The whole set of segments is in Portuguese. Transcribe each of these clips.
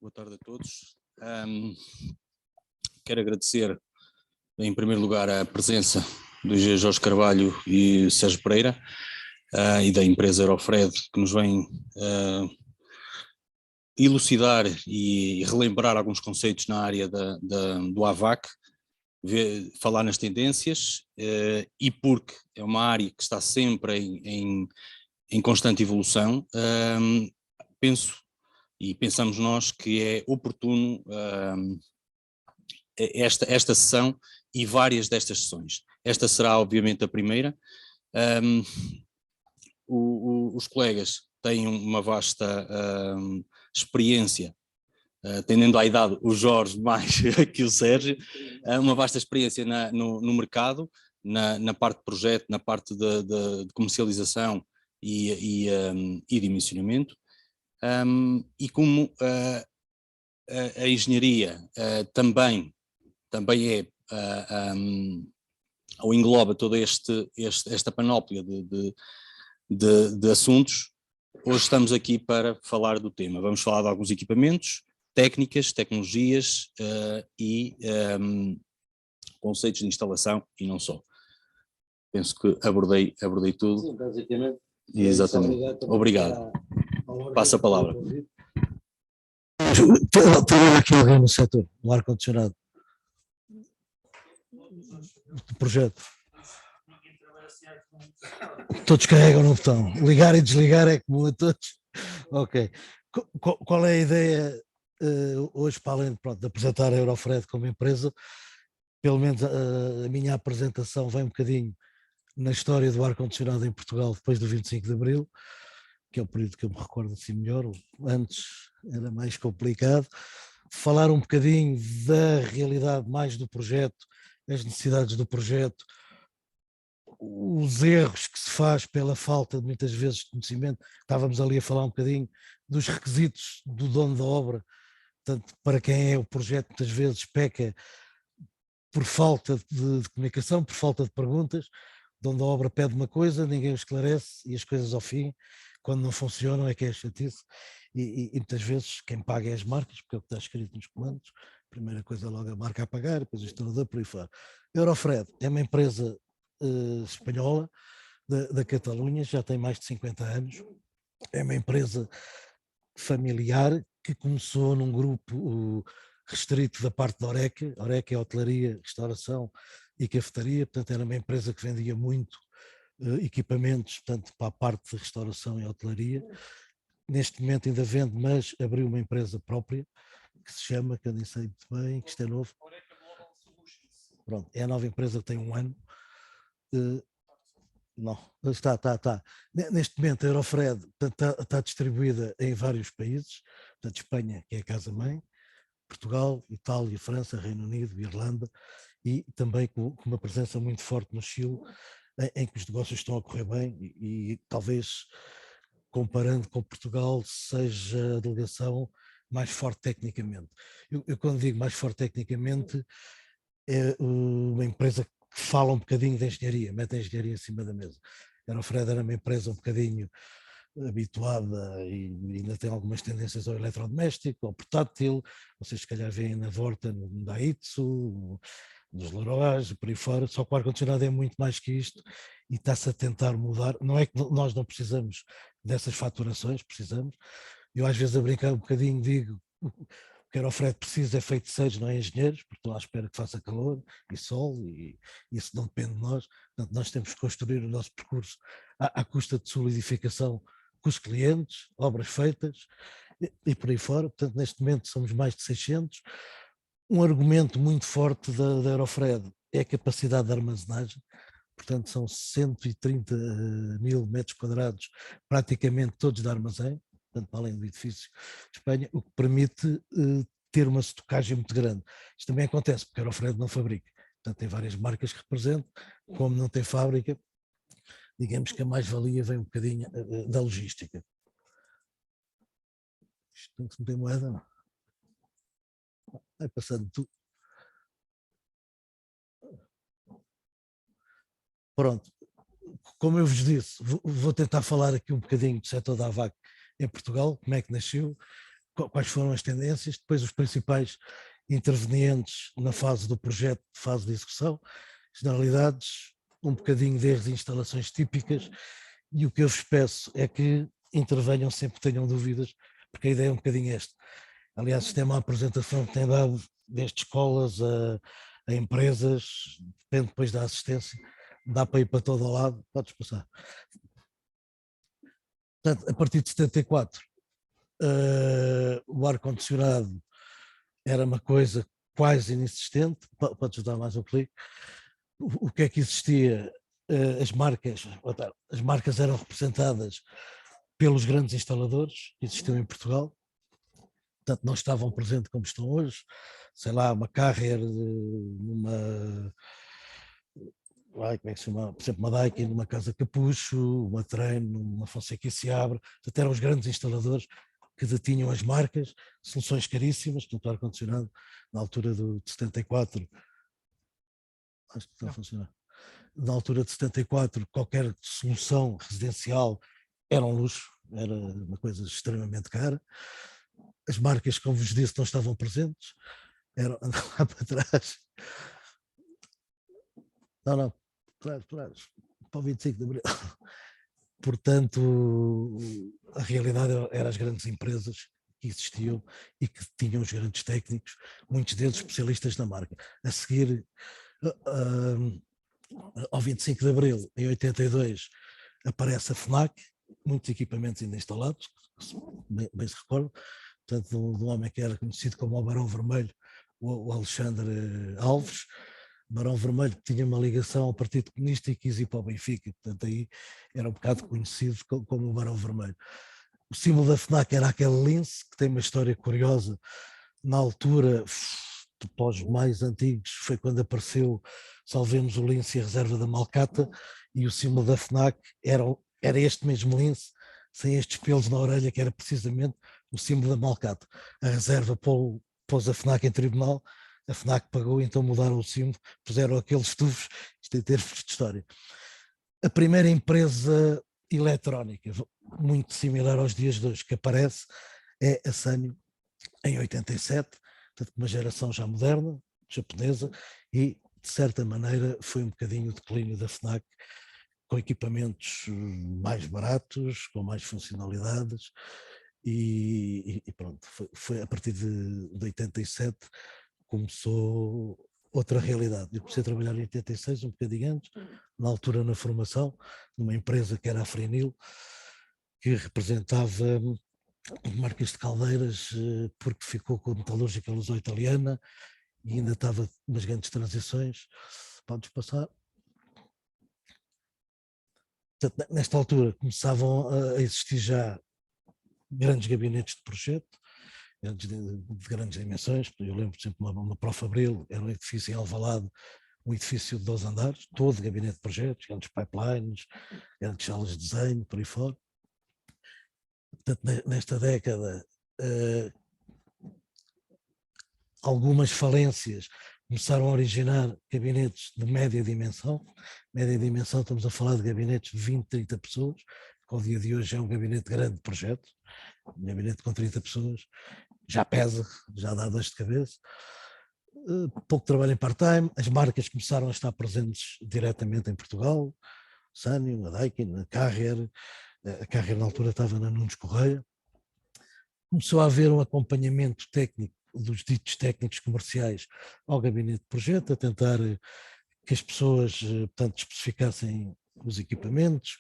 Boa tarde a todos. Quero agradecer, em primeiro lugar, a presença do engenheiro Jorge Carvalho e Sérgio Pereira e da empresa Eurofred, que nos vem elucidar e relembrar alguns conceitos na área do AVAC, falar nas tendências e porque é uma área que está sempre em constante evolução. Pensamos nós que é oportuno esta sessão e várias destas sessões. Esta será obviamente a primeira. Os colegas têm uma vasta experiência, tendendo à idade o Jorge mais que o Sérgio, uma vasta experiência no mercado, na parte de projeto, na parte de comercialização e dimensionamento. E como a engenharia também é, ou engloba toda esta panóplia de assuntos, hoje estamos aqui para falar do tema. Vamos falar de alguns equipamentos, técnicas, tecnologias e conceitos de instalação e não só. Penso que abordei tudo. Sim, basicamente. Exatamente. Obrigado. Passa a palavra. Tem aqui alguém no setor, no ar-condicionado, do projeto. Todos carregam no botão. Ligar e desligar é comum a todos. Ok. Qual é a ideia hoje, para além de apresentar a Eurofred como empresa? Pelo menos a minha apresentação vem um bocadinho na história do ar-condicionado em Portugal depois do 25 de Abril, que é o período que eu me recordo assim melhor. Antes era mais complicado. Falar um bocadinho da realidade mais do projeto, as necessidades do projeto, os erros que se faz pela falta de muitas vezes de conhecimento. Estávamos ali a falar um bocadinho dos requisitos do dono da obra, portanto, para quem é o projeto muitas vezes peca por falta de comunicação, por falta de perguntas. O dono da obra pede uma coisa, ninguém o esclarece e as coisas ao fim, quando não funcionam, é que é chatice. E muitas vezes quem paga é as marcas, porque é o que está escrito nos comandos. Primeira coisa logo a marca a pagar, depois o instalador por aí fora. Eurofred é uma empresa espanhola da Catalunha, já tem mais de 50 anos. É uma empresa familiar que começou num grupo restrito da parte da Oreca. Oreca é hotelaria, restauração e cafetaria, portanto era uma empresa que vendia muito equipamentos, portanto, para a parte de restauração e hotelaria. Neste momento ainda vende, mas abriu uma empresa própria, que se chama, que eu nem sei muito bem, que isto é novo. Pronto, é a nova empresa que tem um ano. Não, está. Neste momento a Eurofred está distribuída em vários países, portanto Espanha, que é a casa-mãe, Portugal, Itália, França, Reino Unido, Irlanda, e também com uma presença muito forte no Chile, em que os negócios estão a correr bem e talvez, comparando com Portugal, seja a delegação mais forte tecnicamente. Eu quando digo mais forte tecnicamente, é uma empresa que fala um bocadinho de engenharia, mete a engenharia em cima da mesa. A Eurofred era uma empresa um bocadinho habituada e ainda tem algumas tendências ao eletrodoméstico, ao portátil. Vocês se calhar veem na Vorta, no Daihatsu, nos Leroy, por aí fora, só que o ar-condicionado é muito mais que isto e está-se a tentar mudar. Não é que nós não precisamos dessas faturações, precisamos. Eu às vezes a brincar um bocadinho digo que a Eurofred precisa é feiticeiros, não é engenheiros, porque estão à espera que faça calor e sol e isso não depende de nós. Portanto, nós temos que construir o nosso percurso à custa de solidificação com os clientes, obras feitas e por aí fora. Portanto, neste momento somos mais de 600. Um argumento muito forte da Eurofred é a capacidade de armazenagem, portanto são 130 mil metros quadrados, praticamente todos de armazém, portanto além do edifício de Espanha, o que permite ter uma estocagem muito grande. Isto também acontece porque a Eurofred não fabrica, portanto tem várias marcas que representam, como não tem fábrica, digamos que a mais-valia vem um bocadinho da logística. Isto tem que se meter moeda, não? Vai passando tudo. Pronto, como eu vos disse, vou tentar falar aqui um bocadinho do setor da AVAC em Portugal, como é que nasceu, quais foram as tendências, depois os principais intervenientes na fase do projeto, fase de execução, generalidades, um bocadinho desde instalações típicas, e o que eu vos peço é que intervenham sempre que tenham dúvidas, porque a ideia é um bocadinho esta. Aliás, isto é uma apresentação que tem dado desde escolas a empresas, depende depois da assistência, dá para ir para todo o lado, podes passar. Portanto, a partir de 74, o ar-condicionado era uma coisa quase inexistente, podes dar mais um clique. O que é que existia? As marcas eram representadas pelos grandes instaladores que existiam em Portugal, portanto não estavam presentes como estão hoje, sei lá, uma Carrier, como é que se chama? Por exemplo, uma Daikin, numa Casa Capucho, uma Trem, uma Fonseca e Seabra, portanto eram os grandes instaladores que detinham as marcas, soluções caríssimas, portanto ar-condicionado, na altura de 74, acho que está a funcionar, na altura de 74, qualquer solução residencial era um luxo, era uma coisa extremamente cara. As marcas, como vos disse, não estavam presentes, eram lá para trás. Não, para o 25 de abril. Portanto, a realidade era as grandes empresas que existiam e que tinham os grandes técnicos, muitos deles especialistas na marca. A seguir, ao 25 de abril, em 82, aparece a FNAC, muitos equipamentos ainda instalados, bem se recorda, portanto, de um homem que era conhecido como o Barão Vermelho, o Alexandre Alves. Barão Vermelho que tinha uma ligação ao Partido Comunista e quis ir para o Benfica, portanto aí era um bocado conhecido como o Barão Vermelho. O símbolo da FNAC era aquele lince, que tem uma história curiosa. Na altura, para os mais antigos, foi quando apareceu, salvemos o lince e a reserva da Malcata, e o símbolo da FNAC era este mesmo lince, sem estes pelos na orelha, que era precisamente o símbolo da Malcata. A reserva pôs a FNAC em tribunal, a FNAC pagou, então mudaram o símbolo, puseram aqueles tubos, isto em termos de história. A primeira empresa eletrónica, muito similar aos dias de hoje, que aparece, é a Sanyo, em 87, portanto uma geração já moderna, japonesa, e de certa maneira foi um bocadinho o declínio da FNAC, com equipamentos mais baratos, com mais funcionalidades, e pronto, foi a partir de 87 começou outra realidade. Eu comecei a trabalhar em 86, um bocadinho antes, na altura na formação, numa empresa que era a Frenil, que representava marcas de caldeiras, porque ficou com a metalúrgica luso-italiana e ainda estava nas grandes transições. Podes passar. Portanto, nesta altura começavam a existir já grandes gabinetes de projeto, de grandes dimensões. Eu lembro, por exemplo, uma Profabril, era um edifício em Alvalade, um edifício de 2 andares, todo gabinete de projetos, grandes pipelines, grandes salas de desenho, por aí fora. Portanto, nesta década, algumas falências começaram a originar gabinetes de média dimensão. Média dimensão, estamos a falar de gabinetes de 20, 30 pessoas, que ao dia de hoje é um gabinete grande de projetos, um gabinete com 30 pessoas, já pesa, já dá dor de cabeça. Pouco trabalho em part-time, as marcas começaram a estar presentes diretamente em Portugal, Sanyo, a Daikin, a Carrier na altura estava na Nunes Correia. Começou a haver um acompanhamento técnico dos ditos técnicos comerciais ao gabinete de projeto, a tentar que as pessoas, portanto, especificassem os equipamentos,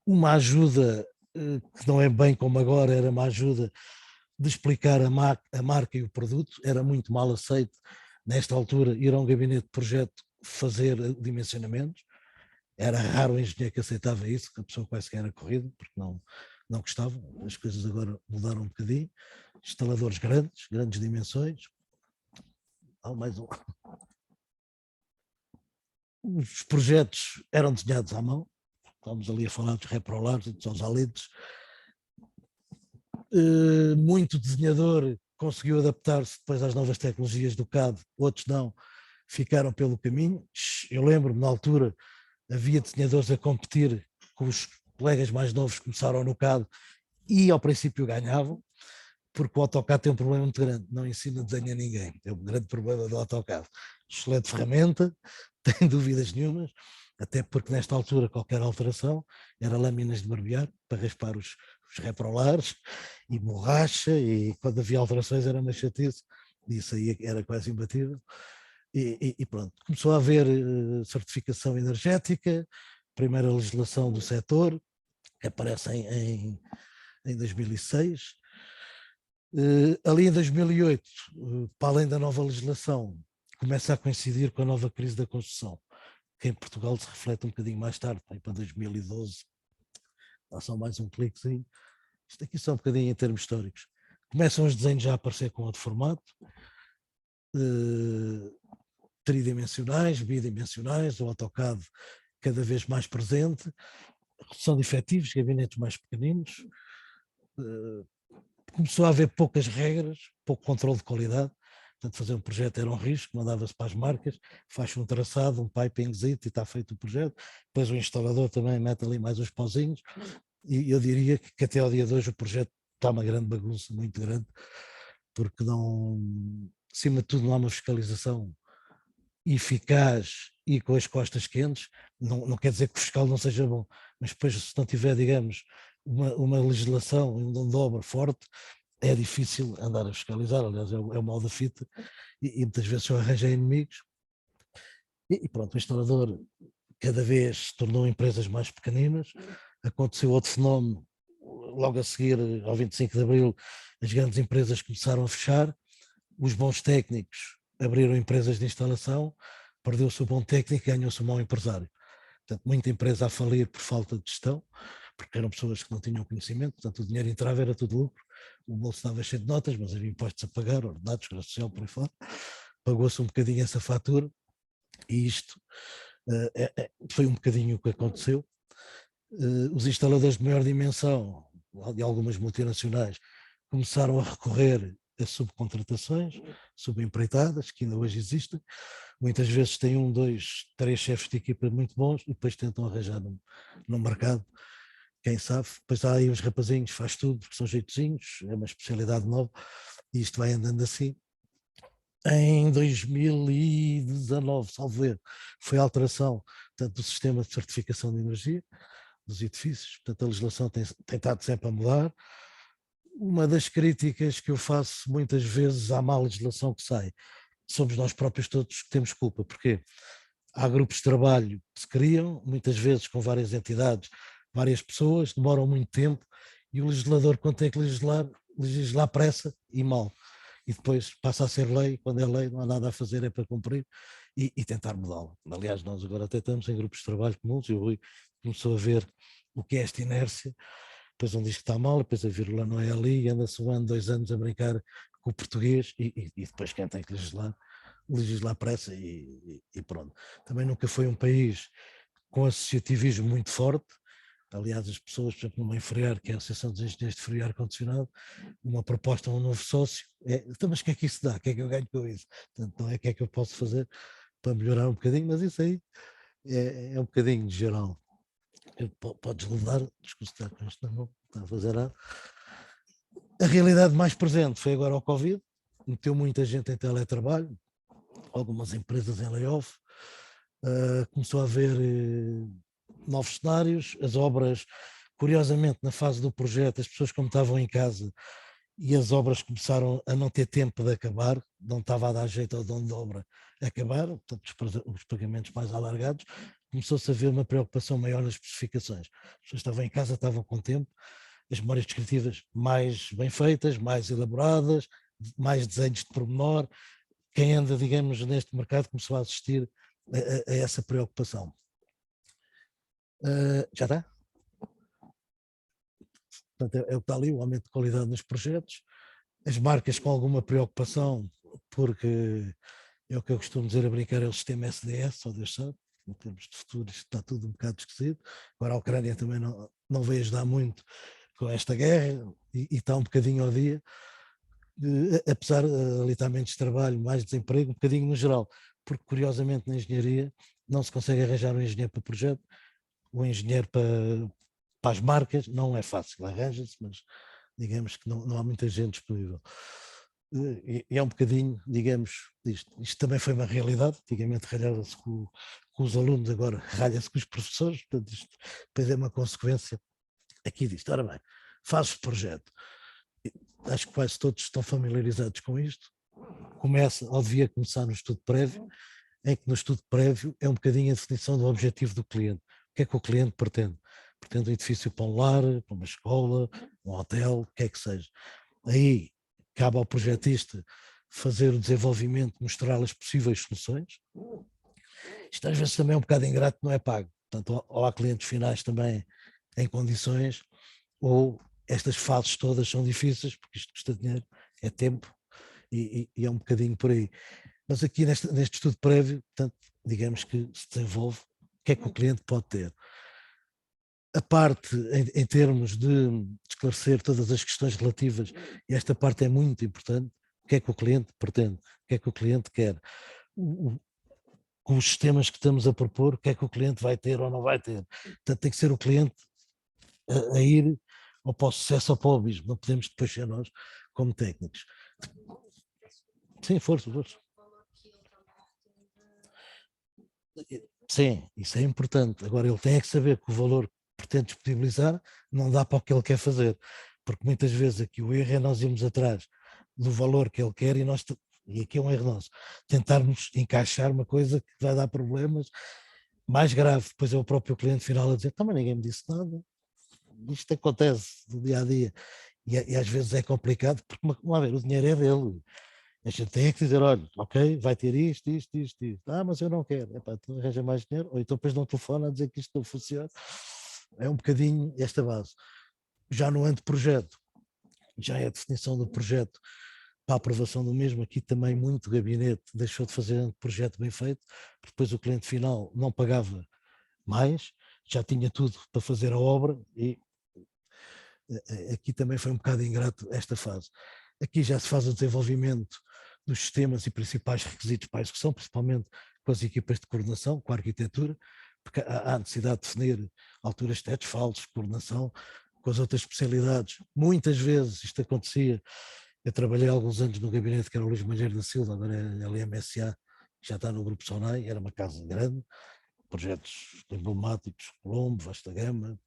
uma ajuda que não é bem como agora, era uma ajuda de explicar a marca e o produto. Era muito mal aceito, nesta altura, ir a um gabinete de projeto fazer dimensionamentos. Era raro o engenheiro que aceitava isso, que a pessoa quase que era corrida, porque não gostava. As coisas agora mudaram um bocadinho. Instaladores grandes dimensões. Mais um. Os projetos eram desenhados à mão. Estamos ali a falar dos reprolares, dos osalides. Muito desenhador conseguiu adaptar-se depois às novas tecnologias do CAD, outros não, ficaram pelo caminho. Eu lembro-me, na altura, havia desenhadores a competir com os colegas mais novos que começaram no CAD e ao princípio ganhavam, porque o AutoCAD tem um problema muito grande, não ensina desenho a ninguém, é um grande problema do AutoCAD. Excelente ferramenta, sem dúvidas nenhumas, até porque nesta altura qualquer alteração era lâminas de barbear para raspar os reprolares e borracha, e quando havia alterações era uma chatice, isso aí era quase imbatível. E pronto, começou a haver certificação energética, primeira legislação do setor, que aparece em 2006. Ali em 2008, para além da nova legislação, começa a coincidir com a nova crise da construção, que em Portugal se reflete um bocadinho mais tarde, para 2012. Dá só mais um cliquezinho. Isto aqui só um bocadinho em termos históricos. Começam os desenhos já a aparecer com outro formato, tridimensionais, bidimensionais, o AutoCAD cada vez mais presente, redução de efetivos, gabinetes mais pequeninos. Começou a haver poucas regras, pouco controle de qualidade. Portanto, fazer um projeto era um risco, mandava-se para as marcas, faz um traçado, um pipingzito e está feito o projeto. Depois o instalador também mete ali mais uns pauzinhos. E eu diria que até ao dia de hoje o projeto está uma grande bagunça, muito grande, porque não, acima de tudo, não há uma fiscalização eficaz e com as costas quentes. Não quer dizer que o fiscal não seja bom, mas depois, se não tiver, digamos, uma legislação e um dom de obra forte, é difícil andar a fiscalizar. Aliás, é o mal da fita, e muitas vezes só arranja inimigos. E pronto, o instalador cada vez se tornou empresas mais pequeninas. Aconteceu outro fenómeno, logo a seguir, ao 25 de Abril, as grandes empresas começaram a fechar, os bons técnicos abriram empresas de instalação, perdeu-se o bom técnico e ganhou-se o mau empresário. Portanto, muita empresa a falir por falta de gestão, porque eram pessoas que não tinham conhecimento, portanto o dinheiro entrava, era tudo lucro, o bolso estava cheio de notas, mas havia impostos a pagar, ordenados, segurança social, por aí fora. Pagou-se um bocadinho essa fatura, e isto foi um bocadinho o que aconteceu. Os instaladores de maior dimensão, de algumas multinacionais, começaram a recorrer a subcontratações, subempreitadas, que ainda hoje existem. Muitas vezes têm 1, 2, 3 chefes de equipa muito bons e depois tentam arranjar no mercado, quem sabe. Depois há aí os rapazinhos, faz tudo, porque são jeitozinhos, é uma especialidade nova, e isto vai andando assim. Em 2019, salvo erro, foi a alteração, portanto, do sistema de certificação de energia dos edifícios, portanto a legislação tem estado sempre a mudar. Uma das críticas que eu faço muitas vezes à má legislação que sai, somos nós próprios todos que temos culpa, porque há grupos de trabalho que se criam, muitas vezes com várias entidades, várias pessoas, demoram muito tempo, e o legislador, quando tem que legislar pressa e mal. E depois passa a ser lei, quando é lei não há nada a fazer, é para cumprir e tentar mudá-la. Aliás, nós agora até estamos em grupos de trabalho comuns, e o Rui começou a ver o que é esta inércia, depois um diz que está mal, depois a vírgula não é ali, e anda-se 1 ano, 2 anos a brincar com o português, e depois quem tem que legislar pressa e pronto. Também nunca foi um país com associativismo muito forte. Aliás, as pessoas, por exemplo, numa Inferiar, que é a Associação dos Engenheiros de Frio e Ar-Condicionado, uma proposta a um novo sócio, então, mas o que é que isso dá? O que é que eu ganho com isso? Portanto, não é o que é que eu posso fazer para melhorar um bocadinho, mas isso aí é um bocadinho de geral. Podes levar, desculpa com isto na mão, está a fazer nada. A realidade mais presente foi agora o Covid, meteu muita gente em teletrabalho, algumas empresas em layoff, começou a haver novos cenários, as obras, curiosamente, na fase do projeto, as pessoas como estavam em casa e as obras começaram a não ter tempo de acabar, não estava a dar jeito ao dono de obra acabar, portanto os pagamentos mais alargados, começou-se a ver uma preocupação maior nas especificações. As pessoas estavam em casa, estavam com tempo, as memórias descritivas mais bem feitas, mais elaboradas, mais desenhos de pormenor. Quem anda, digamos, neste mercado começou a assistir a essa preocupação. Já está? Portanto, é o que está ali, o aumento de qualidade nos projetos. As marcas com alguma preocupação, porque é o que eu costumo dizer a brincar, é o sistema SDS, só Deus sabe, em termos de futuro isto está tudo um bocado esquisito. Agora a Ucrânia também não veio ajudar muito com esta guerra e está um bocadinho ao dia, apesar ali está menos trabalho, mais desemprego, um bocadinho no geral, porque curiosamente na engenharia não se consegue arranjar um engenheiro para o projeto, um engenheiro para as marcas, não é fácil, arranja-se, mas digamos que não há muita gente disponível. E é um bocadinho, digamos, isto também foi uma realidade, antigamente ralhava-se com os alunos, agora ralha-se com os professores, portanto isto depois é uma consequência aqui disto. Ora bem, fazes de projeto, acho que quase todos estão familiarizados com isto, começa, ou devia começar no estudo prévio, em que no estudo prévio é um bocadinho a definição do objetivo do cliente, o que é que o cliente pretende? Pretende um edifício para um lar, para uma escola, um hotel, o que é que seja. Aí cabe ao projetista fazer o desenvolvimento, mostrar as possíveis soluções. Isto às vezes também é um bocado ingrato, não é pago. Portanto, ou há clientes finais também em condições, ou estas fases todas são difíceis, porque isto custa dinheiro, é tempo, e é um bocadinho por aí. Mas aqui neste estudo prévio, portanto, digamos que se desenvolve o que é que o cliente pode ter. A parte em termos de esclarecer todas as questões relativas, e esta parte é muito importante, o que é que o cliente pretende, o que é que o cliente quer, com os sistemas que estamos a propor, o que é que o cliente vai ter ou não vai ter. Portanto, tem que ser o cliente a ir ou para o sucesso ou para o abismo, não podemos depois ser nós como técnicos. Sim, força. Sim, isso é importante. Agora ele tem que saber que o valor que pretende disponibilizar não dá para o que ele quer fazer, porque muitas vezes aqui o erro é nós irmos atrás do valor que ele quer e aqui é um erro nosso, tentarmos encaixar uma coisa que vai dar problemas mais grave, depois é o próprio cliente final a dizer, também ninguém me disse nada, isto acontece do dia a dia, e às vezes é complicado, porque, vamos ver, o dinheiro é dele, a gente tem que dizer, olha, ok, vai ter isto. Mas eu não quero. Epá, tu arranja mais dinheiro, ou então depois não telefona a dizer que isto não funciona. É um bocadinho esta base. Já no anteprojeto, já é a definição do projeto para a aprovação do mesmo. Aqui também muito gabinete deixou de fazer anteprojeto bem feito, porque depois o cliente final não pagava mais, já tinha tudo para fazer a obra e aqui também foi um bocado ingrato esta fase. Aqui já se faz o desenvolvimento dos sistemas e principais requisitos para a execução, principalmente com as equipas de coordenação, com a arquitetura, porque há necessidade de definir alturas, tetos, falsos, coordenação com as outras especialidades. Muitas vezes isto acontecia, eu trabalhei alguns anos no gabinete que era o Luís Malheiro da Silva, agora é a LMSA, que já está no Grupo Sonai, era uma casa grande, projetos emblemáticos, Colombo, Vasta Gama,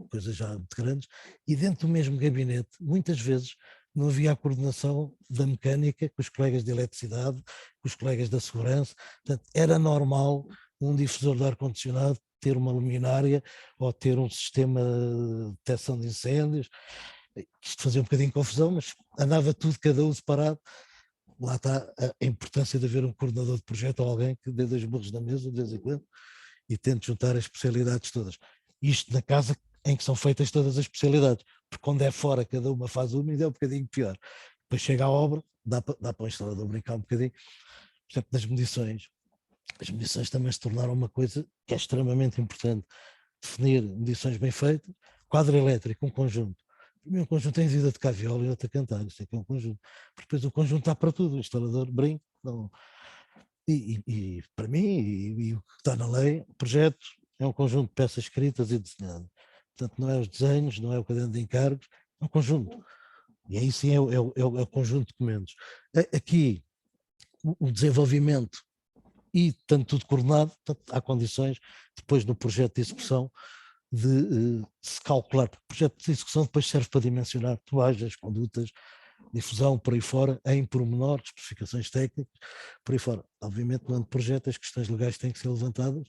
coisas já muito grandes, e dentro do mesmo gabinete, muitas vezes, não havia a coordenação da mecânica com os colegas de eletricidade, com os colegas da segurança, portanto, era normal um difusor de ar-condicionado ter uma luminária ou ter um sistema de detecção de incêndios, isto fazia um bocadinho de confusão, mas andava tudo, cada um separado. Lá está a importância de haver um coordenador de projeto ou alguém que dê 2 burros na mesa de vez em quando e tente juntar as especialidades todas. Isto na casa em que são feitas todas as especialidades, porque quando é fora cada uma faz uma e é um bocadinho pior. Depois chega a obra, dá para o instalador brincar um bocadinho. Por exemplo, nas medições, as medições também se tornaram uma coisa que é extremamente importante. Definir medições bem feitas, quadro elétrico, um conjunto. Um conjunto tem vida de cá viola e outro a cantar, isto é que é um conjunto. Porque depois o conjunto está para tudo, o instalador brinca, não. E para mim, e o que está na lei, o projeto é um conjunto de peças escritas e desenhadas. Portanto, não é os desenhos, não é o caderno de encargos, é um conjunto. E aí sim é o conjunto de documentos. Aqui, o desenvolvimento e tanto tudo coordenado, portanto, há condições, depois no projeto de execução, de se calcular, porque o projeto de execução depois serve para dimensionar toagens, condutas, difusão, por aí fora, em pormenor, especificações técnicas, por aí fora. Obviamente, no projeto, as questões legais têm que ser levantadas,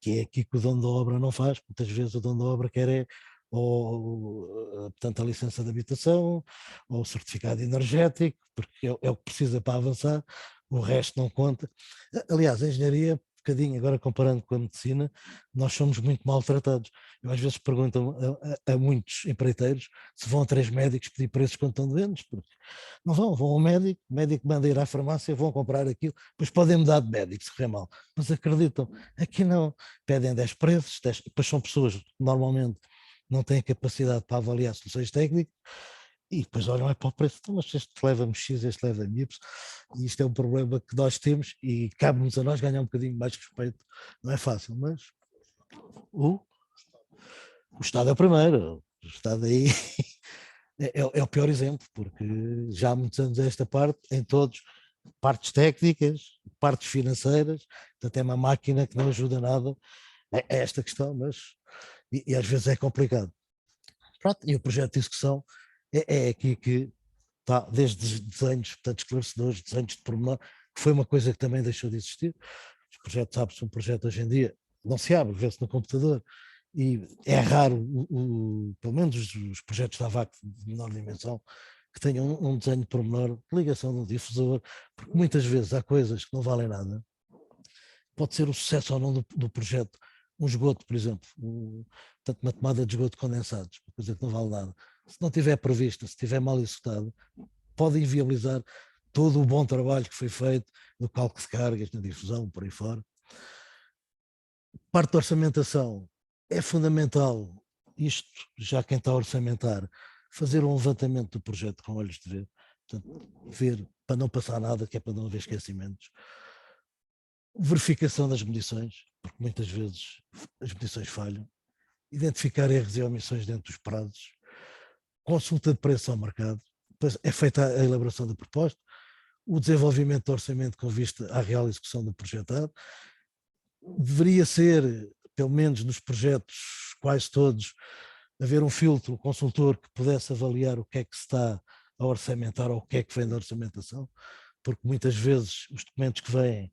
que é aqui que o dono da obra não faz. Muitas vezes o dono da obra quer portanto, a licença de habitação, ou o certificado energético, porque é o que precisa para avançar, o resto não conta. Aliás, a engenharia, um bocadinho, agora comparando com a medicina, nós somos muito maltratados. Eu às vezes pergunto a muitos empreiteiros se vão a 3 médicos pedir preços quando estão doentes, porque não vão ao médico, o médico manda ir à farmácia, vão comprar aquilo, depois podem mudar de médico se correr mal, mas acreditam, aqui não, pedem 10 preços, 10, depois são pessoas que normalmente não têm capacidade para avaliar soluções técnicas, e depois olham é para o preço, então, mas este leva-me X, este leva-me Y, e isto é um problema que nós temos e cabe-nos a nós ganhar um bocadinho mais de respeito. Não é fácil, mas o Estado é o primeiro, o Estado aí é o pior exemplo, porque já há muitos anos esta parte, em todos, partes técnicas, partes financeiras, portanto é uma máquina que não ajuda nada a esta questão, mas e às vezes é complicado. Pronto, e o projeto de execução é aqui que está, desde desenhos, portanto, esclarecedores, desenhos de pormenor, que foi uma coisa que também deixou de existir. Os projetos, sabe-se, um projeto hoje em dia não se abre, vê-se no computador, e é raro, pelo menos os projetos da AVAC de menor dimensão, que tenham um desenho de pormenor, de ligação de um difusor, porque muitas vezes há coisas que não valem nada. Pode ser o sucesso ou não do projeto. Um esgoto, por exemplo, portanto, uma tomada de esgoto condensados, uma coisa que não vale nada. Se não tiver prevista, se estiver mal executado, pode inviabilizar todo o bom trabalho que foi feito no cálculo de cargas, na difusão, por aí fora. Parte da orçamentação é fundamental, isto já quem está a orçamentar, fazer um levantamento do projeto com olhos de ver, portanto, ver para não passar nada, que é para não haver esquecimentos. Verificação das medições, porque muitas vezes as medições falham. Identificar erros e omissões dentro dos prazos. Consulta de preço ao mercado. Depois é feita a elaboração da proposta. O desenvolvimento do orçamento com vista à real execução do projetado. Deveria ser, pelo menos nos projetos quase todos, haver um filtro, um consultor que pudesse avaliar o que é que se está a orçamentar ou o que é que vem da orçamentação, porque muitas vezes os documentos que vêm,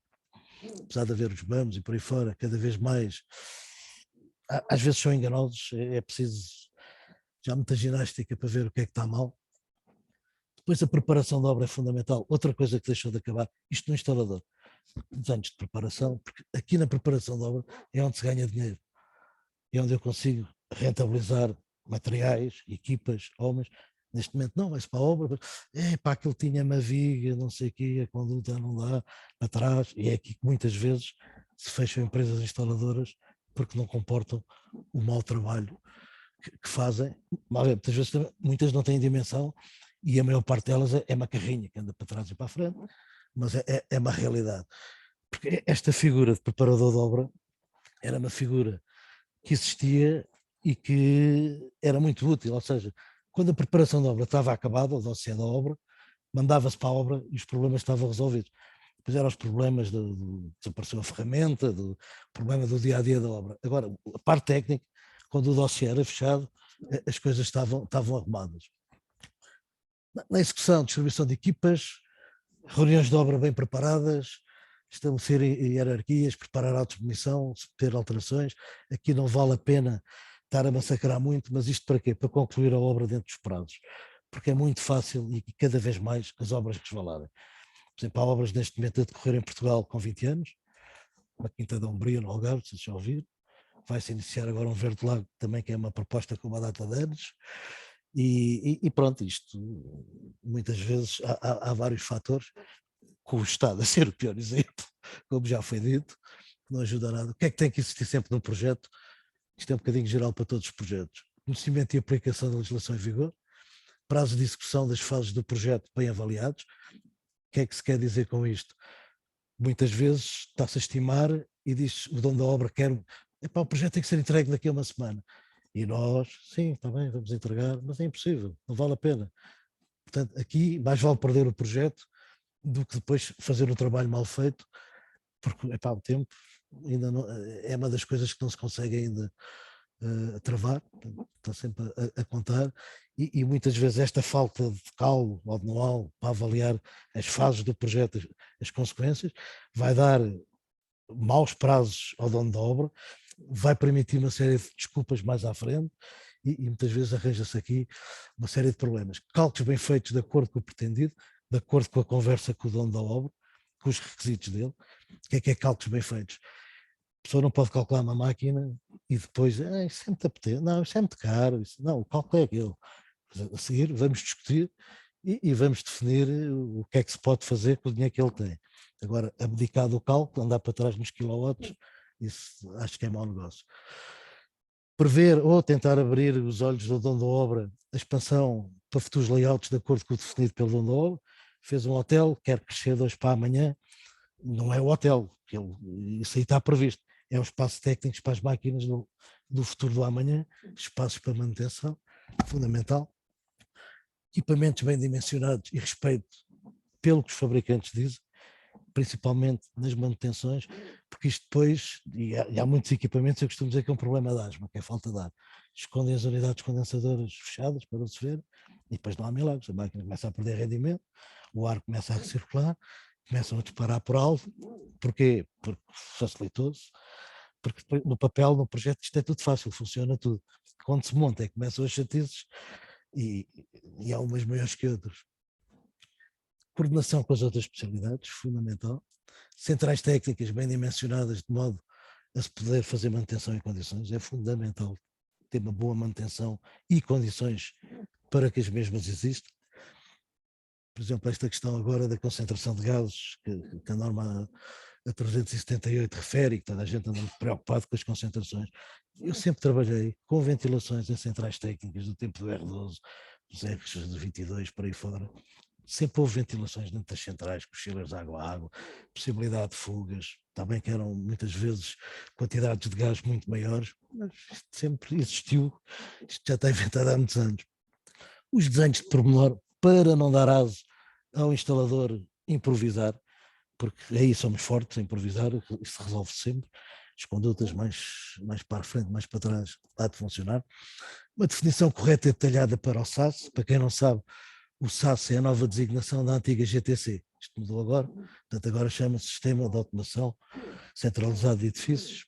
apesar de haver os BAMs e por aí fora, cada vez mais, às vezes são enganosos, é preciso já muita ginástica para ver o que é que está mal. Depois a preparação da obra é fundamental. Outra coisa que deixou de acabar, isto no instalador, desenhos de preparação, porque aqui na preparação da obra é onde se ganha dinheiro, é onde eu consigo rentabilizar materiais, equipas, homens. Neste momento não, vai-se para a obra, para aquilo tinha uma viga, não sei o quê, a conduta não dá, para trás, e é aqui que muitas vezes se fecham empresas instaladoras porque não comportam o mau trabalho que fazem. Muitas vezes muitas não têm dimensão e a maior parte delas é uma carrinha que anda para trás e para a frente, mas é uma realidade. Porque esta figura de preparador de obra era uma figura que existia e que era muito útil, ou seja, quando a preparação da obra estava acabada, ou dossiê da obra, mandava-se para a obra e os problemas estavam resolvidos. Depois eram os problemas desapareceu a ferramenta, do problema do dia-a-dia da obra. Agora, a parte técnica, quando o dossiê era fechado, as coisas estavam arrumadas. Na execução, distribuição de equipas, reuniões de obra bem preparadas, estabelecer hierarquias, preparar autos de missão, ter alterações. Aqui não vale a pena estar a massacrar muito, mas isto para quê? Para concluir a obra dentro dos prazos. Porque é muito fácil e cada vez mais as obras resvalarem. Por exemplo, há obras neste momento a decorrer em Portugal com 20 anos, na Quinta da Umbria, no Algarve, se já ouviram. Vai-se iniciar agora um Verde Lago também, que é uma proposta com uma data de anos. E pronto, isto muitas vezes há vários fatores, com o Estado a ser o pior exemplo, como já foi dito, que não ajuda a nada. O que é que tem que existir sempre no projeto? Isto é um bocadinho geral para todos os projetos. Conhecimento e aplicação da legislação em vigor, prazo de execução das fases do projeto bem avaliados. O que é que se quer dizer com isto? Muitas vezes está-se a estimar e diz o dono da obra quer, o projeto tem que ser entregue daqui a uma semana. E nós, sim, está bem, vamos entregar, mas é impossível, não vale a pena. Portanto, aqui mais vale perder o projeto do que depois fazer um trabalho mal feito, porque o tempo ainda não, é uma das coisas que não se consegue ainda travar, está sempre a contar, e muitas vezes esta falta de cálculo anual para avaliar as fases do projeto, as consequências, vai dar maus prazos ao dono da obra, vai permitir uma série de desculpas mais à frente, e muitas vezes arranja-se aqui uma série de problemas. Cálculos bem feitos de acordo com o pretendido, de acordo com a conversa com o dono da obra, com os requisitos dele. O que é cálculos bem feitos? A pessoa não pode calcular uma máquina e depois, isso é muito apetente, não, isso é muito caro, não, o cálculo é aquele. A seguir vamos discutir e vamos definir o que é que se pode fazer com o dinheiro que ele tem. Agora, abdicar do cálculo, andar para trás nos quilowatts, isso acho que é mau negócio. Prever ou tentar abrir os olhos do dono da obra a expansão para futuros layouts de acordo com o definido pelo dono da obra. Fez um hotel, quer crescer de hoje para amanhã, não é o hotel, isso aí está previsto. É os espaços técnicos para as máquinas do futuro do amanhã, espaços para manutenção, fundamental. equipamentos bem dimensionados e respeito pelo que os fabricantes dizem, principalmente nas manutenções, porque isto depois, e há muitos equipamentos, eu costumo dizer que é um problema de asma, que é falta de ar. Escondem as unidades condensadoras fechadas para se ver, e depois não há milagres, a máquina começa a perder rendimento, o ar começa a recircular, começam a disparar por alto. Porquê? Porque facilitou-se, porque no papel, no projeto, isto é tudo fácil, funciona tudo. Quando se monta é que começam as chatices, e há umas maiores que outras. Coordenação com as outras especialidades, fundamental. Centrais técnicas bem dimensionadas, de modo a se poder fazer manutenção em condições, é fundamental ter uma boa manutenção e condições para que as mesmas existam. Por exemplo, esta questão agora da concentração de gases, que a norma a 378 refere, e que toda a gente anda muito preocupado com as concentrações. Eu sempre trabalhei com ventilações em centrais técnicas do tempo do R12, dos R22, por aí fora. Sempre houve ventilações dentro das centrais, com os chillers água a água, possibilidade de fugas, também que eram muitas vezes quantidades de gás muito maiores, mas isto sempre existiu, isto já está inventado há muitos anos. Os desenhos de pormenor, para não dar aso ao instalador improvisar, porque aí somos fortes a improvisar, isso resolve sempre, as condutas mais para a frente, mais para trás, há de funcionar. Uma definição correta e detalhada para o SAS, para quem não sabe, o SAS é a nova designação da antiga GTC, isto mudou agora, portanto agora chama-se Sistema de Automação Centralizado de Edifícios.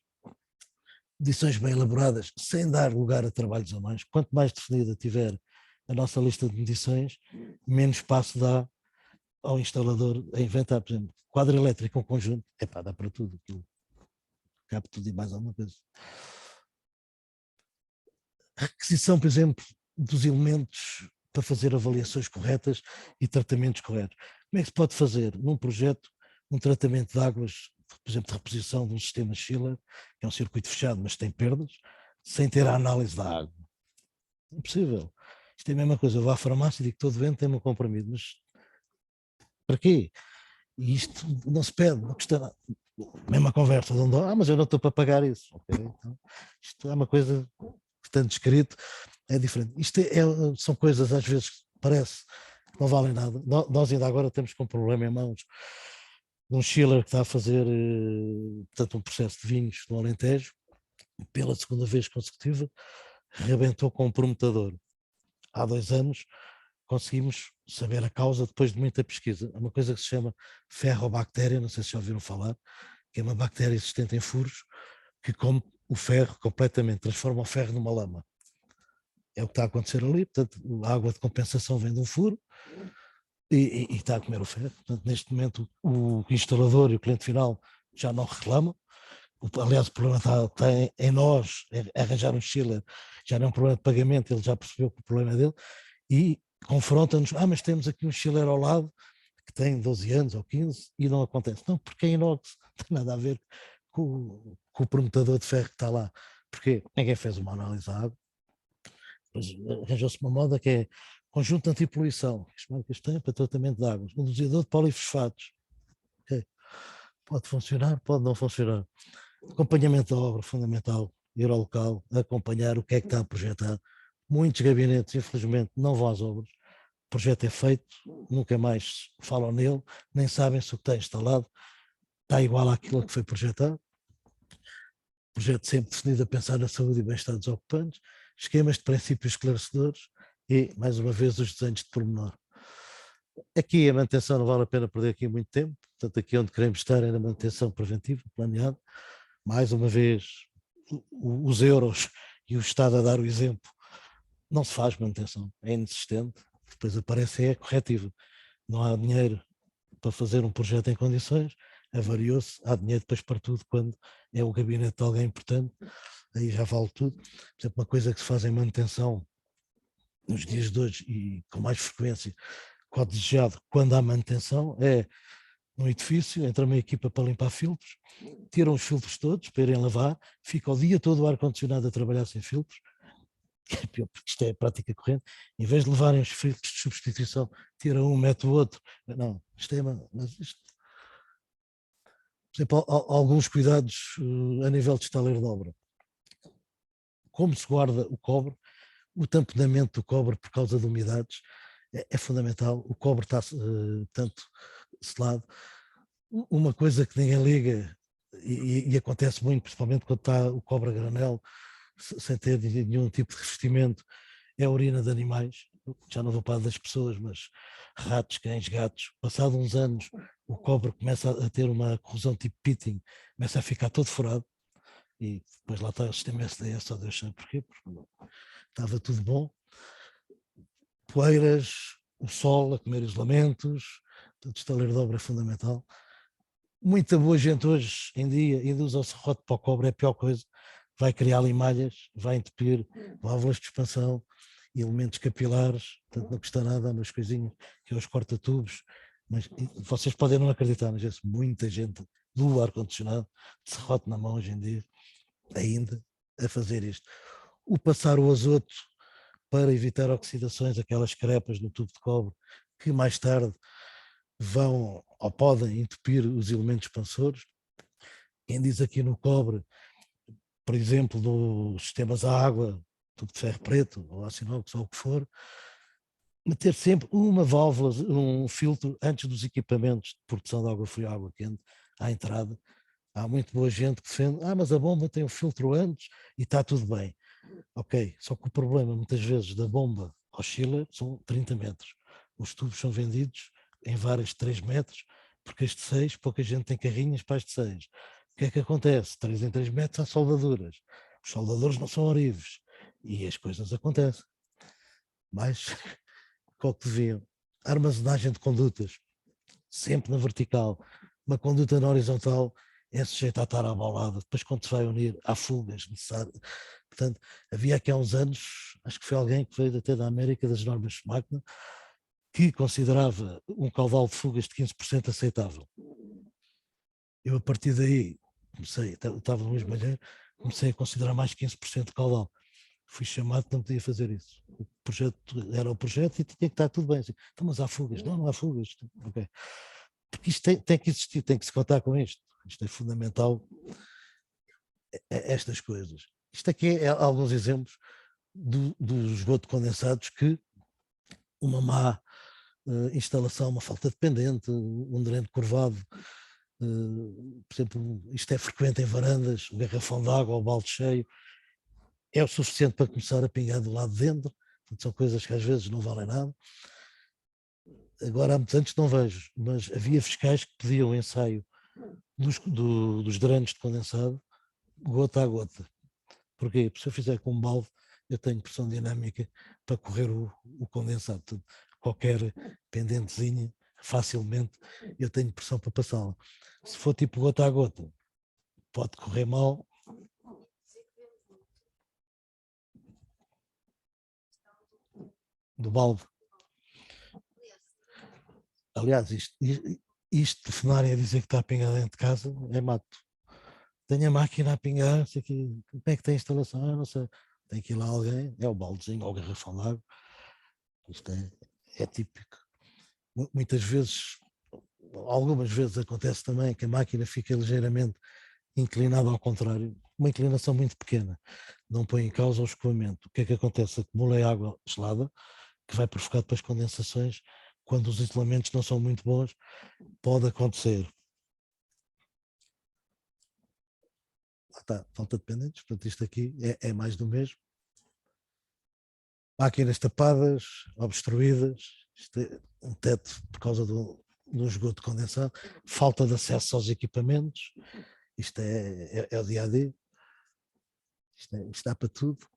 Medições bem elaboradas, sem dar lugar a trabalhos a mais. Quanto mais definida tiver a nossa lista de medições, menos espaço dá ao instalador a inventar. Por exemplo, quadro elétrico com conjunto, dá para tudo, aquilo cabe tudo e mais alguma coisa. A requisição, por exemplo, dos elementos para fazer avaliações corretas e tratamentos corretos. Como é que se pode fazer num projeto um tratamento de águas, por exemplo, de reposição de um sistema chiller, que é um circuito fechado, mas tem perdas, sem ter a análise da água? Impossível. Isto é a mesma coisa, eu vou à farmácia e digo que estou doente, tem-me um comprimido, mas para quê? E isto não se pede, não custa nada. Mesma conversa, mas eu não estou para pagar isso. Okay? Então, isto é uma coisa que está descrito, é diferente. Isto são coisas, às vezes, parece que não valem nada. Nós ainda agora temos com um problema em mãos de um chiller que está a fazer portanto, um processo de vinhos no Alentejo, pela segunda vez consecutiva, rebentou com um promotador. Há 2 anos conseguimos saber a causa depois de muita pesquisa. É uma coisa que se chama ferrobactéria, não sei se já ouviram falar, que é uma bactéria existente em furos que come o ferro completamente, transforma o ferro numa lama. É o que está a acontecer ali, portanto, a água de compensação vem de um furo e está a comer o ferro. Portanto, neste momento o instalador e o cliente final já não reclamam. Aliás, o problema está em nós, arranjar um chiller, já não é um problema de pagamento, ele já percebeu que o problema é dele, e confronta-nos, mas temos aqui um chiller ao lado que tem 12 anos ou 15 e não acontece. Não, porque é inox, não tem nada a ver com o promotador de ferro que está lá. Porque ninguém fez uma análise à água. Depois arranjou-se uma moda que é conjunto anti-poluição, as marcas têm para tratamento de águas, um dosador de polifosfatos. Okay. Pode funcionar, pode não funcionar. Acompanhamento da obra, fundamental, ir ao local, acompanhar o que é que está a projetar. Muitos gabinetes, infelizmente, não vão às obras. O projeto é feito, nunca mais falam nele, nem sabem se o que está instalado está igual àquilo que foi projetado. O projeto sempre definido a pensar na saúde e bem-estar dos ocupantes, esquemas de princípios esclarecedores e, mais uma vez, os desenhos de pormenor. Aqui a manutenção não vale a pena perder aqui muito tempo, portanto aqui onde queremos estar é na manutenção preventiva, planeada. Mais uma vez, os euros e o Estado a dar o exemplo, não se faz manutenção, é inexistente, depois aparece a corretiva. Não há dinheiro para fazer um projeto em condições, avariou-se, há dinheiro depois para tudo quando é o gabinete de alguém importante, aí já vale tudo. Por exemplo, uma coisa que se faz em manutenção nos dias de hoje e com mais frequência, qual desejado, quando há manutenção, é num edifício, entra uma equipa para limpar filtros, tiram os filtros todos para irem lavar, fica o dia todo o ar-condicionado a trabalhar sem filtros, que é pior, porque isto é a prática corrente, em vez de levarem os filtros de substituição, tiram um, mete o outro. Não, isto é, mas isto... Por exemplo, alguns cuidados a nível de estaleiro de obra. Como se guarda o cobre, o tamponamento do cobre por causa de umidades, é fundamental. O cobre está tanto selado. Uma coisa que ninguém liga, e acontece muito, principalmente quando está o cobre a granel, sem ter nenhum tipo de revestimento, é a urina de animais. Já não vou para das pessoas, mas ratos, cães, gatos. Passado uns anos, o cobre começa a ter uma corrosão tipo pitting, começa a ficar todo furado, e depois lá está o sistema SDS, só Deus sabe porquê, porque estava tudo bom. Poeiras, o sol a comer isolamentos, todo estaleiro de obra é fundamental. Muita boa gente hoje em dia ainda usa o serrote para o cobre, é a pior coisa. Vai criar ali malhas, vai entupir válvulas de expansão, elementos capilares, portanto não custa nada, umas coisinhas que é os corta-tubos. Mas vocês podem não acreditar, mas muita gente do ar-condicionado, de serrote na mão hoje em dia, ainda a fazer isto. O passar o azoto para evitar oxidações, aquelas crepas no tubo de cobre, que mais tarde vão ou podem entupir os elementos expansores. Quem diz aqui no cobre, por exemplo, dos sistemas à água, tubo de ferro preto, ou aço inox, ou o que for, meter sempre uma válvula, um filtro antes dos equipamentos de produção de água fria e água quente à entrada. Há muito boa gente que defende, mas a bomba tem um filtro antes e está tudo bem. Ok, só que o problema muitas vezes da bomba ao chiller são 30 metros. Os tubos são vendidos em várias de 3 metros, porque as de 6, pouca gente tem carrinhas para as de 6. O que é que acontece? 3 em 3 metros há soldaduras. Os soldadores não são horríveis e as coisas acontecem. Mas, qual que deviam? Armazenagem de condutas, sempre na vertical. Uma conduta na horizontal é sujeita a estar abalada. Depois, quando se vai unir, há fugas necessárias. Portanto, havia aqui há uns anos, acho que foi alguém que veio até da América, das normas Schmackman, que considerava um caudal de fugas de 15% aceitável. Eu, a partir daí, estava no Luís Malheiro, comecei a considerar mais 15% de caudal. Fui chamado, não podia fazer isso. O projeto era o projeto e tinha que estar tudo bem. Assim, então, mas há fugas. Não há fugas. Okay. Porque isto tem que existir, tem que se contar com isto. Isto é fundamental, estas coisas. Isto aqui é alguns exemplos do esgoto condensados que uma má instalação, uma falta de pendente, um dreno curvado, por exemplo, isto é frequente em varandas, um garrafão de água ou balde cheio, é o suficiente para começar a pingar do lado de dentro. Portanto, são coisas que às vezes não valem nada. Agora, há muitos anos não vejo, mas havia fiscais que pediam o ensaio dos drenos de condensado, gota a gota. Porquê? Porque se eu fizer com um balde, eu tenho pressão dinâmica para correr o condensado. Portanto, qualquer pendentezinha, facilmente, eu tenho pressão para passá-la. Se for tipo gota a gota, pode correr mal. Do balde. Aliás, isto de telefonarem a dizer que está a pingar dentro de casa é mato. Tenho a máquina a pingar, não sei aqui, como é que tem a instalação? Não sei. Tem que ir lá alguém, é o baldezinho ou o garrafão de água. Isto é típico. Muitas vezes, algumas vezes acontece também que a máquina fica ligeiramente inclinada ao contrário, uma inclinação muito pequena, não põe em causa o escoamento. O que é que acontece? Acumula água gelada, que vai provocar depois condensações. Quando os isolamentos não são muito bons, pode acontecer. Lá está, falta de pendentes, portanto isto aqui é mais do mesmo. Máquinas tapadas, obstruídas, isto é um teto por causa do esgoto condensado, falta de acesso aos equipamentos, isto é o dia a dia, isto dá para tudo.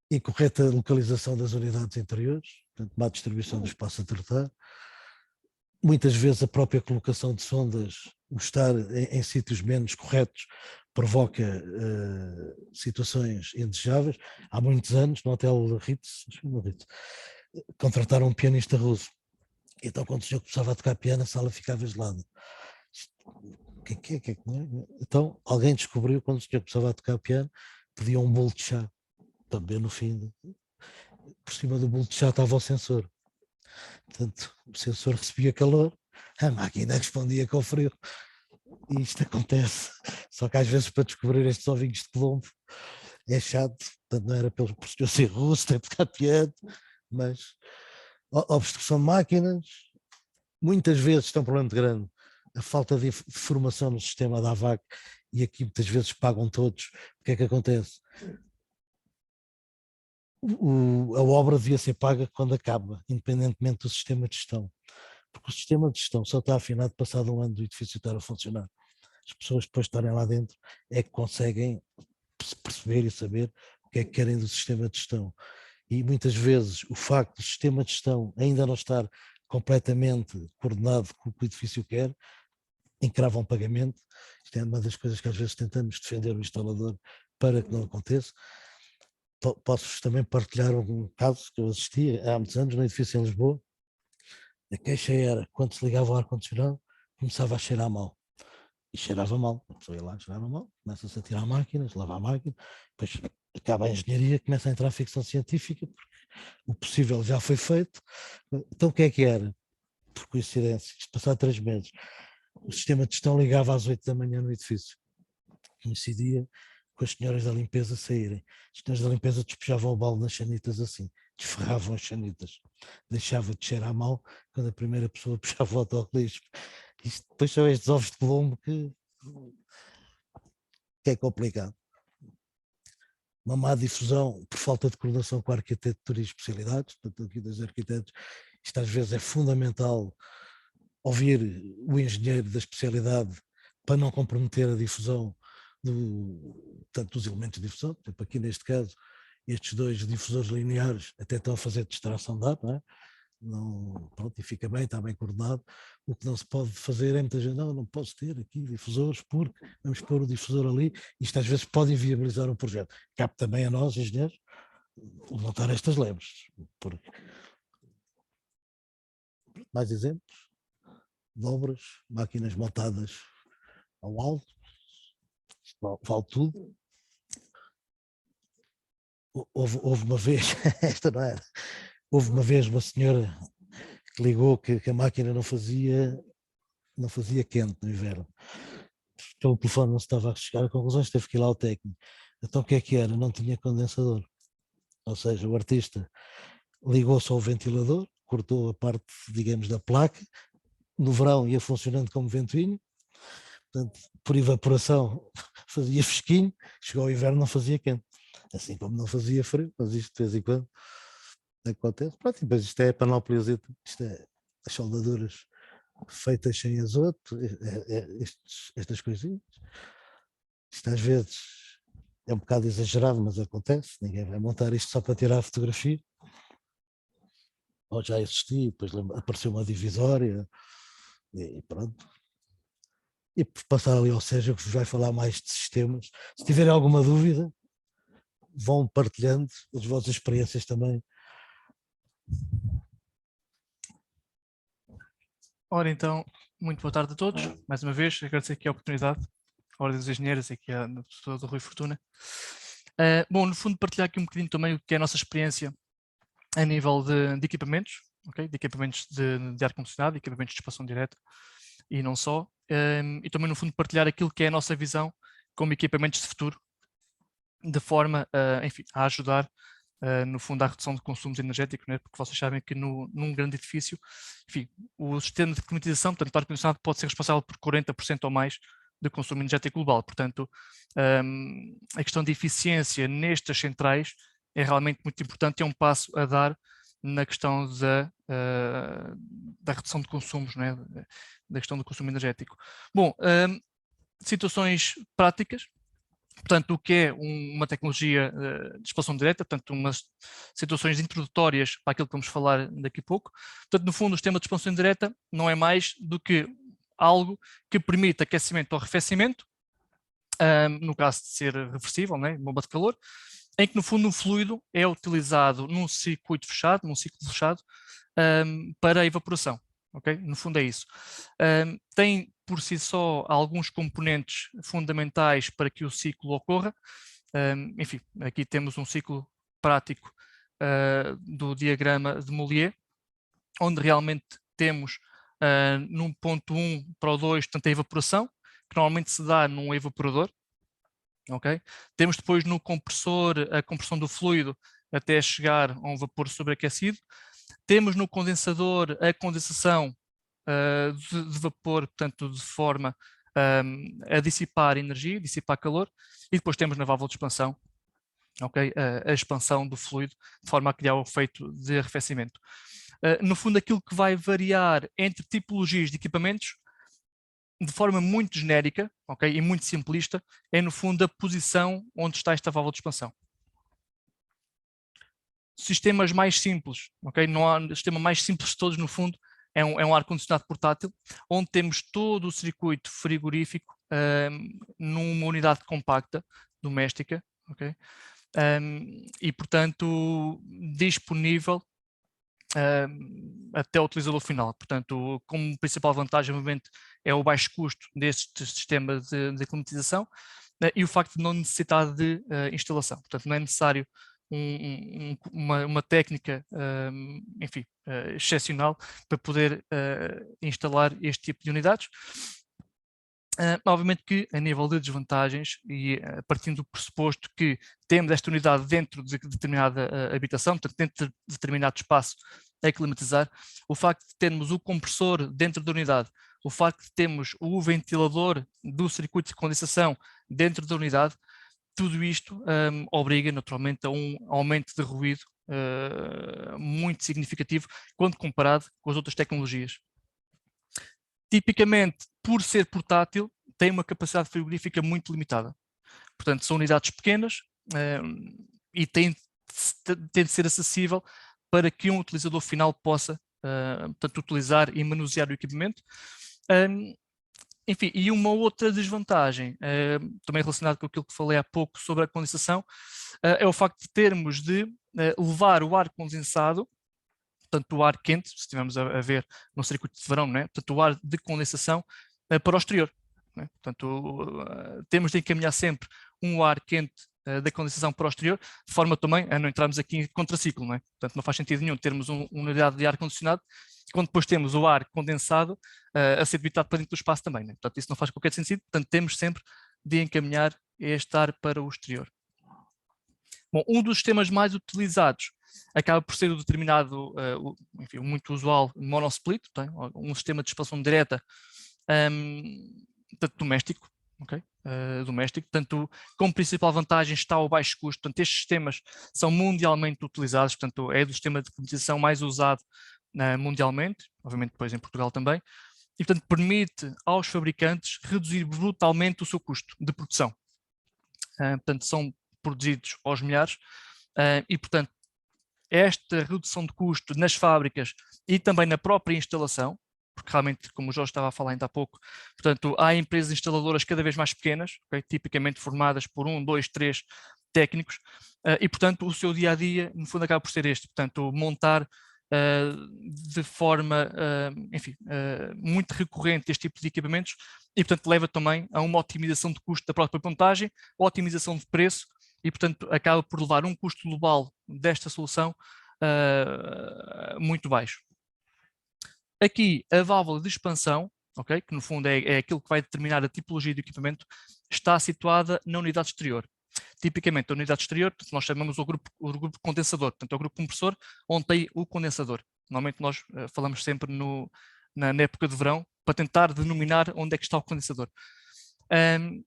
Incorreta localização das unidades interiores, portanto, má distribuição do espaço a tratar. Muitas vezes a própria colocação de sondas, o estar em sítios menos corretos, provoca situações indesejáveis. Há muitos anos, no hotel Ritz, contrataram um pianista russo. Então, quando o senhor começava a tocar piano, a sala ficava gelada. Então, alguém descobriu, quando o senhor começava a tocar piano, pedia um bolo de chá para beber no fim. Por cima do bolo de chá estava o sensor. Portanto, o sensor recebia calor, a máquina respondia com frio. E isto acontece. Só que às vezes para descobrir estes ovinhos de Colombo é chato. Portanto, não era pelo senhor ser russo, ter tocado piano, mas obstrução de máquinas, muitas vezes tem um problema muito grande, a falta de formação no sistema da AVAC, e aqui muitas vezes pagam todos. O que é que acontece? A obra devia ser paga quando acaba, independentemente do sistema de gestão, porque o sistema de gestão só está afinado passado um ano do edifício estar a funcionar. As pessoas depois de estarem lá dentro é que conseguem perceber e saber o que é que querem do sistema de gestão. E muitas vezes o facto do sistema de gestão ainda não estar completamente coordenado com o que o edifício quer, encravam pagamento. Isto é uma das coisas que às vezes tentamos defender o instalador para que não aconteça. Posso-vos também partilhar um caso que eu assisti há muitos anos no edifício em Lisboa. A queixa era, quando se ligava o ar-condicionado, começava a cheirar mal. E cheirava mal. A pessoa ia lá, cheirava mal, começa-se a tirar máquinas, lavar a máquina, depois acaba a engenharia, começa a entrar a ficção científica, porque o possível já foi feito. Então o que é que era? Por coincidência, isto passado 3 meses, o sistema de gestão ligava às 8 da manhã no edifício. Coincidia com as senhoras da limpeza saírem. As senhoras da limpeza despejavam o balde nas chanitas assim, desferravam as chanitas. Deixava de cheirar mal quando a primeira pessoa puxava o autocolismo. Isto depois são estes ovos de Colombo que é complicado. Uma má difusão por falta de coordenação com a arquitetura e especialidades, portanto aqui dos arquitetos, isto às vezes é fundamental ouvir o engenheiro da especialidade para não comprometer a difusão dos elementos de difusão. Por exemplo, aqui neste caso, estes 2 difusores lineares até estão a fazer distração de ar, não é? Não, pronto, e fica bem, está bem coordenado. O que não se pode fazer é muita gente, não posso ter aqui difusores porque vamos pôr o difusor ali. Isto às vezes pode inviabilizar um projeto. Cabe também a nós, engenheiros, levantar estas lebres. Porque... Mais exemplos de obras, máquinas montadas ao alto, vale tudo. Houve uma vez, esta não era, houve uma vez uma senhora que ligou que a máquina não fazia quente no inverno. Pelo telefone não se estava a chegar a conclusões, teve que ir lá ao técnico. Então o que é que era? Não tinha condensador. Ou seja, o artista ligou só o ventilador, cortou a parte, digamos, da placa, no verão ia funcionando como ventoinho, portanto, por evaporação fazia fresquinho, chegou ao inverno não fazia quente. Assim como não fazia frio, mas isto de vez em quando acontece. Pronto, e depois isto é a panoplia, isto é as soldaduras feitas sem azoto, estas coisinhas. Isto às vezes é um bocado exagerado, mas acontece, ninguém vai montar isto só para tirar a fotografia. Ou já existia, depois apareceu uma divisória e pronto. E por passar ali ao Sérgio, que vos vai falar mais de sistemas. Se tiverem alguma dúvida, vão partilhando as vossas experiências também. Ora então, muito boa tarde a todos. Mais uma vez, agradecer aqui a oportunidade, a Ordem dos Engenheiros, aqui a pessoa do Rui Fortuna. Bom, no fundo, partilhar aqui um bocadinho também o que é a nossa experiência a nível de equipamentos, okay? De equipamentos de ar-condicionado, equipamentos de expansão direta e não só. E também, no fundo, partilhar aquilo que é a nossa visão como equipamentos de futuro, de forma, enfim, a ajudar no fundo, à redução de consumos energéticos, né? Porque vocês sabem que num grande edifício, enfim, o sistema de climatização, portanto, o ar-condicionado pode ser responsável por 40% ou mais do consumo energético global. Portanto, a questão de eficiência nestas centrais é realmente muito importante, é um passo a dar na questão da redução de consumos, né? Da questão do consumo energético. Bom, situações práticas. Portanto, o que é uma tecnologia de expansão direta, portanto, umas situações introdutórias para aquilo que vamos falar daqui a pouco. Portanto, no fundo, o sistema de expansão direta não é mais do que algo que permite aquecimento ou arrefecimento, no caso de ser reversível, né, bomba de calor, em que, no fundo, o fluido é utilizado num ciclo fechado, para a evaporação. Okay? No fundo é isso. Tem por si só alguns componentes fundamentais para que o ciclo ocorra. Enfim, aqui temos um ciclo prático do diagrama de Mollier, onde realmente temos num ponto 1 para o 2, portanto, a evaporação, que normalmente se dá num evaporador. Okay? Temos depois no compressor a compressão do fluido até chegar a um vapor sobreaquecido. Temos no condensador a condensação de vapor, portanto, de forma a dissipar energia, dissipar calor, e depois temos na válvula de expansão, okay, a expansão do fluido, de forma a criar o efeito de arrefecimento. No fundo, aquilo que vai variar entre tipologias de equipamentos, de forma muito genérica, okay, e muito simplista, é no fundo a posição onde está esta válvula de expansão. Sistemas mais simples, okay? Não há sistema mais simples de todos, no fundo, é um ar-condicionado portátil, onde temos todo o circuito frigorífico numa unidade compacta, doméstica, okay? E, portanto, disponível até o utilizador final. Portanto, como principal vantagem, obviamente, é o baixo custo deste sistema de climatização e o facto de não necessitar de instalação. Portanto, não é necessário uma técnica, enfim, excepcional para poder instalar este tipo de unidades. Obviamente que a nível de desvantagens e partindo do pressuposto que temos esta unidade dentro de determinada habitação, portanto dentro de determinado espaço a climatizar, o facto de termos o compressor dentro da unidade, o facto de termos o ventilador do circuito de condensação dentro da unidade, tudo isto obriga naturalmente a um aumento de ruído muito significativo quando comparado com as outras tecnologias. Tipicamente, por ser portátil, tem uma capacidade frigorífica muito limitada. Portanto, são unidades pequenas e tem de ser acessível para que um utilizador final possa portanto, utilizar e manusear o equipamento. Enfim, e uma outra desvantagem, também relacionada com aquilo que falei há pouco sobre a condensação, é o facto de termos de levar o ar condensado, portanto o ar quente, se estivermos a ver no circuito de verão, não é? Portanto o ar de condensação para o exterior. Não é? Portanto, temos de encaminhar sempre um ar quente da condensação para o exterior, de forma também a não entrarmos aqui em contraciclo, não é? Portanto, não faz sentido nenhum termos uma unidade de ar-condicionado quando depois temos o ar condensado a ser debitado para dentro do espaço também, não é? Portanto, isso não faz qualquer sentido, portanto, temos sempre de encaminhar este ar para o exterior. Bom, um dos sistemas mais utilizados acaba por ser o determinado, enfim, o muito usual monosplit, um sistema de expansão direta portanto, doméstico, okay? Doméstico, portanto, como principal vantagem está o baixo custo, portanto, estes sistemas são mundialmente utilizados, portanto, é do sistema de climatização mais usado mundialmente, obviamente depois em Portugal também, e portanto permite aos fabricantes reduzir brutalmente o seu custo de produção. Portanto, são produzidos aos milhares e, portanto, esta redução de custo nas fábricas e também na própria instalação, porque realmente, como o Jorge estava a falar ainda há pouco, portanto, há empresas instaladoras cada vez mais pequenas, okay, tipicamente formadas por 1, 2, 3 técnicos, e, portanto, o seu dia-a-dia, no fundo, acaba por ser este, portanto, montar de forma, enfim, muito recorrente este tipo de equipamentos e, portanto, leva também a uma otimização de custo da própria montagem, otimização de preço e, portanto, acaba por levar um custo global desta solução muito baixo. Aqui, a válvula de expansão, okay, que no fundo é aquilo que vai determinar a tipologia do equipamento, está situada na unidade exterior. Tipicamente, a unidade exterior, nós chamamos o grupo condensador, portanto, é o grupo compressor, onde tem o condensador. Normalmente nós falamos sempre na época de verão, para tentar denominar onde é que está o condensador.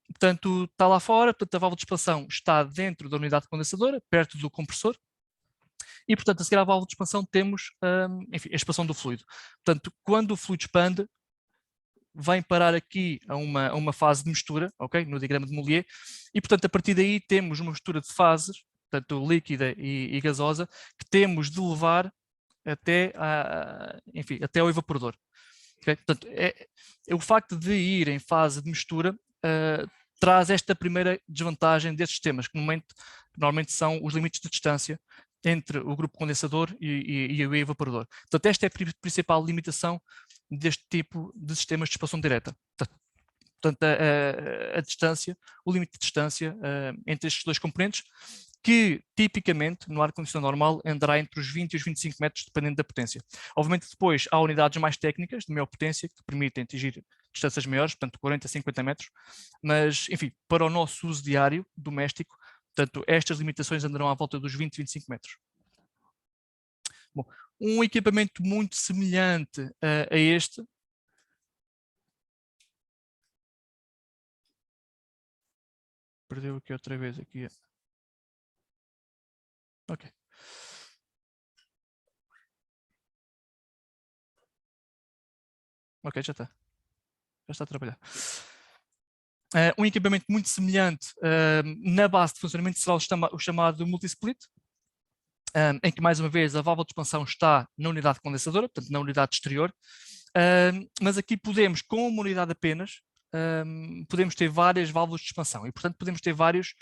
Portanto, está lá fora, portanto, a válvula de expansão está dentro da unidade condensadora, perto do compressor, e, portanto, a seguir à válvula de expansão temos, enfim, a expansão do fluido. Portanto, quando o fluido expande, vem parar aqui a uma fase de mistura, okay, no diagrama de Mollier, e, portanto, a partir daí temos uma mistura de fases, portanto, líquida e gasosa, que temos de levar até, enfim, até ao evaporador. Okay? Portanto, o facto de ir em fase de mistura traz esta primeira desvantagem destes sistemas, que normalmente são os limites de distância entre o grupo condensador e o evaporador. Portanto, esta é a principal limitação deste tipo de sistemas de expansão direta. Portanto, a distância, o limite de distância entre estes dois componentes, que tipicamente no ar-condicionado normal andará entre os 20 e os 25 metros, dependendo da potência. Obviamente depois há unidades mais técnicas, de maior potência, que permitem atingir distâncias maiores, portanto 40 a 50 metros, mas enfim, para o nosso uso diário, doméstico, portanto estas limitações andarão à volta dos 20 e 25 metros. Bom, um equipamento muito semelhante a este. Perdeu aqui outra vez. Aqui. Ok. Ok, já está. Já está a trabalhar. Um equipamento muito semelhante na base de funcionamento será o chamado multisplit, em que, mais uma vez, a válvula de expansão está na unidade condensadora, portanto, na unidade exterior, mas aqui podemos, com uma unidade apenas, podemos ter várias válvulas de expansão e, portanto, podemos ter vários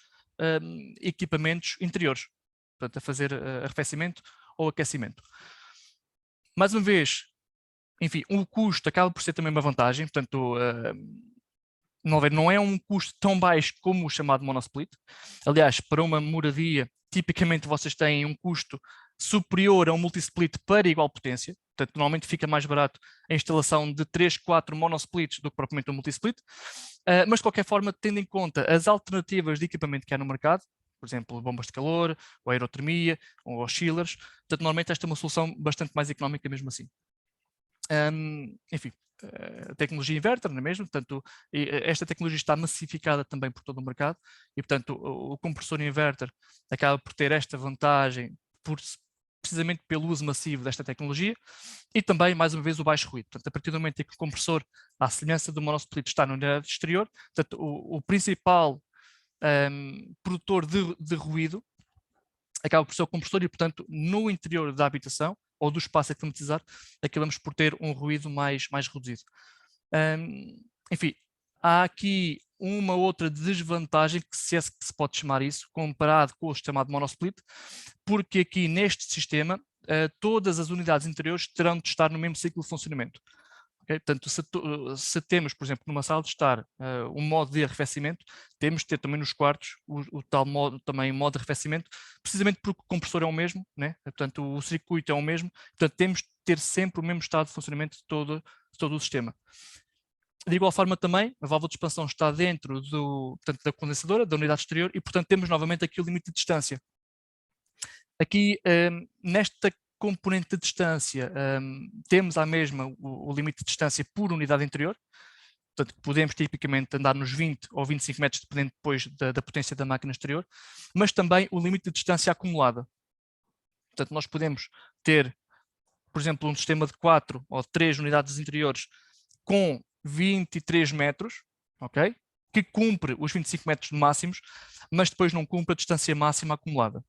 equipamentos interiores, portanto, a fazer arrefecimento ou aquecimento. Mais uma vez, enfim, o custo acaba por ser também uma vantagem, portanto, não é um custo tão baixo como o chamado monosplit. Aliás, para uma moradia, tipicamente vocês têm um custo superior a um multisplit para igual potência. Portanto, normalmente fica mais barato a instalação de 3, 4 monosplits do que propriamente um multisplit. Mas, de qualquer forma, tendo em conta as alternativas de equipamento que há no mercado, por exemplo, bombas de calor, ou aerotermia, ou chillers, portanto, normalmente esta é uma solução bastante mais económica mesmo assim. Enfim, a tecnologia inverter, não é mesmo? Portanto, esta tecnologia está massificada também por todo o mercado e, portanto, o compressor inverter acaba por ter esta vantagem precisamente pelo uso massivo desta tecnologia e também, mais uma vez, o baixo ruído. Portanto, a partir do momento em que o compressor, à semelhança do monosplit, está na unidade exterior, portanto, o principal produtor de ruído acaba por ser o compressor e, portanto, no interior da habitação ou do espaço a climatizar, acabamos por ter um ruído mais reduzido. Enfim, há aqui uma outra desvantagem, que se é que se pode chamar isso, comparado com o chamado monosplit, porque aqui neste sistema, todas as unidades interiores terão de estar no mesmo ciclo de funcionamento. Okay? Portanto, se temos, por exemplo, numa sala de estar um modo de arrefecimento, temos de ter também nos quartos o tal modo, também modo de arrefecimento, precisamente porque o compressor é o mesmo, né? Portanto, o circuito é o mesmo, portanto, temos de ter sempre o mesmo estado de funcionamento de todo o sistema. De igual forma também, a válvula de expansão está dentro portanto, da condensadora, da unidade exterior, e portanto temos novamente aqui o limite de distância. Aqui, nesta componente de distância, temos à mesma o limite de distância por unidade interior, portanto podemos tipicamente andar nos 20 ou 25 metros, dependendo depois da potência da máquina exterior, mas também o limite de distância acumulada. Portanto, nós podemos ter, por exemplo, um sistema de 4 ou 3 unidades interiores com 23 metros, ok? Que cumpre os 25 metros máximos, mas depois não cumpre a distância máxima acumulada.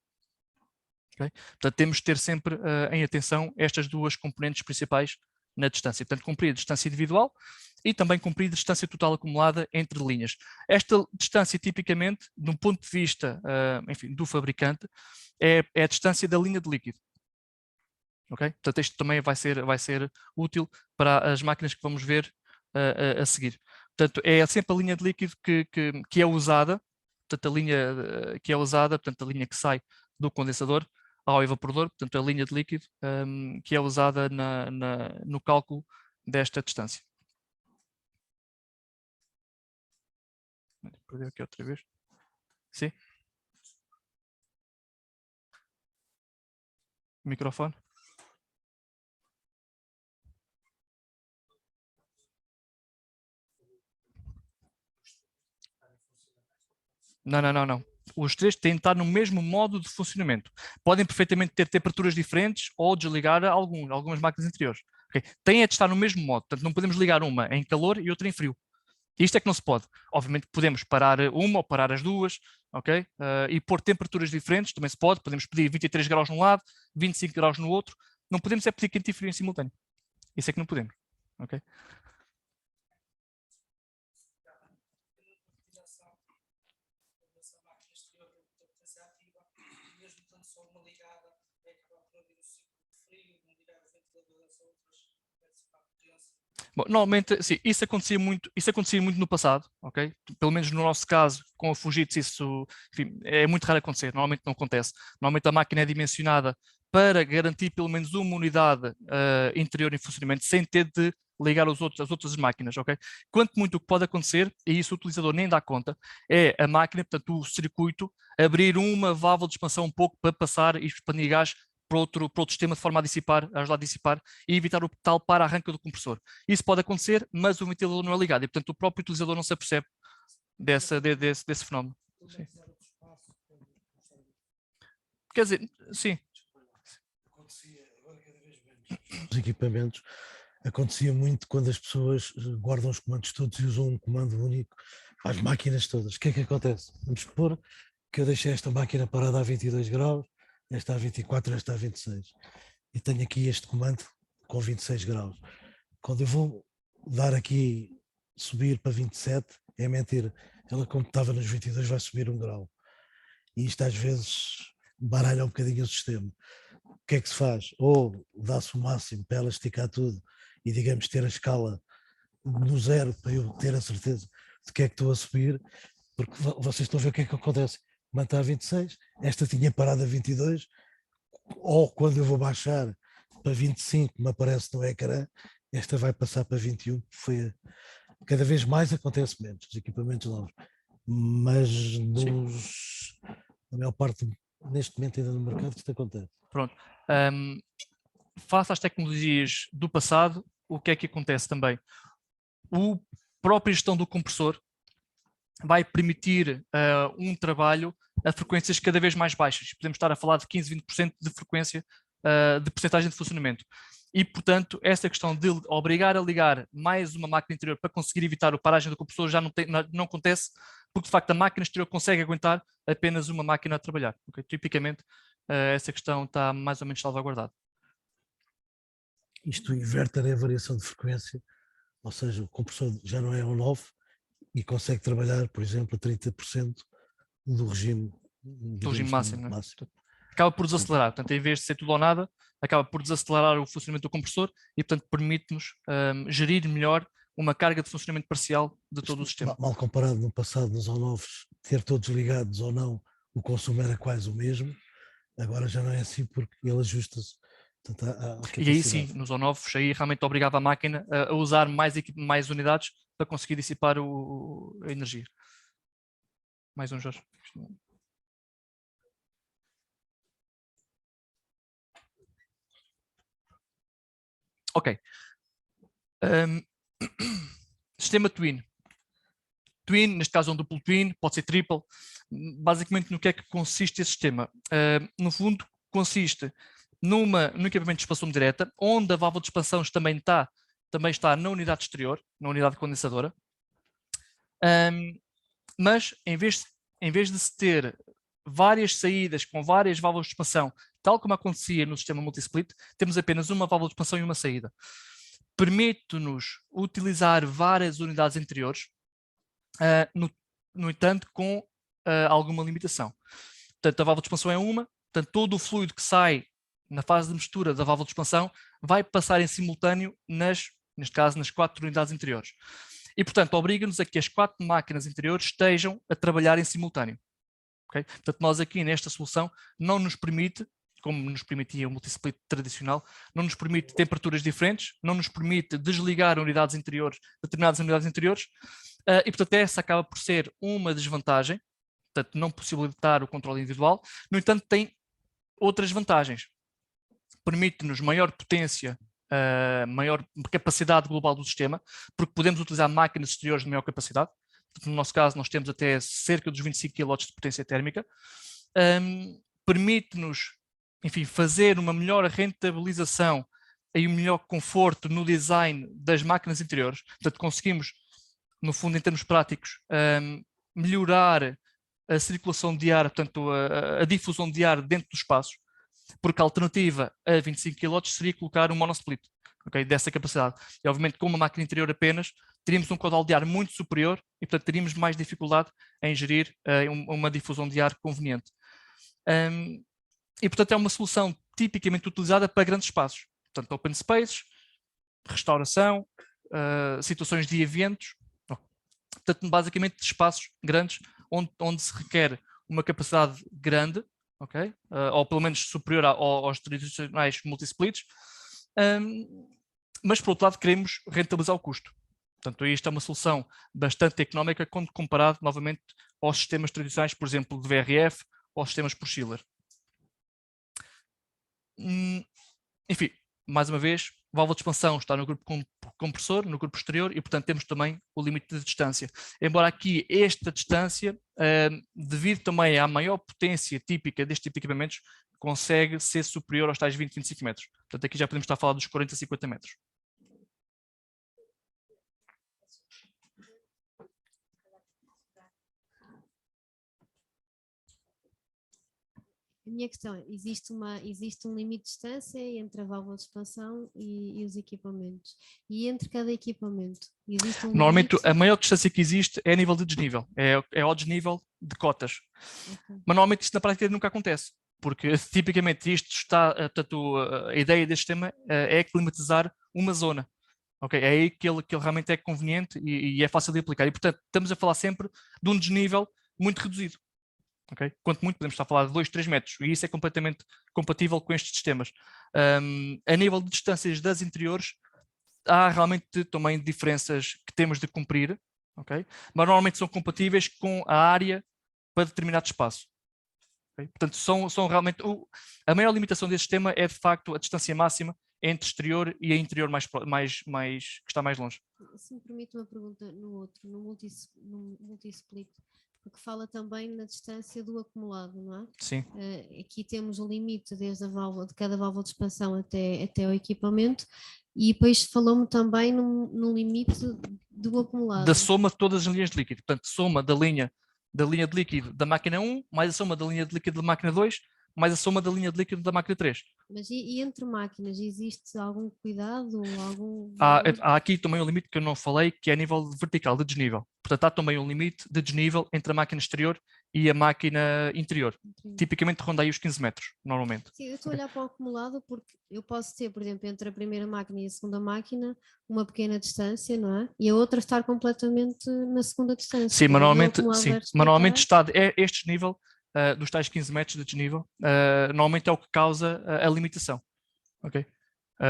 Okay? Portanto, temos de ter sempre em atenção estas duas componentes principais na distância. Portanto, cumprir a distância individual e também cumprir a distância total acumulada entre linhas. Esta distância, tipicamente, de um ponto de vista enfim, do fabricante, é a distância da linha de líquido. Okay? Portanto, isto também vai ser útil para as máquinas que vamos ver a seguir. Portanto, é sempre a linha de líquido que é usada, portanto, a linha que é usada, portanto, a linha que sai do condensador ao evaporador, portanto, a linha de líquido que é usada no cálculo desta distância. Perdeu aqui outra vez. Sim? Microfone? Não. Os três têm de estar no mesmo modo de funcionamento. Podem perfeitamente ter temperaturas diferentes ou desligar algumas máquinas interiores. Okay? Têm de estar no mesmo modo. Portanto, não podemos ligar uma em calor e outra em frio. Isto é que não se pode. Obviamente podemos parar uma ou parar as duas, ok? E pôr temperaturas diferentes, também se pode. Podemos pedir 23 graus num lado, 25 graus no outro. Não podemos é pedir quente e frio em simultâneo. Isso é que não podemos, ok? Bom, normalmente, sim, isso acontecia muito no passado, ok? Pelo menos no nosso caso, com a Fujitsu, isso, enfim, é muito raro acontecer, normalmente não acontece. Normalmente a máquina é dimensionada para garantir pelo menos uma unidade interior em funcionamento, sem ter de ligar as outras máquinas, ok? Quanto muito o que pode acontecer, e isso o utilizador nem dá conta, é a máquina, portanto o circuito, abrir uma válvula de expansão um pouco para passar e expandir gás para outro sistema de forma a ajudar a dissipar e evitar o tal para-arranca do compressor. Isso pode acontecer, mas o ventilador não é ligado e, portanto, o próprio utilizador não se apercebe desse fenómeno. Sim. Quer dizer, sim. Os equipamentos, acontecia muito quando as pessoas guardam os comandos todos e usam um comando único para as máquinas todas. O que é que acontece? Vamos supor que eu deixei esta máquina parada a 22 graus, esta a 24, esta a 26. E tenho aqui este comando com 26 graus. Quando eu vou dar aqui, subir para 27, é mentira. Ela, como estava nos 22, vai subir 1 grau. E isto às vezes baralha um bocadinho o sistema. O que é que se faz? Ou dá-se o máximo para ela esticar tudo e, digamos, ter a escala no 0 para eu ter a certeza de que é que estou a subir, porque vocês estão a ver o que é que acontece. Manta a 26, esta tinha parado a 22, ou quando eu vou baixar para 25, me aparece no ecrã, esta vai passar para 21, cada vez mais acontece menos, os equipamentos novos, mas na maior parte, neste momento ainda no mercado, isto acontece. Pronto. Face às tecnologias do passado, o que é que acontece também? A própria gestão do compressor vai permitir um trabalho a frequências cada vez mais baixas. Podemos estar a falar de 15, 20% de frequência, de percentagem de funcionamento. E, portanto, essa questão de obrigar a ligar mais uma máquina interior para conseguir evitar o paragem do compressor já não acontece, porque, de facto, a máquina exterior consegue aguentar apenas uma máquina a trabalhar. Okay? Tipicamente, essa questão está mais ou menos salvaguardada. Isto inverte a variação de frequência, ou seja, o compressor já não é on-off e consegue trabalhar, por exemplo, a 30% do regime, máximo. Né? Acaba por desacelerar, portanto, em vez de ser tudo ou nada, acaba por desacelerar o funcionamento do compressor e, portanto, permite-nos gerir melhor uma carga de funcionamento parcial de todo o sistema. Mal comparado no passado, nos on-offs, ter todos ligados ou não, o consumo era quase o mesmo, agora já não é assim porque ele ajusta-se. E aí sim, nos on-offs, aí realmente obrigava a máquina a usar mais unidades para conseguir dissipar a energia. Mais um, Jorge. Ok. Sistema Twin. Twin, neste caso é um duplo Twin, pode ser triple. Basicamente, no que é que consiste esse sistema? No fundo, consiste num equipamento de expansão direta, onde a válvula de expansão também está na unidade exterior, na unidade condensadora. Mas, em vez de se ter várias saídas com várias válvulas de expansão, tal como acontecia no sistema multisplit, temos apenas uma válvula de expansão e uma saída. Permite-nos utilizar várias unidades interiores, no entanto, com alguma limitação. Portanto, a válvula de expansão é uma, portanto, todo o fluido que sai na fase de mistura da válvula de expansão vai passar em simultâneo, neste caso, nas 4 unidades interiores. E, portanto, obriga-nos a que as 4 máquinas interiores estejam a trabalhar em simultâneo. Okay? Portanto, nós aqui nesta solução não nos permite, como nos permitia o multisplit tradicional, não nos permite temperaturas diferentes, não nos permite desligar unidades interiores, determinadas unidades interiores, e, portanto, essa acaba por ser uma desvantagem, portanto, não possibilitar o controle individual. No entanto, tem outras vantagens. Permite-nos maior potência, maior capacidade global do sistema, porque podemos utilizar máquinas exteriores de maior capacidade. No nosso caso, nós temos até cerca dos 25 kW de potência térmica. Permite-nos, enfim, fazer uma melhor rentabilização e um melhor conforto no design das máquinas interiores. Portanto, conseguimos, no fundo, em termos práticos, melhorar a circulação de ar, portanto, a difusão de ar dentro dos espaços, porque a alternativa a 25 kW seria colocar um monosplit, okay, dessa capacidade. E, obviamente, com uma máquina interior apenas, teríamos um caudal de ar muito superior e, portanto, teríamos mais dificuldade em gerir uma difusão de ar conveniente. E, portanto, é uma solução tipicamente utilizada para grandes espaços. Portanto, open spaces, restauração, situações de eventos. Portanto, basicamente, espaços grandes onde se requer uma capacidade grande, okay? Ou pelo menos superior aos tradicionais multisplits, mas, por outro lado, queremos rentabilizar o custo. Portanto, isto é uma solução bastante económica quando comparado, novamente, aos sistemas tradicionais, por exemplo, de VRF ou sistemas por chiller. Enfim, mais uma vez, válvula de expansão está no grupo compressor, no grupo exterior, e portanto temos também o limite de distância. Embora aqui esta distância, devido também à maior potência típica deste tipo de equipamentos, consegue ser superior aos tais 20, 25 metros. Portanto, aqui já podemos estar a falar dos 40, 50 metros. A minha questão é, existe um limite de distância entre a válvula de expansão e os equipamentos? E entre cada equipamento? Existe um Normalmente, limite? a maior distância que existe é a nível de desnível, é ao desnível de cotas. Okay. Mas normalmente isto na prática nunca acontece, porque tipicamente isto está, portanto, a ideia deste sistema é climatizar uma zona. Okay? É aí que ele realmente é conveniente e é fácil de aplicar. E, portanto, estamos a falar sempre de um desnível muito reduzido. Okay? Quanto muito podemos estar a falar de 2, 3 metros, e isso é completamente compatível com estes sistemas. A nível de distâncias das interiores, há realmente também diferenças que temos de cumprir, okay? Mas normalmente são compatíveis com a área para determinado espaço. Okay? Portanto, são realmente... a maior limitação deste sistema é, de facto, a distância máxima entre exterior e a interior que está mais longe. Se me permite uma pergunta no multi-split, porque fala também na distância do acumulado, não é? Sim. Aqui temos o limite desde de cada válvula de expansão até o equipamento, e depois falou-me também no limite do acumulado. Da soma de todas as linhas de líquido. Portanto, soma da linha de líquido da máquina 1, mais a soma da linha de líquido da máquina 2, mais a soma da linha de líquido da máquina 3. Mas e entre máquinas, existe algum cuidado? Há aqui também um limite que eu não falei, que é a nível vertical, de desnível. Portanto, há também um limite de desnível entre a máquina exterior e a máquina interior. Tipicamente ronda aí os 15 metros, normalmente. Sim, eu estou a olhar para o acumulado porque eu posso ter, por exemplo, entre a primeira máquina e a segunda máquina, uma pequena distância, não é? E a outra estar completamente na segunda distância. Sim, mas normalmente está este desnível dos tais 15 metros de desnível, normalmente é o que causa a limitação. Okay?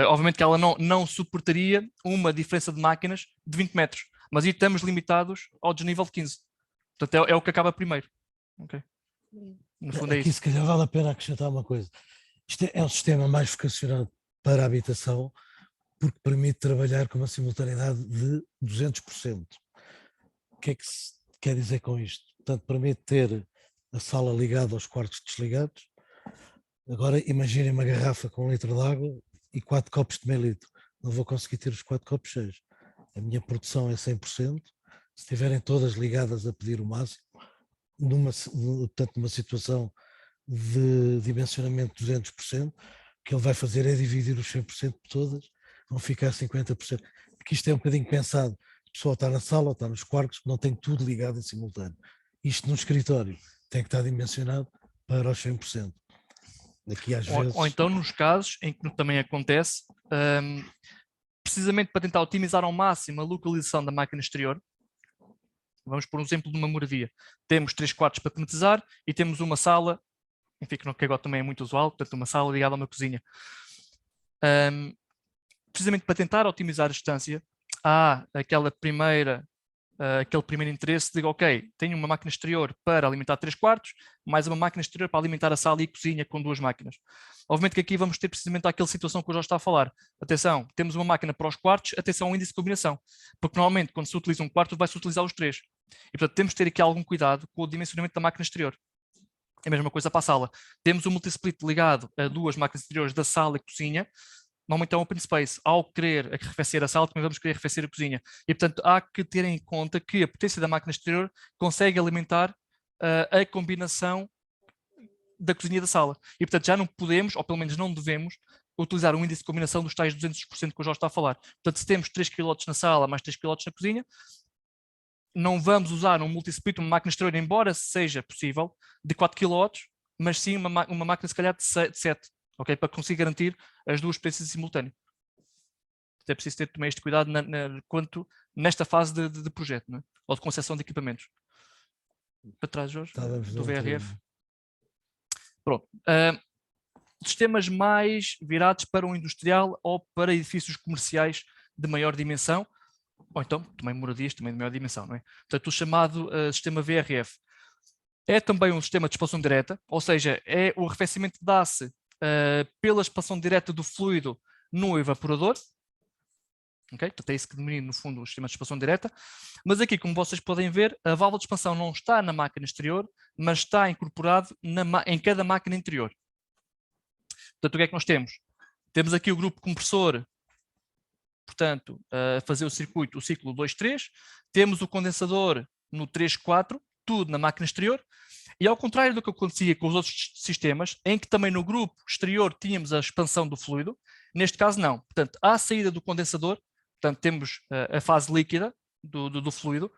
Obviamente que ela não suportaria uma diferença de máquinas de 20 metros, mas aí estamos limitados ao desnível de 15. Portanto, é o que acaba primeiro. Okay? No fundo é aqui isso. se calhar vale a pena acrescentar uma coisa. Isto é um sistema mais vocacionado para a habitação, porque permite trabalhar com uma simultaneidade de 200%. O que é que se quer dizer com isto? Portanto, permite ter a sala ligada aos quartos desligados. Agora imaginem uma garrafa com 1 litro de água e 4 copos de meio litro. Não vou conseguir ter os 4 copos cheios. A minha produção é 100%. Se estiverem todas ligadas a pedir o máximo, portanto, numa situação de dimensionamento de 200%, o que ele vai fazer é dividir os 100% por todas, vão ficar 50%. Porque isto é um bocadinho pensado. O pessoal está na sala, está nos quartos, não tem tudo ligado em simultâneo. Isto no escritório tem que estar dimensionado para os 100%. Daqui às vezes... ou então nos casos em que também acontece, precisamente para tentar otimizar ao máximo a localização da máquina exterior, vamos por um exemplo de uma moradia. Temos 3 quartos para climatizar e temos uma sala, enfim, que agora também é muito usual, portanto uma sala ligada a uma cozinha. Precisamente para tentar otimizar a distância, há aquele primeiro interesse de, ok, tenho uma máquina exterior para alimentar 3 quartos, mais uma máquina exterior para alimentar a sala e a cozinha com 2 máquinas. Obviamente que aqui vamos ter precisamente aquela situação que eu já estava a falar. Atenção, temos uma máquina para os quartos, atenção ao índice de combinação, porque normalmente quando se utiliza um quarto vai-se utilizar os 3. E portanto temos de ter aqui algum cuidado com o dimensionamento da máquina exterior. É a mesma coisa para a sala. Temos um multisplit ligado a 2 máquinas exteriores da sala e cozinha, normalmente é um open space. Ao querer arrefecer a sala, também vamos querer arrefecer a cozinha. E, portanto, há que ter em conta que a potência da máquina exterior consegue alimentar a combinação da cozinha e da sala. E, portanto, já não podemos, ou pelo menos não devemos, utilizar um índice de combinação dos tais 200% que eu já estou a falar. Portanto, se temos 3 kW na sala, mais 3 kW na cozinha, não vamos usar um multisplit, uma máquina exterior, embora seja possível, de 4 kW, mas sim uma máquina, se calhar, de 7. Okay, para conseguir garantir as duas experiências em simultâneo. É preciso ter também este cuidado quanto nesta fase de projeto, não é? Ou de concepção de equipamentos. Para trás, Jorge, do VRF. Pronto. Sistemas mais virados para um industrial ou para edifícios comerciais de maior dimensão, ou então também moradias também de maior dimensão, não é? Portanto, o chamado sistema VRF é também um sistema de expansão direta, ou seja, é o arrefecimento que dá-se pela expansão direta do fluido no evaporador. Okay? Portanto, é isso que denomina, no fundo, o sistema de expansão direta. Mas aqui, como vocês podem ver, a válvula de expansão não está na máquina exterior, mas está incorporado em cada máquina interior. Portanto, o que é que nós temos? Temos aqui o grupo compressor, portanto, a fazer o ciclo 2-3. Temos o condensador no 3-4, tudo na máquina exterior. E ao contrário do que acontecia com os outros sistemas, em que também no grupo exterior tínhamos a expansão do fluido, neste caso não. Portanto, à saída do condensador, portanto, temos a fase líquida do fluido.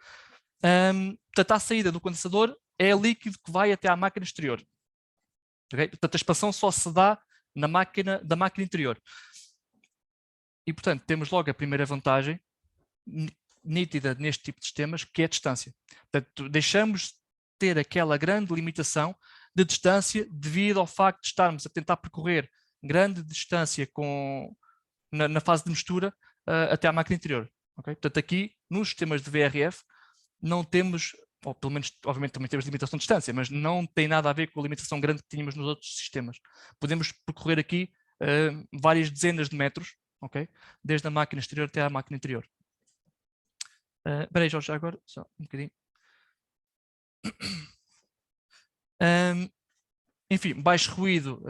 Portanto, à saída do condensador é líquido que vai até à máquina exterior. Okay? Portanto, a expansão só se dá da máquina interior. E, portanto, temos logo a primeira vantagem nítida neste tipo de sistemas, que é a distância. Portanto, deixamos de ter aquela grande limitação de distância devido ao facto de estarmos a tentar percorrer grande distância na fase de mistura até à máquina interior. Okay? Portanto, aqui, nos sistemas de VRF, não temos, ou pelo menos, obviamente também temos limitação de distância, mas não tem nada a ver com a limitação grande que tínhamos nos outros sistemas. Podemos percorrer aqui várias dezenas de metros, okay? Desde a máquina exterior até à máquina interior. Espera aí, Jorge, agora, só um bocadinho. Enfim, baixo ruído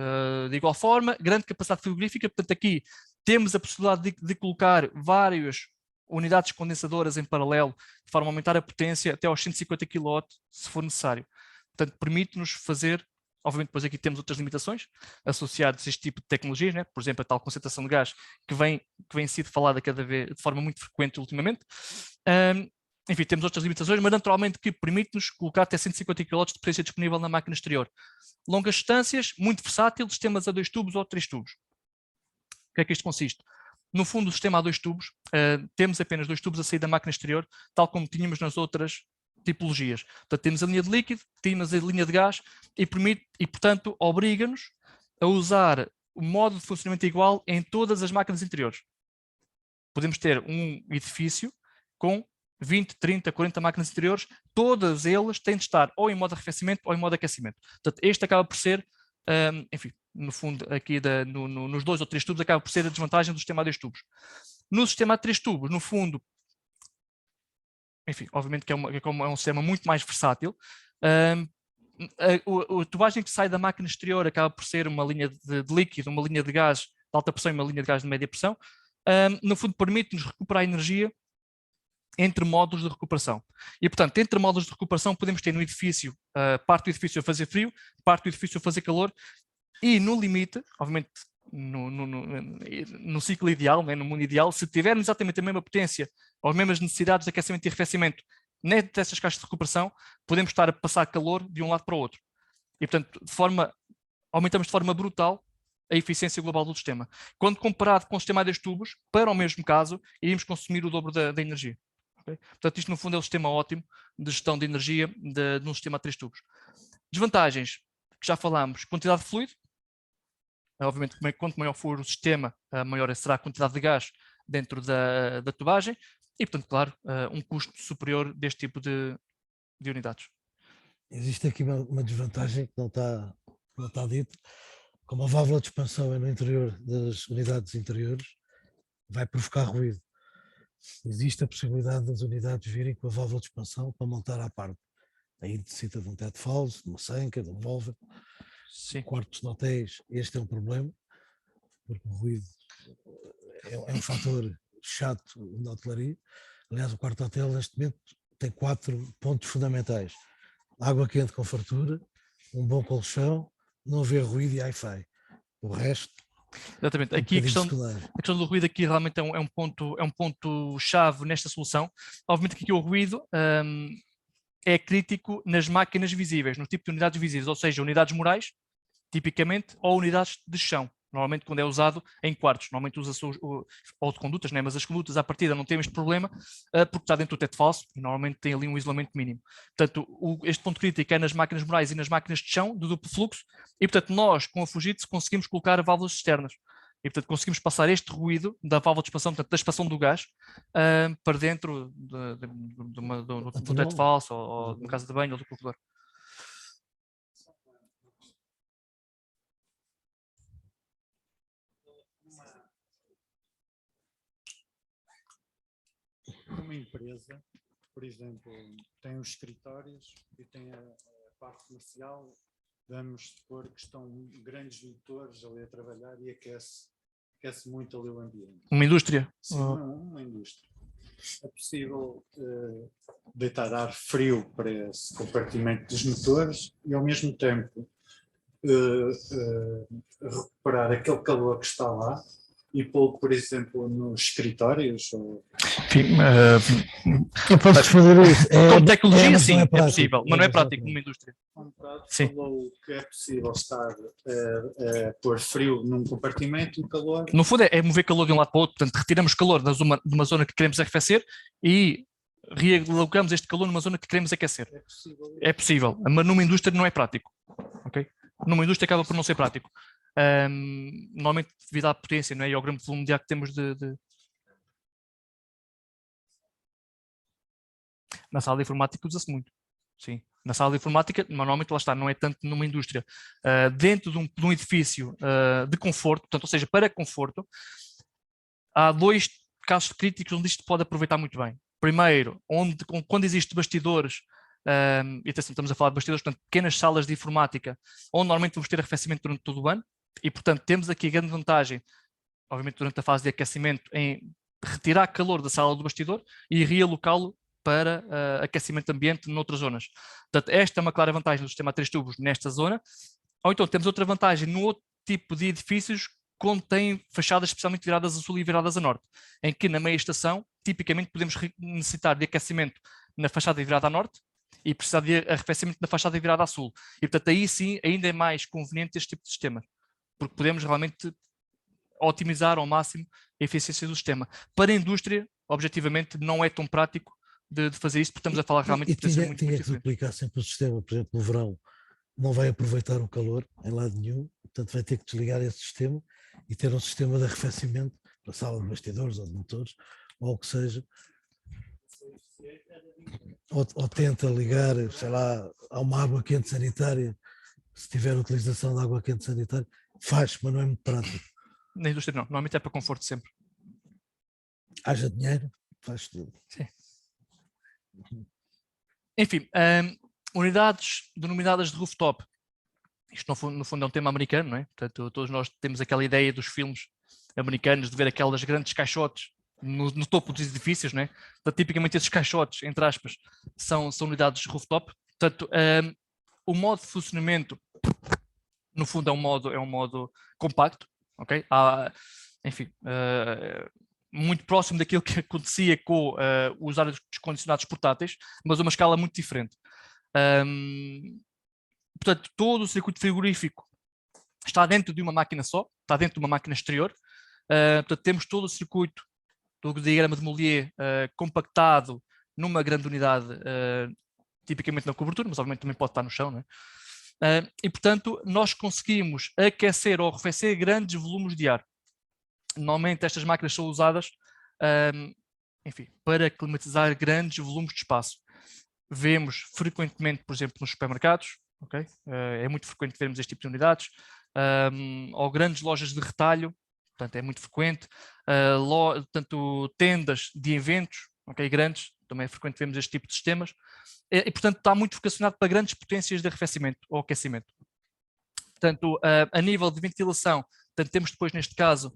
de igual forma, grande capacidade frigorífica, portanto aqui temos a possibilidade de colocar várias unidades condensadoras em paralelo, de forma a aumentar a potência até aos 150 kW, se for necessário. Portanto, permite-nos fazer, obviamente depois aqui temos outras limitações associadas a este tipo de tecnologias, né? Por exemplo, a tal concentração de gás que vem sido falada cada vez de forma muito frequente ultimamente. Enfim, temos outras limitações, mas naturalmente que permite-nos colocar até 150 kW de potência disponível na máquina exterior. Longas distâncias, muito versátil, sistemas a 2 tubos ou 3 tubos. O que é que isto consiste? No fundo, o sistema a 2 tubos, temos apenas 2 tubos a sair da máquina exterior, tal como tínhamos nas outras tipologias. Portanto, temos a linha de líquido, temos a linha de gás e portanto, obriga-nos a usar o modo de funcionamento igual em todas as máquinas interiores. Podemos ter um edifício com 20, 30, 40 máquinas interiores, todas elas têm de estar ou em modo arrefecimento ou em modo aquecimento. Portanto, este acaba por ser, enfim, no fundo, aqui nos 2 ou 3 tubos, acaba por ser a desvantagem do sistema a 2 tubos. No sistema a 3 tubos, no fundo, enfim, obviamente que é um sistema muito mais versátil. A tubagem que sai da máquina exterior acaba por ser uma linha de líquido, uma linha de gás de alta pressão e uma linha de gás de média pressão. No fundo, permite-nos recuperar energia entre módulos de recuperação. E, portanto, entre módulos de recuperação podemos ter no edifício, parte do edifício a fazer frio, parte do edifício a fazer calor, e no limite, obviamente, no ciclo ideal, né, no mundo ideal, se tivermos exatamente a mesma potência, ou as mesmas necessidades de aquecimento e arrefecimento nessas caixas de recuperação, podemos estar a passar calor de um lado para o outro. E, portanto, aumentamos de forma brutal a eficiência global do sistema. Quando comparado com o sistema a 2 tubos, para o mesmo caso, iríamos consumir o dobro da energia. Okay? Portanto, isto no fundo é um sistema ótimo de gestão de energia de um sistema a 3 tubos. Desvantagens, que já falámos, quantidade de fluido. Obviamente, quanto maior for o sistema, maior será a quantidade de gás dentro da tubagem e, portanto, claro, um custo superior deste tipo de unidades. Existe aqui uma desvantagem que não está dito. Como a válvula de expansão é no interior das unidades interiores, vai provocar ruído. Existe a possibilidade das unidades virem com a válvula de expansão para montar à parte. Aí necessita de um teto falso, de uma sanca, de um móvel. Sim. Quartos de hotéis, este é um problema, porque o ruído é um fator chato na hotelaria. Aliás, o quarto de hotel neste momento tem 4 pontos fundamentais: água quente com fartura, um bom colchão, não haver ruído e Wi-Fi. O resto. Exatamente. Aqui a questão do ruído aqui realmente é um ponto chave nesta solução. Obviamente que aqui o ruído é crítico nas máquinas visíveis, no tipo de unidades visíveis, ou seja, unidades morais, tipicamente, ou unidades de chão, normalmente quando é usado em quartos, normalmente usa-se ou de condutas, né? Mas as condutas à partida não têm este problema porque está dentro do teto falso e normalmente tem ali um isolamento mínimo. Portanto, este ponto crítico é nas máquinas morais e nas máquinas de chão, do duplo fluxo, e portanto nós com a Fujitsu conseguimos colocar válvulas externas e portanto conseguimos passar este ruído da válvula de expansão, portanto da expansão do gás, para dentro do teto falso ou de uma casa de banho ou do corredor. uma empresa, por exemplo, tem os escritórios e tem a parte comercial, vamos supor que estão grandes motores ali a trabalhar e aquece muito ali o ambiente. Uma indústria? Sim, uma indústria. É possível deitar ar frio para esse compartimento dos motores e ao mesmo tempo recuperar aquele calor que está lá e pô-lo, por exemplo, nos escritórios? Enfim, Podes fazer isso. como tecnologia, mas sim, não é prático. possível, mas não é prático numa indústria. Sim. Falou que é possível estar a pôr frio num compartimento e calor. No fundo é mover calor de um lado para o outro, portanto retiramos calor de uma zona que queremos arrefecer e realocamos este calor numa zona que queremos aquecer. É possível, mas numa indústria não é prático. Okay? Numa indústria acaba por não ser prático. Normalmente devido à potência, não é? E ao grande volume de ar que temos Na sala de informática usa-se muito, sim. Na sala de informática, normalmente lá está, não é tanto numa indústria. Dentro de um edifício de conforto, portanto, ou seja, para conforto, há 2 casos críticos onde isto pode aproveitar muito bem. Primeiro, quando existem bastidores, e atenção, estamos a falar de bastidores, portanto, pequenas salas de informática, onde normalmente vamos ter arrefecimento durante todo o ano, e portanto temos aqui a grande vantagem, obviamente durante a fase de aquecimento, em retirar calor da sala do bastidor e realocá-lo para aquecimento de ambiente noutras zonas. Portanto, esta é uma clara vantagem do sistema a 3 tubos nesta zona. Ou então temos outra vantagem no outro tipo de edifícios quando têm fachadas especialmente viradas a sul e viradas a norte, em que na meia estação, tipicamente podemos necessitar de aquecimento na fachada virada a norte e precisar de arrefecimento na fachada virada a sul. E portanto aí sim ainda é mais conveniente este tipo de sistema, porque podemos realmente otimizar ao máximo a eficiência do sistema. Para a indústria, objetivamente, não é tão prático de fazer isso, porque estamos a falar realmente de potências muito tinha que diferentes. duplicar sempre o sistema, por exemplo, no verão não vai aproveitar o calor em lado nenhum, portanto vai ter que desligar esse sistema e ter um sistema de arrefecimento para a sala de bastidores ou de motores, ou o que seja, ou tenta ligar, sei lá, a uma água quente sanitária, se tiver utilização de água quente sanitária, faz, mas não é muito prático. Na indústria não, normalmente é para conforto sempre. Haja dinheiro, faz tudo. Sim. Enfim, unidades denominadas de rooftop. Isto no fundo é um tema americano, não é? Portanto, todos nós temos aquela ideia dos filmes americanos de ver aquelas grandes caixotes no topo dos edifícios, não é? Portanto, tipicamente esses caixotes, entre aspas, são unidades de rooftop. Portanto, o modo de funcionamento, no fundo, é um modo compacto, ok? Enfim, muito próximo daquilo que acontecia com os ar-condicionados portáteis, mas a uma escala muito diferente. Portanto, todo o circuito frigorífico está dentro de uma máquina só, está dentro de uma máquina exterior. Portanto, temos todo o circuito do diagrama de Mollier compactado numa grande unidade, tipicamente na cobertura, mas obviamente também pode estar no chão, não é? E, portanto, nós conseguimos aquecer ou arrefecer grandes volumes de ar. Normalmente estas máquinas são usadas enfim, para climatizar grandes volumes de espaço. Vemos frequentemente, por exemplo, nos supermercados, okay? É muito frequente vermos este tipo de unidades, ou grandes lojas de retalho, portanto é muito frequente, tanto tendas de eventos, okay, grandes, também é frequente vermos este tipo de sistemas, e portanto está muito vocacionado para grandes potências de arrefecimento ou aquecimento. Portanto, a nível de ventilação, portanto, temos depois neste caso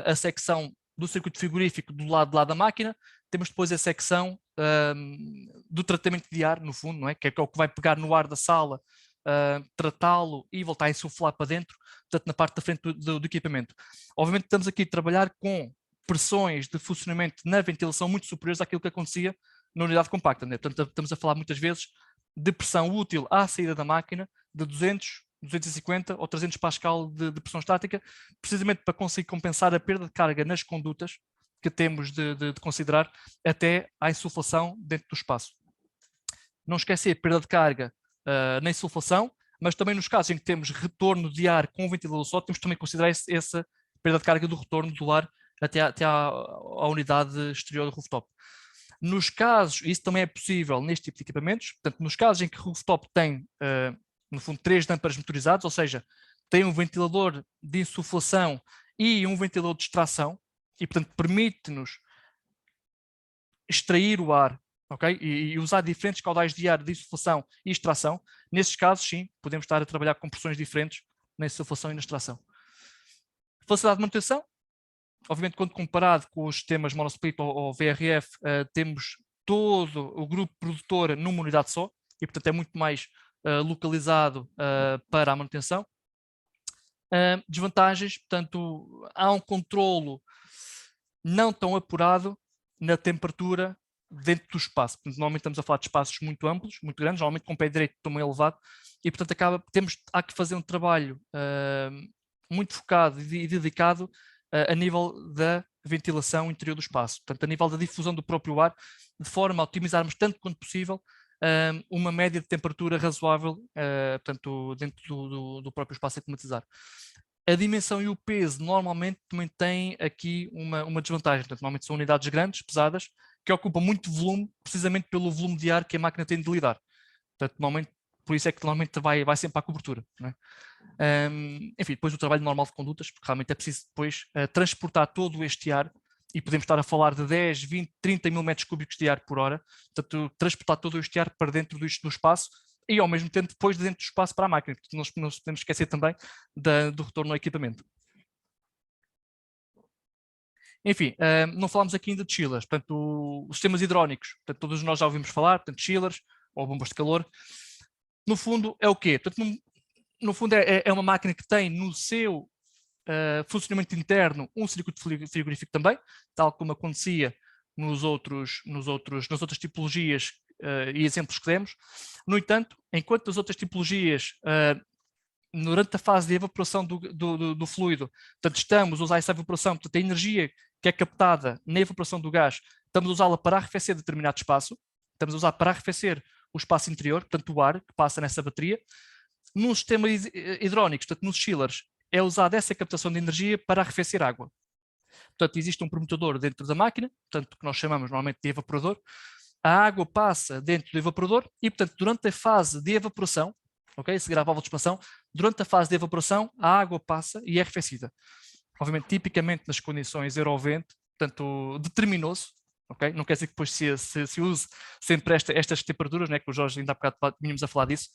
a secção do circuito frigorífico do lado de lá da máquina, temos depois a secção do tratamento de ar, no fundo, não é? Que é o que vai pegar no ar da sala, tratá-lo e voltar a insuflar para dentro, portanto na parte da frente do equipamento. Obviamente estamos aqui a trabalhar com pressões de funcionamento na ventilação muito superiores àquilo que acontecia na unidade compacta, né? Portanto estamos a falar muitas vezes de pressão útil à saída da máquina de 200, 250 ou 300 pascal de pressão estática, precisamente para conseguir compensar a perda de carga nas condutas que temos de considerar até à insuflação dentro do espaço. Não esquecer a perda de carga na insuflação, mas também nos casos em que temos retorno de ar com o ventilador só, temos também que considerar essa perda de carga do retorno do ar até à unidade exterior do rooftop. Nos casos, isso também é possível neste tipo de equipamentos, portanto, nos casos em que o rooftop tem, no fundo, 3 dampers motorizados, ou seja, tem um ventilador de insuflação e um ventilador de extração, e, portanto, permite-nos extrair o ar, ok? E usar diferentes caudais de ar de insuflação e extração. Nesses casos, sim, podemos estar a trabalhar com pressões diferentes na insuflação e na extração. Facilidade de manutenção. Obviamente, quando comparado com os sistemas monosplit ou VRF, temos todo o grupo produtor numa unidade só, e portanto é muito mais localizado para a manutenção. Desvantagens, portanto, há um controlo não tão apurado na temperatura dentro do espaço. Portanto, normalmente estamos a falar de espaços muito amplos, muito grandes, normalmente com pé direito também elevado, e portanto há que fazer um trabalho muito focado e dedicado a nível da ventilação interior do espaço, portanto a nível da difusão do próprio ar, de forma a otimizarmos tanto quanto possível uma média de temperatura razoável portanto, dentro do próprio espaço a climatizar. A dimensão e o peso normalmente também têm aqui uma desvantagem, portanto, normalmente são unidades grandes, pesadas, que ocupam muito volume, precisamente pelo volume de ar que a máquina tem de lidar. Portanto, normalmente, por isso é que normalmente vai sempre à cobertura. Não é? Enfim, depois o trabalho normal de condutas, porque realmente é preciso depois transportar todo este ar, e podemos estar a falar de 10, 20, 30 mil metros cúbicos de ar por hora, portanto, transportar todo este ar para dentro do espaço e ao mesmo tempo depois de dentro do espaço para a máquina, porque nós não podemos esquecer também do retorno ao equipamento. Enfim, não falámos aqui ainda de chillers, portanto, os sistemas hidrónicos, portanto, todos nós já ouvimos falar, portanto, chillers ou bombas de calor. No fundo, é o quê? Portanto, no fundo, é uma máquina que tem no seu funcionamento interno um circuito frigorífico também, tal como acontecia nas outras tipologias e exemplos que demos. No entanto, enquanto as outras tipologias, durante a fase de evaporação do fluido, portanto, estamos a usar essa evaporação, portanto, a energia que é captada na evaporação do gás, estamos a usá-la para arrefecer determinado espaço, estamos a usar para arrefecer o espaço interior, portanto, o ar que passa nessa bateria. Num sistema hidrónico, portanto, nos chillers, é usada essa captação de energia para arrefecer água. Portanto, existe um permutador dentro da máquina, portanto, que nós chamamos normalmente de evaporador. A água passa dentro do evaporador e, portanto, durante a fase de evaporação, ok, seguir a válvula de expansão, durante a fase de evaporação, a água passa e é arrefecida. Obviamente, tipicamente nas condições Eurovent, portanto, determinou-se, ok? Não quer dizer que depois se use sempre estas temperaturas, né, que o Jorge ainda há bocado vínhamos a falar disso.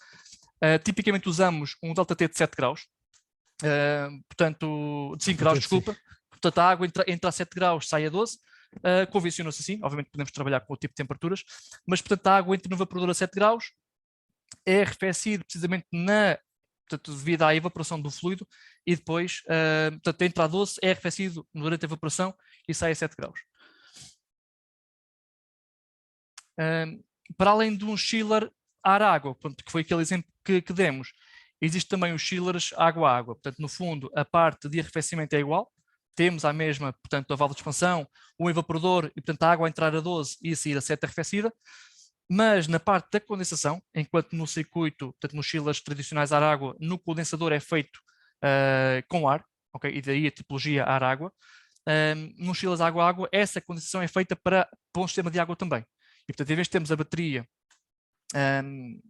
Tipicamente usamos um ΔT de 7 graus, portanto, de 5 graus, desculpa. Portanto, a água entra a 7 graus, sai a 12. Convenciona-se assim, obviamente podemos trabalhar com o tipo de temperaturas, mas portanto a água entra no evaporador a 7 graus, é arrefecido precisamente portanto, devido à evaporação do fluido, e depois portanto, entra a 12, é arrefecido durante a evaporação e sai a 7 graus. Para além de um chiller ar-água, que foi aquele exemplo que demos, existe também os chillers água-água, portanto no fundo a parte de arrefecimento é igual, temos a mesma, portanto, a válvula de expansão, o evaporador e, portanto, a água a entrar a 12 e a sair a 7 arrefecida, mas na parte da condensação, enquanto no circuito, portanto, nos chillers tradicionais ar-água, no condensador é feito com ar, ok? E daí a tipologia ar-água. Nos chillers água-água, essa condensação é feita para um sistema de água também. E, portanto, em vez de termos a bateria,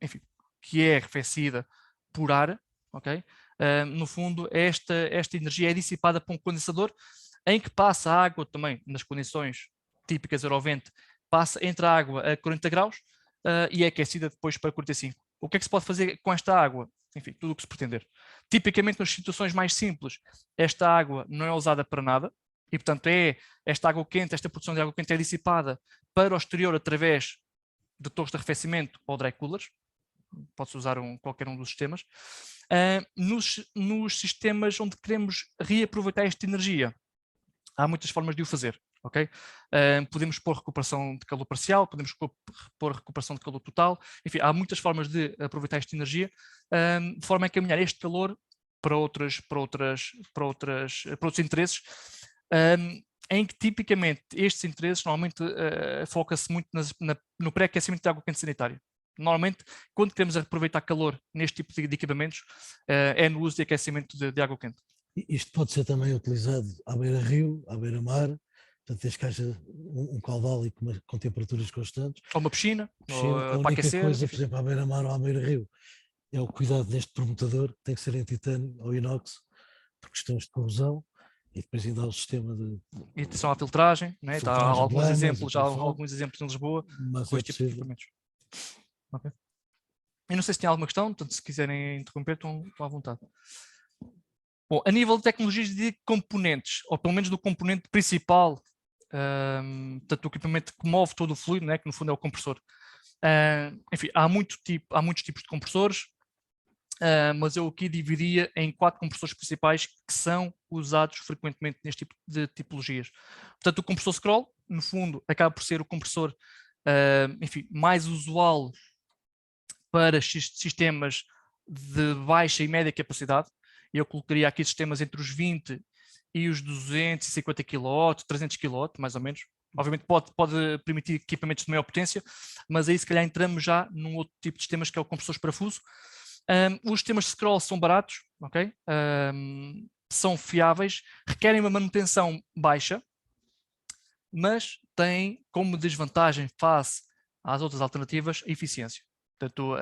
enfim, que é arrefecida por ar, ok? No fundo, esta energia é dissipada para um condensador em que passa a água também, nas condições típicas Eurovent, entra a água a 40 graus e é aquecida depois para 45. O que é que se pode fazer com esta água? Enfim, tudo o que se pretender. Tipicamente, nas situações mais simples, esta água não é usada para nada e, portanto, esta água quente, esta produção de água quente é dissipada para o exterior através de torres de arrefecimento ou dry coolers. Pode-se usar qualquer um dos sistemas. Nos sistemas onde queremos reaproveitar esta energia, há muitas formas de o fazer. Okay? Podemos pôr recuperação de calor parcial, podemos pôr recuperação de calor total, enfim, há muitas formas de aproveitar esta energia de forma a encaminhar este calor para outros interesses, em que tipicamente estes interesses normalmente foca-se muito no pré-aquecimento de água quente sanitária. Normalmente, quando queremos aproveitar calor neste tipo de equipamentos, é no uso de aquecimento de água quente. Isto pode ser também utilizado à beira-rio, à beira-mar, portanto, desde que haja um caudal e com temperaturas constantes. Ou uma piscina ou para aquecer. Coisa, por exemplo, à beira-mar ou à beira-rio, é o cuidado deste permutador, tem que ser em titânio ou inox, por questões de corrosão, E depois ainda há o sistema de... E atenção à filtragem, né? Há Filtragem de alguns lamas e exemplos, por aí fora. alguns exemplos em Lisboa Mas com é este tipo de possível. equipamentos. Ok. Eu não sei se tem alguma questão, portanto, se quiserem interromper, estão à vontade. Bom, a nível de tecnologias de componentes, ou pelo menos do componente principal, portanto, o equipamento que move todo o fluido, né, que no fundo é o compressor. Enfim, há muitos tipos de compressores, mas eu aqui dividiria em 4 compressores principais que são usados frequentemente neste tipo de tipologias. Portanto, o compressor scroll, no fundo, acaba por ser o compressor enfim, mais usual para sistemas de baixa e média capacidade. Eu colocaria aqui sistemas entre os 20 e os 250 kW, 300 kW, mais ou menos. Obviamente pode permitir equipamentos de maior potência, mas aí se calhar entramos já num outro tipo de sistemas que é o compressor de parafuso. Os sistemas de scroll são baratos, ok? São fiáveis, requerem uma manutenção baixa, mas têm como desvantagem face às outras alternativas a eficiência. Portanto,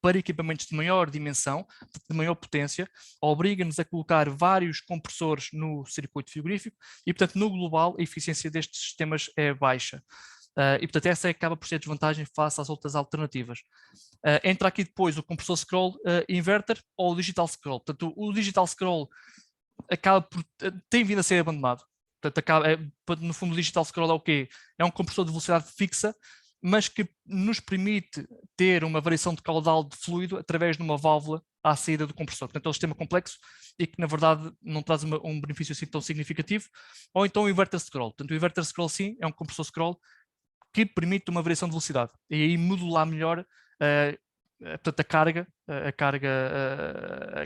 para equipamentos de maior dimensão, de maior potência, obriga-nos a colocar vários compressores no circuito frigorífico e, portanto, no global, a eficiência destes sistemas é baixa. E, portanto, essa acaba por ser a desvantagem face às outras alternativas. Entra aqui depois o compressor scroll inverter ou o digital scroll. Portanto, o digital scroll tem vindo a ser abandonado. Portanto, no fundo, o digital scroll é o quê? É um compressor de velocidade fixa, mas que nos permite ter uma variação de caudal de fluido através de uma válvula à saída do compressor. Portanto, é um sistema complexo e que, na verdade, não traz um benefício assim tão significativo. Ou então o inverter scroll. Portanto, o inverter scroll, sim, é um compressor scroll que permite uma variação de velocidade e aí modular melhor portanto, a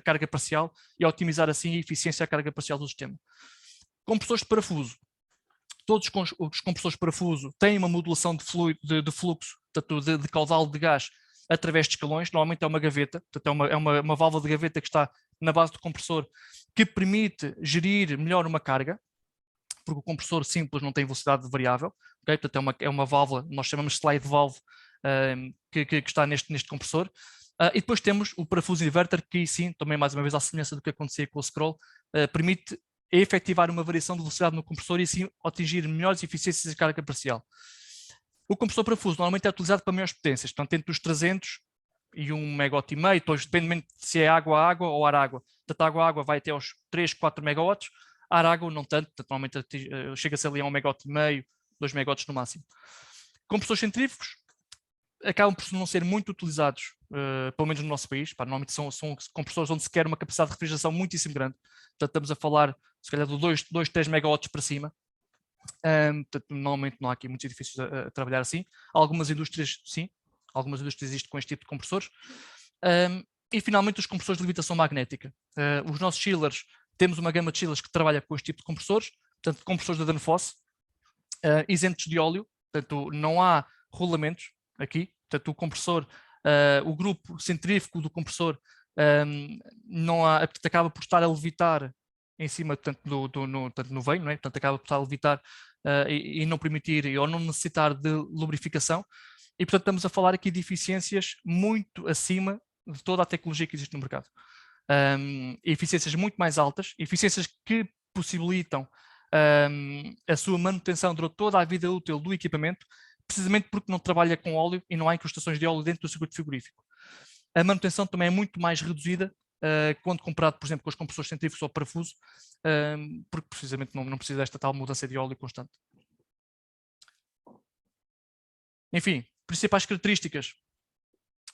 carga parcial e otimizar assim a eficiência da carga parcial do sistema. Compressores de parafuso. Todos os compressores de parafuso têm uma modulação de fluxo, portanto, de caudal de gás através de escalões. Normalmente é uma gaveta, portanto, é uma válvula de gaveta que está na base do compressor que permite gerir melhor uma carga, porque o compressor simples não tem velocidade variável. Okay? Portanto, é uma válvula, nós chamamos de slide valve, que está neste compressor. E depois temos o parafuso inverter, que sim, também mais uma vez à semelhança do que acontecia com o scroll, permite efetivar uma variação de velocidade no compressor e assim atingir melhores eficiências de carga parcial. O compressor parafuso normalmente é utilizado para maiores potências, portanto entre os 300 e 1,5 MW, depois depende se é água-água ou ar-água. Portanto, água-água vai até aos 3, 4 MW, ar-água não tanto, portanto, normalmente chega-se ali a 1,5 MW, 2 MW no máximo. Compressores centrífugos acabam por não ser muito utilizados, pelo menos no nosso país. Normalmente são compressores onde se quer uma capacidade de refrigeração muitíssimo grande. Portanto, estamos a falar, se calhar, de 2, 3 MW para cima. Portanto, normalmente não há aqui muitos edifícios a trabalhar assim. Algumas indústrias, sim. Algumas indústrias existem com este tipo de compressores. E, finalmente, os compressores de levitação magnética. Os nossos chillers, temos uma gama de chillers que trabalha com este tipo de compressores. Portanto, compressores da Danfoss, isentos de óleo. Portanto, não há rolamentos aqui. Portanto, o compressor, o grupo centrífugo do compressor não há, portanto, acaba por estar a levitar em cima, portanto, no veio, não é? Portanto, acaba por estar a levitar e não permitir ou não necessitar de lubrificação. E, portanto, estamos a falar aqui de eficiências muito acima de toda a tecnologia que existe no mercado. Eficiências muito mais altas, eficiências que possibilitam a sua manutenção durante toda a vida útil do equipamento, precisamente porque não trabalha com óleo e não há incrustações de óleo dentro do circuito frigorífico. A manutenção também é muito mais reduzida quando comparado, por exemplo, com os compressores centrífugos ou parafuso, porque precisamente não precisa desta tal mudança de óleo constante. Enfim, principais características.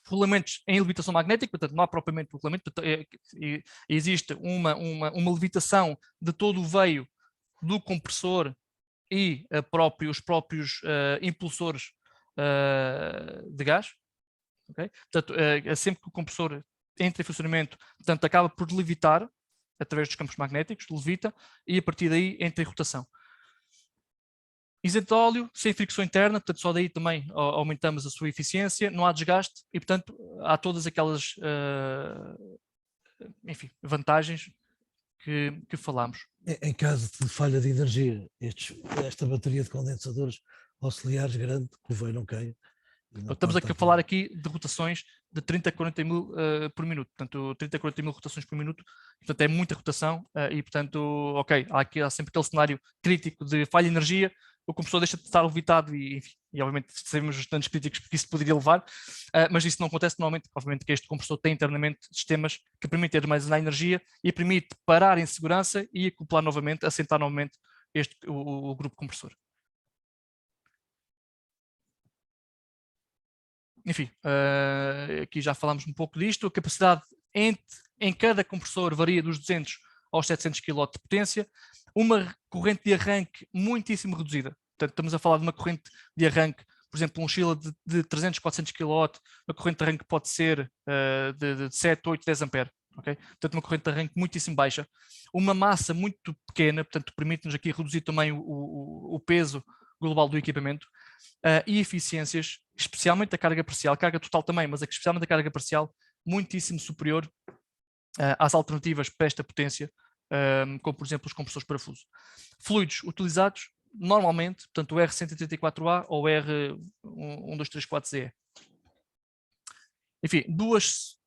Rolamentos em levitação magnética, portanto não há propriamente um rolamento, existe uma levitação de todo o veio do compressor e os próprios impulsores de gás. Okay? Portanto, sempre que o compressor entra em funcionamento, portanto, acaba por levitar através dos campos magnéticos, levita, e a partir daí entra em rotação. Isento de óleo, sem fricção interna, portanto, só daí também aumentamos a sua eficiência, não há desgaste e, portanto, há todas aquelas enfim, vantagens que falámos. Em caso de falha de energia, esta bateria de condensadores auxiliares grande, que o veio não caia, Estamos aqui a falar aqui de rotações de 30 a 40 mil por minuto, portanto 30 a 40 mil rotações por minuto, portanto é muita rotação e portanto, ok, há sempre aquele cenário crítico de falha de energia, o compressor deixa de estar levitado e obviamente sabemos os tantos críticos que isso poderia levar, mas isso não acontece normalmente, obviamente que este compressor tem internamente sistemas que permitem armazenar energia e permite parar em segurança e acoplar novamente, assentar novamente o grupo compressor. Enfim, aqui já falámos um pouco disto, a capacidade em cada compressor varia dos 200 aos 700 kW de potência, uma corrente de arranque muitíssimo reduzida, portanto estamos a falar de uma corrente de arranque, por exemplo, um chiller de 300, 400 kW, a corrente de arranque pode ser de 7, 8, 10 ampere, okay? Portanto uma corrente de arranque muitíssimo baixa, uma massa muito pequena, portanto permite-nos aqui reduzir também o peso global do equipamento, e eficiências, especialmente a carga parcial, carga total também, mas especialmente a carga parcial, muitíssimo superior às alternativas para esta potência, como por exemplo os compressores parafuso. Fluidos utilizados, normalmente, portanto o R134A ou o R1234ZE. Enfim, duas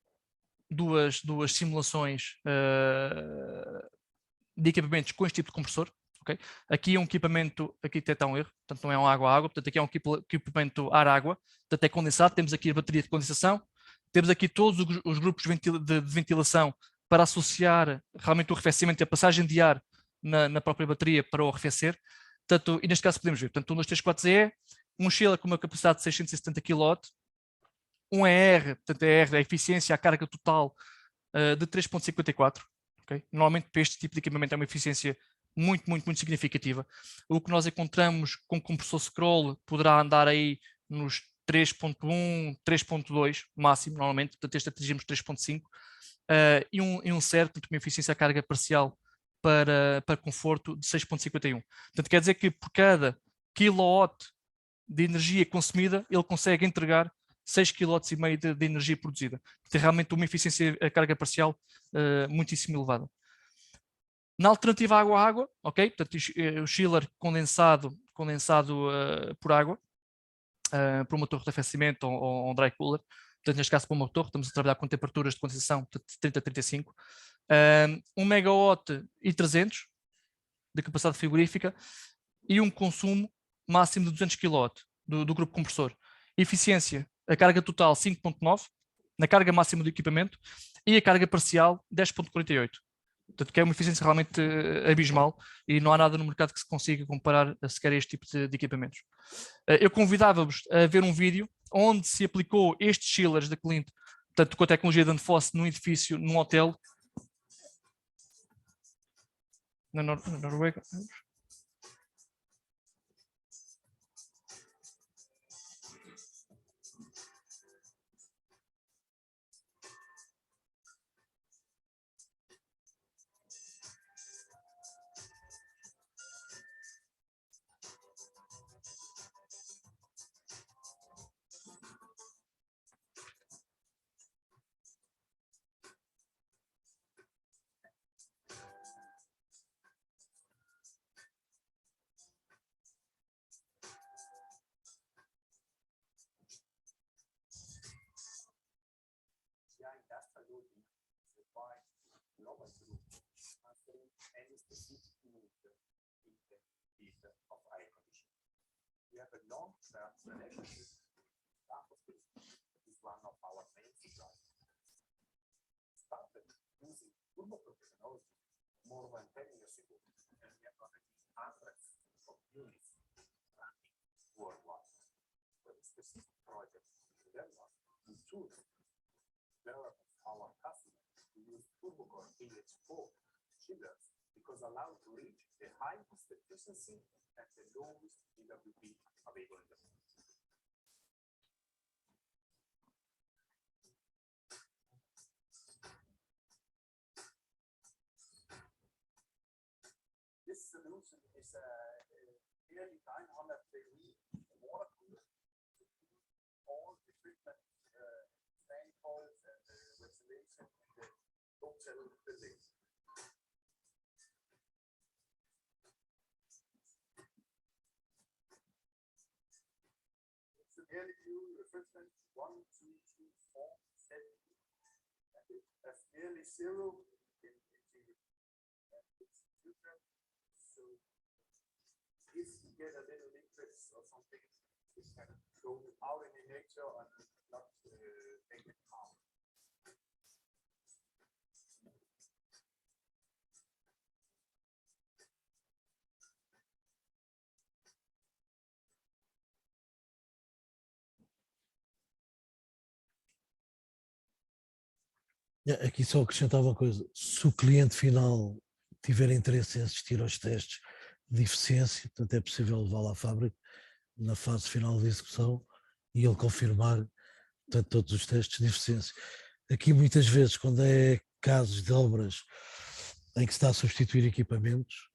simulações de equipamentos com este tipo de compressor. Okay? Aqui é um equipamento, aqui até está um erro, portanto não é um água-água, portanto aqui é um equipamento ar-água, portanto é condensado, temos aqui a bateria de condensação, temos aqui todos os grupos de ventilação para associar realmente o arrefecimento e a passagem de ar na própria bateria para o arrefecer, portanto, e neste caso podemos ver, portanto 1234ZE, um chiller com uma capacidade de 670 kW, um ER, portanto ER, a eficiência, a carga total de 3.54, okay? Normalmente para este tipo de equipamento é uma eficiência muito significativa. O que nós encontramos com compressor scroll poderá andar aí nos 3.1, 3.2 máximo, normalmente, portanto este atingimos 3.5, e um CER, portanto uma eficiência a carga parcial para conforto de 6.51. Portanto quer dizer que por cada kilowatt de energia consumida, ele consegue entregar 6,5 kW de energia produzida. Tem realmente uma eficiência a carga parcial muitíssimo elevada. Na alternativa água-água, ok? Portanto, o chiller condensado por água, por um motor de arrefecimento ou um dry cooler. Portanto, neste caso, para um motor, estamos a trabalhar com temperaturas de condensação de 30 a 35. 1 megawatt e 300 de capacidade frigorífica e um consumo máximo de 200 kW do grupo compressor. Eficiência, a carga total 5.9, na carga máxima do equipamento, e a carga parcial 10.48. Portanto, que é uma eficiência realmente abismal e não há nada no mercado que se consiga comparar sequer a este tipo de equipamentos. Eu convidava-vos a ver um vídeo onde se aplicou estes chillers da Clint, portanto, com a tecnologia de Danfoss num edifício, num hotel na Noruega. We have a long-term relationship with is one of our main suppliers. Started using turbo-propellant more than 10 years ago, and we have already hundreds of units running worldwide. For a specific project in Denmark, we choose develop our customers to use TurboCore AH4 chillers because allow to reach the highest efficiency and the lowest GWP available in the market. This solution is a nearly 900 degree water cooler to keep all the treatment manifolds and ventilation in the hotel building. It's nearly you reference 1, 2, 3, 4, 7, that's nearly 0 in the future. So if you get a little interest or something, you can go out in the nature and not make it harm. Aqui só acrescentava uma coisa: se o cliente final tiver interesse em assistir aos testes de eficiência, portanto é possível levá-lo à fábrica na fase final de execução e ele confirmar, portanto, todos os testes de eficiência. Aqui muitas vezes, quando é casos de obras em que se está a substituir equipamentos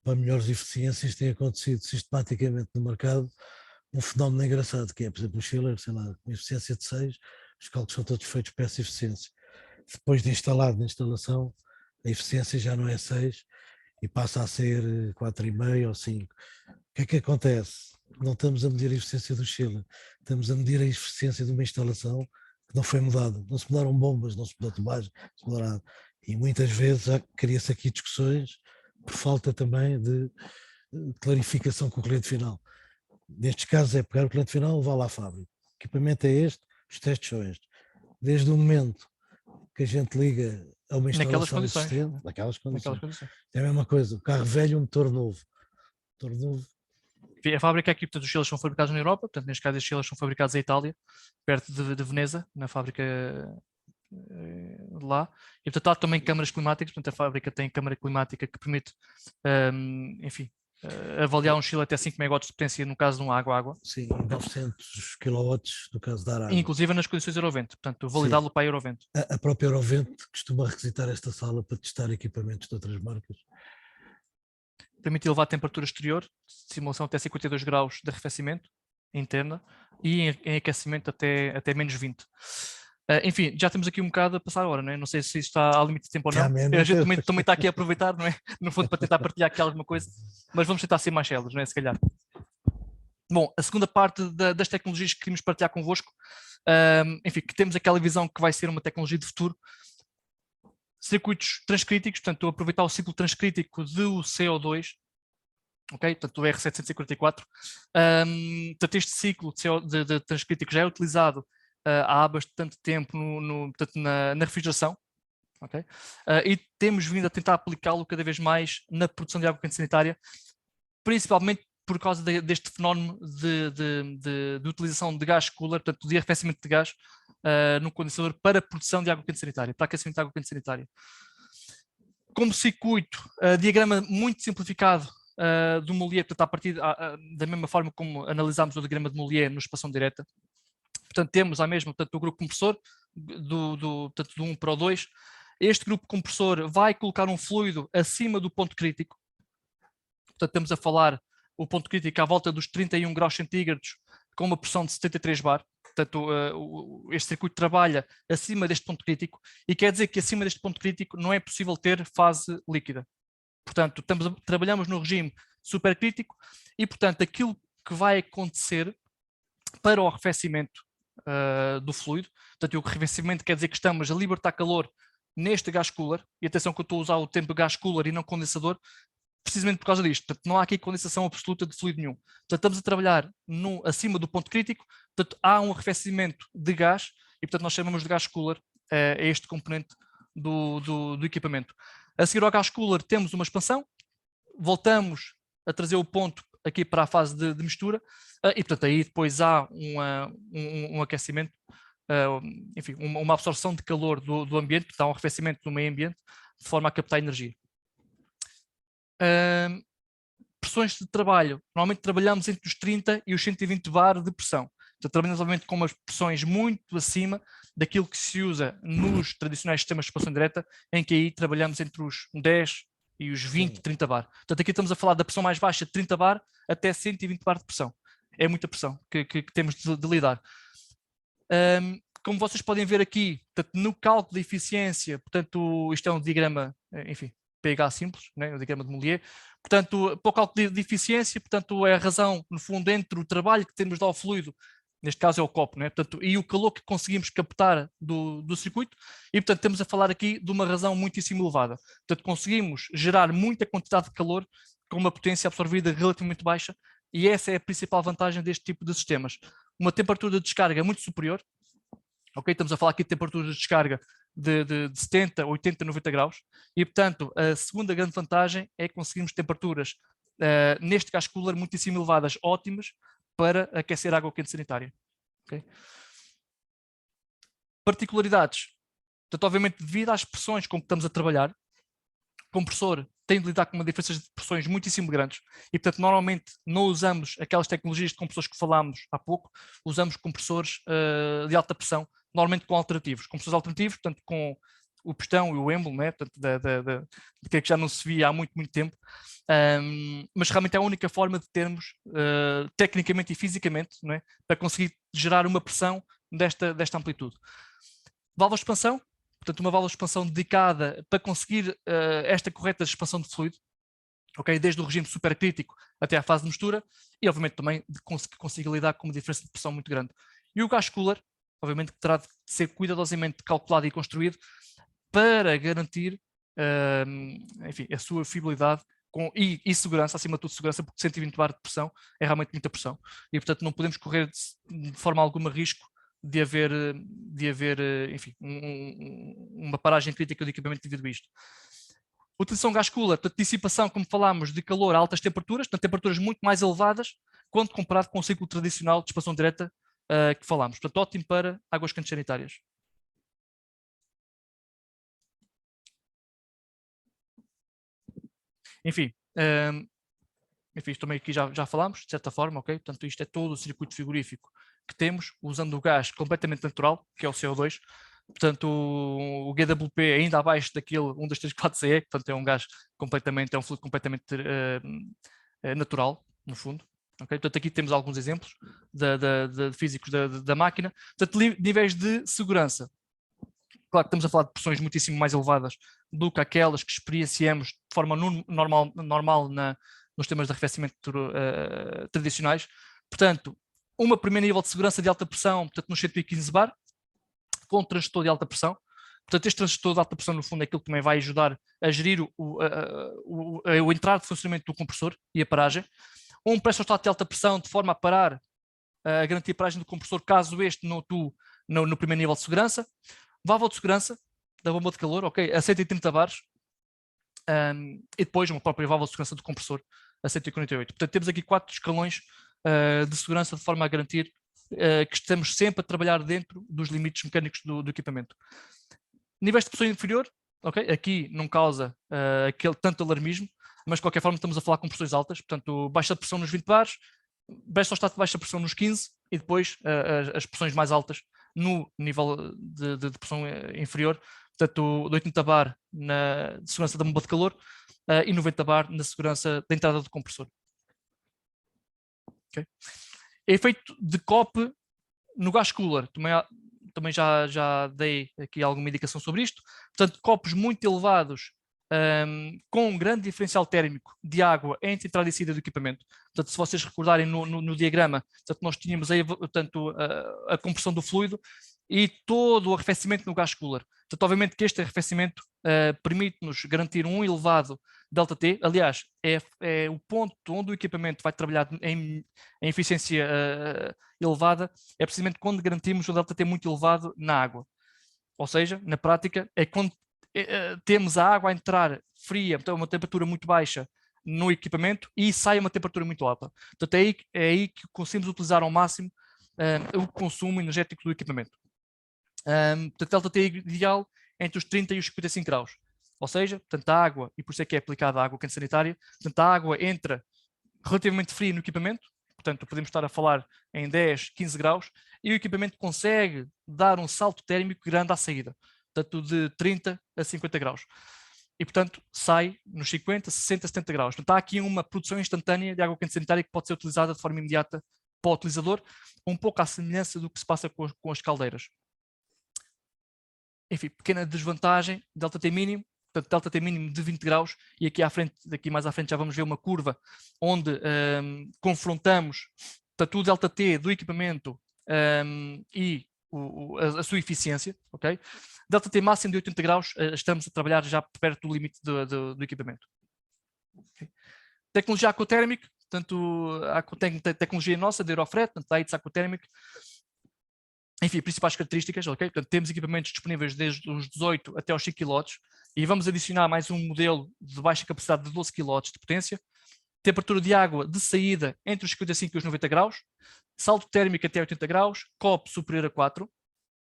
para melhores eficiências, tem acontecido sistematicamente no mercado um fenómeno engraçado, que é, por exemplo, o chiller, sei lá, com eficiência de 6, os cálculos são todos feitos para essa eficiência. Depois de instalado na instalação, a eficiência já não é 6 e passa a ser 4,5 ou 5. O que acontece? Não estamos a medir a eficiência do chiller, estamos a medir a eficiência de uma instalação que não foi mudada. Não se mudaram bombas, não se mudou tomagem, não se mudou nada. E muitas vezes cria-se aqui discussões por falta também de clarificação com o cliente final. Nestes casos é pegar o cliente final e levar lá à fábrica. O equipamento é este, os testes são estes. Desde o momento que a gente liga a uma instalação existente, naquelas condições. É a mesma coisa, o carro velho, um motor novo. A fábrica aqui, portanto, os chillers são fabricados na Europa, portanto, neste caso, os chillers são fabricados em Itália, perto de Veneza, na fábrica de lá. E, portanto, há também câmaras climáticas, portanto, a fábrica tem câmara climática que permite, enfim, avaliar um chiller até 5 MW de potência no caso de um água-água. Sim, 900 kW no caso da água. Inclusive nas condições Eurovento, portanto, validá-lo para a Eurovento. A própria Eurovento costuma requisitar esta sala para testar equipamentos de outras marcas. Permite elevar a temperatura exterior, simulação até 52 graus de arrefecimento interna e em aquecimento até menos 20. Enfim, já temos aqui um bocado a passar a hora, não é? Não sei se está ao limite de tempo ou não. A gente também está aqui a aproveitar, não é? No fundo, para tentar partilhar aqui alguma coisa, mas vamos tentar ser mais céleres, não é? Se calhar. Bom, a segunda parte das tecnologias que queríamos partilhar convosco, enfim, que temos aquela visão que vai ser uma tecnologia de futuro. Circuitos transcríticos, portanto, aproveitar o ciclo transcrítico do CO2, ok? Portanto, do R744. Portanto, este ciclo de transcrítico já é utilizado há bastante tempo portanto, na refrigeração, ok? E temos vindo a tentar aplicá-lo cada vez mais na produção de água quente sanitária, principalmente por causa deste fenómeno de utilização de gás cooler, portanto, de arrefecimento de gás no condensador para a produção de água quente sanitária, para aquecimento de água quente sanitária. Como circuito, diagrama muito simplificado do Mollier, portanto, a partir da mesma forma como analisámos o diagrama de Mollier no expansão direta. Portanto, temos a mesma, portanto, o grupo compressor, portanto, do 1 para o 2. Este grupo compressor vai colocar um fluido acima do ponto crítico. Portanto, estamos a falar o ponto crítico à volta dos 31 graus centígrados com uma pressão de 73 bar. Portanto, este circuito trabalha acima deste ponto crítico e quer dizer que acima deste ponto crítico não é possível ter fase líquida. Portanto, trabalhamos no regime supercrítico e, portanto, aquilo que vai acontecer para o arrefecimento do fluido, portanto, o arrefecimento quer dizer que estamos a libertar calor neste gás cooler, e atenção que eu estou a usar o termo gás cooler e não condensador, precisamente por causa disto. Portanto, não há aqui condensação absoluta de fluido nenhum. Portanto, estamos a trabalhar acima do ponto crítico, portanto, há um arrefecimento de gás e, portanto, nós chamamos de gás cooler este componente do equipamento. A seguir ao gás cooler temos uma expansão, voltamos a trazer o ponto aqui para a fase de mistura e, portanto, aí depois há um aquecimento, enfim, uma absorção de calor do ambiente, portanto, há um arrefecimento do meio ambiente de forma a captar energia. Pressões de trabalho, normalmente trabalhamos entre os 30 e os 120 bar de pressão. Portanto, trabalhamos obviamente com umas pressões muito acima daquilo que se usa nos tradicionais sistemas de expansão direta, em que aí trabalhamos entre os 10 e os 20, 30 bar. Portanto, aqui estamos a falar da pressão mais baixa de 30 bar até 120 bar de pressão. É muita pressão que temos de lidar. Como vocês podem ver aqui, portanto, no cálculo de eficiência, portanto, isto é um diagrama, enfim, pH simples, né, o diagrama de Mollier. Portanto, para o cálculo de eficiência, portanto, é a razão, no fundo, entre o trabalho que temos de dar ao fluido neste caso é o copo, né? Portanto, e o calor que conseguimos captar do circuito, e portanto estamos a falar aqui de uma razão muitíssimo elevada. Portanto, conseguimos gerar muita quantidade de calor com uma potência absorvida relativamente baixa, e essa é a principal vantagem deste tipo de sistemas. Uma temperatura de descarga muito superior, ok? Estamos a falar aqui de temperaturas de descarga de 70, 80, 90 graus, e portanto a segunda grande vantagem é que conseguimos temperaturas neste gas cooler muitíssimo elevadas, ótimas para aquecer água quente sanitária. Okay? Particularidades. Portanto, obviamente, devido às pressões com que estamos a trabalhar, o compressor tem de lidar com uma diferença de pressões muitíssimo grandes e, portanto, normalmente não usamos aquelas tecnologias de compressores que falámos há pouco, usamos compressores de alta pressão, normalmente com alternativos. Compressores alternativos, portanto, com o pistão e o êmbolo, né? Portanto, de que já não se via há muito, muito tempo, mas realmente é a única forma de termos, tecnicamente e fisicamente, não é? Para conseguir gerar uma pressão desta amplitude. Válvulas de expansão, portanto, uma válvula de expansão dedicada para conseguir esta correta expansão de fluido, okay? Desde o regime supercrítico até à fase de mistura, e obviamente também que consiga lidar com uma diferença de pressão muito grande. E o gas cooler, obviamente que terá de ser cuidadosamente calculado e construído para garantir enfim, a sua fiabilidade e segurança, acima de tudo segurança, porque 120 bar de pressão é realmente muita pressão, e portanto não podemos correr de forma alguma risco de haver enfim, uma paragem crítica do equipamento devido a isto. Utilização de gás cooler, portanto, dissipação, como falámos, de calor a altas temperaturas, portanto, temperaturas muito mais elevadas, quando comparado com o ciclo tradicional de expansão direta que falámos. Portanto, ótimo para águas quentes sanitárias. Enfim, isto também aqui já falámos, de certa forma, ok? Portanto, isto é todo o circuito frigorífico que temos, usando o gás completamente natural, que é o CO2. Portanto, o GWP é ainda abaixo daquele 1234CE, portanto é um gás completamente, é um fluido completamente natural, no fundo. Okay? Portanto, aqui temos alguns exemplos de físicos da máquina. Portanto, níveis de segurança. Claro que estamos a falar de pressões muitíssimo mais elevadas do que aquelas que experienciamos de forma normal nos sistemas de arrefecimento tradicionais. Portanto, uma primeiro nível de segurança de alta pressão, portanto, nos 115 bar, com transistor de alta pressão. Portanto, este transistor de alta pressão, no fundo, é aquilo que também vai ajudar a gerir o entrar de funcionamento do compressor e a paragem. Um pressostato de alta pressão, de forma a parar, a garantir a paragem do compressor, caso este não atue no primeiro nível de segurança. Válvula de segurança da bomba de calor, ok, a 130 bares, e depois uma própria válvula de segurança do compressor a 148. Portanto, temos aqui 4 escalões de segurança, de forma a garantir que estamos sempre a trabalhar dentro dos limites mecânicos do equipamento. Níveis de pressão inferior, ok, aqui não causa tanto alarmismo, mas de qualquer forma estamos a falar com pressões altas, portanto, baixa pressão nos 20 bares, pressostato de baixa pressão nos 15 e depois as pressões mais altas no nível de pressão inferior, portanto, de 80 bar de segurança da bomba de calor e 90 bar na segurança da entrada do compressor. Okay. Efeito de COP no gas cooler, também já dei aqui alguma indicação sobre isto. Portanto, copos muito elevados, com um grande diferencial térmico de água entre entrada e saída do equipamento. Portanto, se vocês recordarem no diagrama, portanto, nós tínhamos aí, portanto, a compressão do fluido e todo o arrefecimento no gas cooler. Portanto, obviamente que este arrefecimento permite-nos garantir um elevado ΔT. Aliás, é o ponto onde o equipamento vai trabalhar em eficiência elevada, é precisamente quando garantimos o ΔT muito elevado na água. Ou seja, na prática, é quando temos a água a entrar fria, então uma temperatura muito baixa no equipamento e sai uma temperatura muito alta. Portanto, é aí que conseguimos utilizar ao máximo o consumo energético do equipamento. Portanto, ΔT ideal entre os 30 e os 55 graus. Ou seja, portanto, a água, e por isso é que é aplicada a água quente sanitária, portanto, a água entra relativamente fria no equipamento, portanto, podemos estar a falar em 10, 15 graus, e o equipamento consegue dar um salto térmico grande à saída, portanto, de 30 a 50 graus. E, portanto, sai nos 50, 60, 70 graus. Portanto, há aqui uma produção instantânea de água quente sanitária que pode ser utilizada de forma imediata para o utilizador, um pouco à semelhança do que se passa com as caldeiras. Enfim, pequena desvantagem, ΔT mínimo, portanto, ΔT mínimo de 20 graus, e aqui à frente, daqui mais à frente já vamos ver uma curva onde confrontamos, portanto, o ΔT do equipamento e a sua eficiência, ok? ΔT máximo de 80 graus, estamos a trabalhar já perto do limite do equipamento. Okay. Tecnologia aquatérmica, portanto, a tecnologia nossa, de Aerofret, portanto, a ITS Aquathermic. Enfim, principais características, ok? Portanto, temos equipamentos disponíveis desde os 18 até aos 5 kW e vamos adicionar mais um modelo de baixa capacidade de 12 kW de potência. Temperatura de água de saída entre os 55 e os 90 graus, salto térmico até 80 graus, copo superior a 4,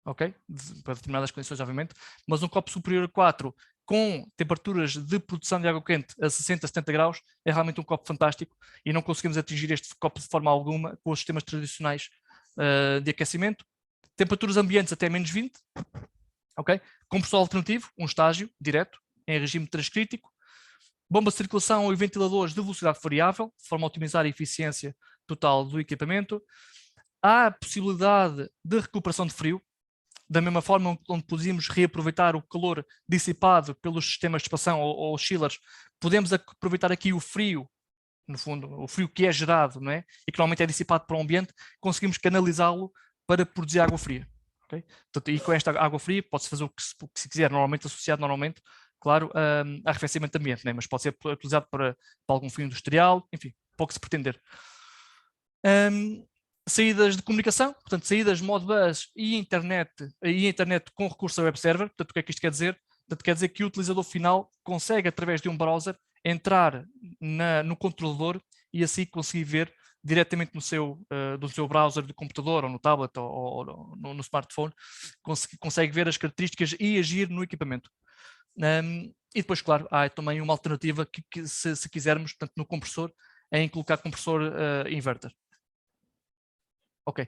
ok? Para determinadas condições, obviamente, mas um copo superior a 4 com temperaturas de produção de água quente a 60, 70 graus é realmente um copo fantástico e não conseguimos atingir este copo de forma alguma com os sistemas tradicionais de aquecimento. Temperaturas ambientes até menos 20, ok? Compressor alternativo, um estágio direto, em regime transcrítico. Bomba de circulação e ventiladores de velocidade variável, de forma a otimizar a eficiência total do equipamento. Há a possibilidade de recuperação de frio, da mesma forma onde podemos reaproveitar o calor dissipado pelos sistemas de expansão ou chillers, podemos aproveitar aqui o frio, no fundo, o frio que é gerado, não é? E que normalmente é dissipado para o ambiente, conseguimos canalizá-lo para produzir água fria. Okay? Portanto, e com esta água fria pode-se fazer o que se quiser, normalmente associado claro, a arrefecimento do ambiente, né? Mas pode ser utilizado para algum fim industrial, enfim, para o que se pretender. Saídas de comunicação, portanto, saídas Modbus e internet com recurso a web server. Portanto, o que é que isto quer dizer? Portanto, quer dizer que o utilizador final consegue, através de um browser, entrar no controlador e assim conseguir ver diretamente do seu browser de computador, ou no tablet, ou no smartphone, consegue ver as características e agir no equipamento. E depois, claro, há também uma alternativa que se quisermos, portanto, no compressor, em colocar compressor inverter. Ok.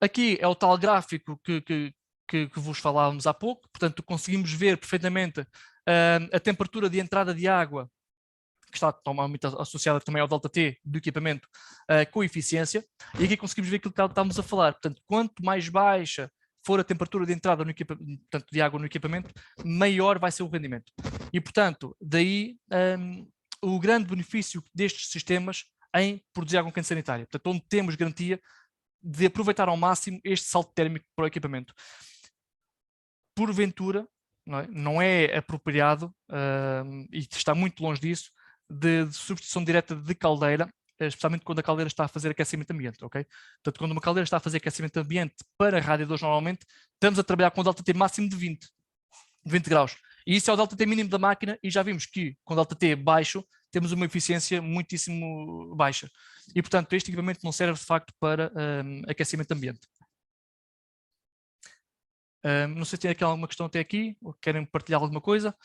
Aqui é o tal gráfico que vos falávamos há pouco, portanto, conseguimos ver perfeitamente a temperatura de entrada de água, que está totalmente associada também ao ΔT do equipamento, com eficiência, e aqui conseguimos ver aquilo que estávamos a falar. Portanto, quanto mais baixa for a temperatura de entrada portanto, de água no equipamento, maior vai ser o rendimento. E, portanto, daí o grande benefício destes sistemas em produzir água quente sanitária. Portanto, onde temos garantia de aproveitar ao máximo este salto térmico para o equipamento. Porventura, não é apropriado, e está muito longe disso, de substituição direta de caldeira, especialmente quando a caldeira está a fazer aquecimento ambiente, ok? Portanto, quando uma caldeira está a fazer aquecimento ambiente para radiadores normalmente, estamos a trabalhar com um ΔT máximo de 20 graus. E isso é o ΔT mínimo da máquina e já vimos que com ΔT baixo temos uma eficiência muitíssimo baixa. E, portanto, este equipamento não serve de facto para aquecimento ambiente. Não sei se tem aqui alguma questão até aqui, ou querem partilhar alguma coisa.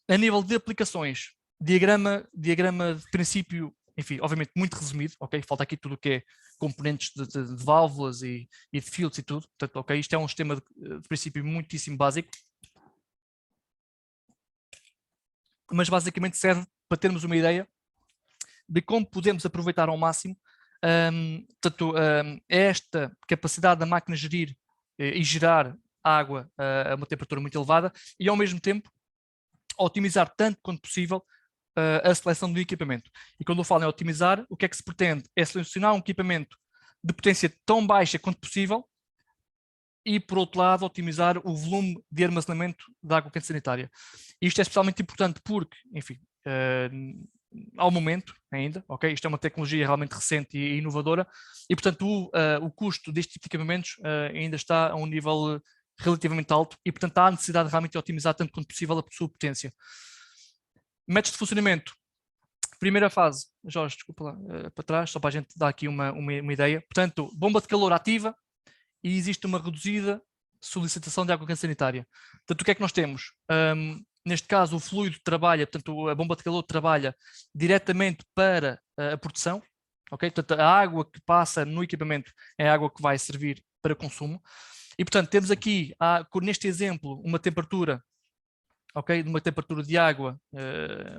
A nível de aplicações, diagrama de princípio, enfim, obviamente muito resumido, ok? Falta aqui tudo o que é componentes de válvulas e de fields e tudo. Portanto, ok, isto é um sistema de princípio muitíssimo básico. Mas basicamente serve para termos uma ideia de como podemos aproveitar ao máximo esta capacidade da máquina gerir e gerar água a uma temperatura muito elevada e ao mesmo tempo otimizar tanto quanto possível a seleção do equipamento. E quando eu falo em otimizar, o que é que se pretende? É selecionar um equipamento de potência tão baixa quanto possível e, por outro lado, otimizar o volume de armazenamento de água quente sanitária. Isto é especialmente importante porque, enfim, ao momento ainda, ok? Isto é uma tecnologia realmente recente e inovadora e, portanto, o custo deste tipo de equipamentos ainda está a um nível relativamente alto e, portanto, há a necessidade de realmente otimizar tanto quanto possível a sua potência. Métodos de funcionamento. Primeira fase, Jorge, desculpa lá, para trás, só para a gente dar aqui uma ideia. Portanto, bomba de calor ativa e existe uma reduzida solicitação de água quente sanitária. Portanto, o que é que nós temos? Neste caso, o fluido trabalha, portanto, a bomba de calor trabalha diretamente para a produção, ok? Portanto, a água que passa no equipamento é a água que vai servir para consumo. E, portanto, temos aqui, neste exemplo, uma temperatura, ok? Uma temperatura de água